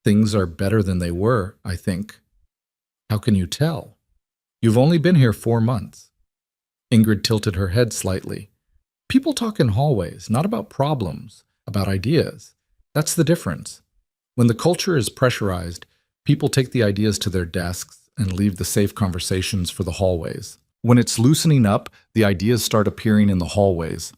Things are better than they were, I think." "How can you tell? You've only been here 4 months." Ingrid tilted her head slightly. "People talk in hallways, not about problems, about ideas. That's the difference. When the culture is pressurized, people take the ideas to their desks and leave the safe conversations for the hallways. When it's loosening up, the ideas start appearing in the hallways."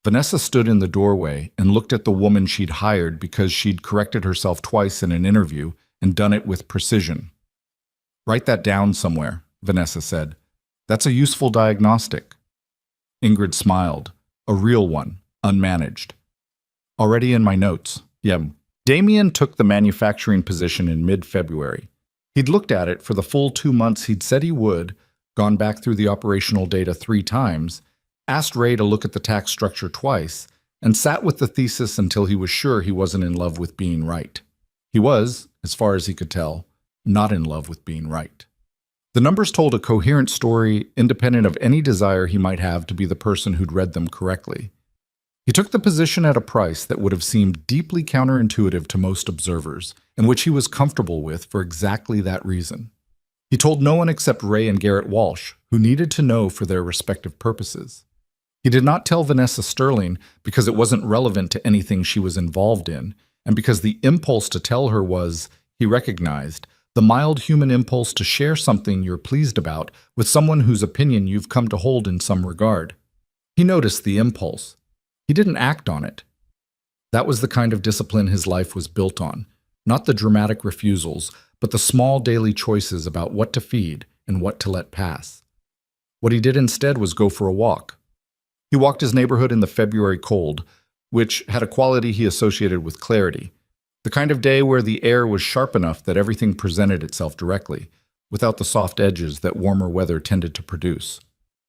Vanessa stood in the doorway and looked at the woman she'd hired because she'd corrected herself twice in an interview and done it with precision. "Write that down somewhere," Vanessa said. "That's a useful diagnostic." Ingrid smiled, a real one, unmanaged. "Already in my notes. Yeah." Damien took the manufacturing position in mid-February. He'd looked at it for the full 2 months he'd said he would, gone back through the operational data 3 times, asked Ray to look at the tax structure twice, and sat with the thesis until he was sure he wasn't in love with being right. He was, as far as he could tell, not in love with being right. The numbers told a coherent story independent of any desire he might have to be the person who'd read them correctly. He took the position at a price that would have seemed deeply counterintuitive to most observers, and which he was comfortable with for exactly that reason. He told no one except Ray and Garrett Walsh, who needed to know for their respective purposes. He did not tell Vanessa Sterling because it wasn't relevant to anything she was involved in, and because the impulse to tell her was, he recognized, the mild human impulse to share something you're pleased about with someone whose opinion you've come to hold in some regard. He noticed the impulse. He didn't act on it. That was the kind of discipline his life was built on, not the dramatic refusals, but the small daily choices about what to feed and what to let pass. What he did instead was go for a walk. He walked his neighborhood in the February cold, which had a quality he associated with clarity, the kind of day where the air was sharp enough that everything presented itself directly, without the soft edges that warmer weather tended to produce.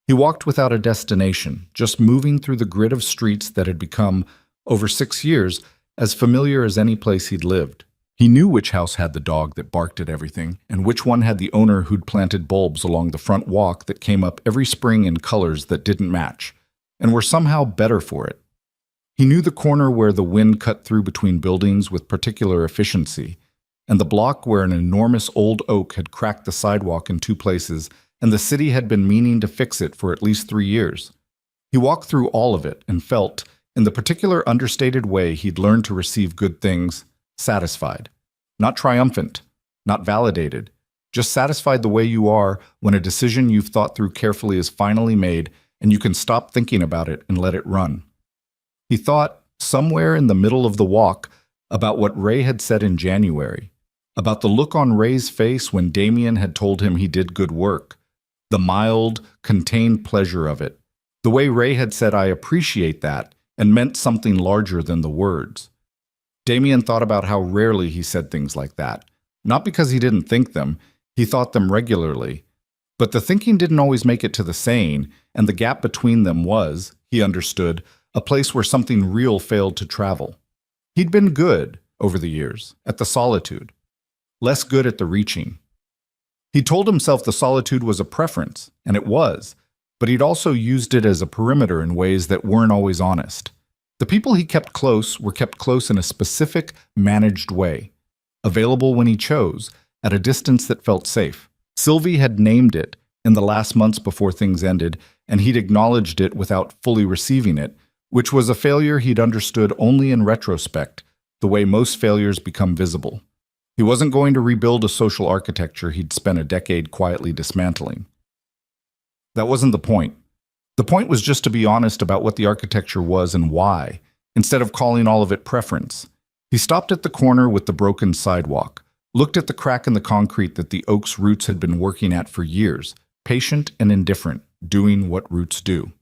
He walked without a destination, just moving through the grid of streets that had become, over 6 years, as familiar as any place he'd lived. He knew which house had the dog that barked at everything, and which one had the owner who'd planted bulbs along the front walk that came up every spring in colors that didn't match, and were somehow better for it. He knew the corner where the wind cut through between buildings with particular efficiency, and the block where an enormous old oak had cracked the sidewalk in 2 places, and the city had been meaning to fix it for at least 3 years. He walked through all of it and felt, in the particular understated way he'd learned to receive good things, satisfied. Not triumphant, not validated, just satisfied the way you are when a decision you've thought through carefully is finally made and you can stop thinking about it and let it run. He thought, somewhere in the middle of the walk, about what Ray had said in January, about the look on Ray's face when Damien had told him he did good work, the mild, contained pleasure of it, The way Ray had said, "I appreciate that," and meant something larger than the words. Damien thought about how rarely he said things like that. Not because he didn't think them, he thought them regularly. But the thinking didn't always make it to the saying, and the gap between them was, he understood, a place where something real failed to travel. He'd been good, over the years, at the solitude. Less good at the reaching. He told himself the solitude was a preference, and it was, but he'd also used it as a perimeter in ways that weren't always honest. The people he kept close were kept close in a specific, managed way, available when he chose, at a distance that felt safe. Sylvie had named it in the last months before things ended, and he'd acknowledged it without fully receiving it, which was a failure he'd understood only in retrospect, the way most failures become visible. He wasn't going to rebuild a social architecture he'd spent a decade quietly dismantling. That wasn't the point. The point was just to be honest about what the architecture was and why, instead of calling all of it preference. He stopped at the corner with the broken sidewalk, looked at the crack in the concrete that the oak's roots had been working at for years, patient and indifferent, doing what roots do.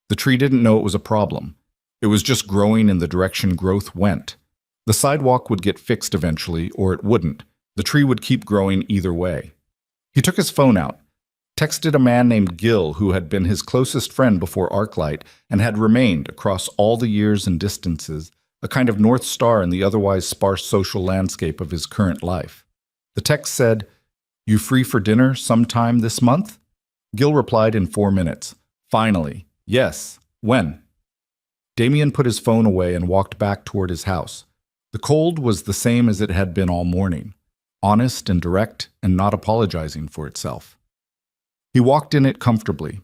The tree didn't know it was a problem. It was just growing in the direction growth went. The sidewalk would get fixed eventually, or it wouldn't. The tree would keep growing either way. He took his phone out, texted a man named Gil who had been his closest friend before Arclight and had remained, across all the years and distances, a kind of North Star in the otherwise sparse social landscape of his current life. The text said, "You free for dinner sometime this month?" Gil replied in 4 minutes. "Finally. Yes. When?" Damien put his phone away and walked back toward his house. The cold was the same as it had been all morning, honest and direct and not apologizing for itself. He walked in it comfortably,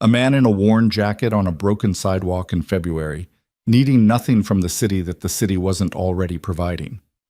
a man in a worn jacket on a broken sidewalk in February, needing nothing from the city that the city wasn't already providing.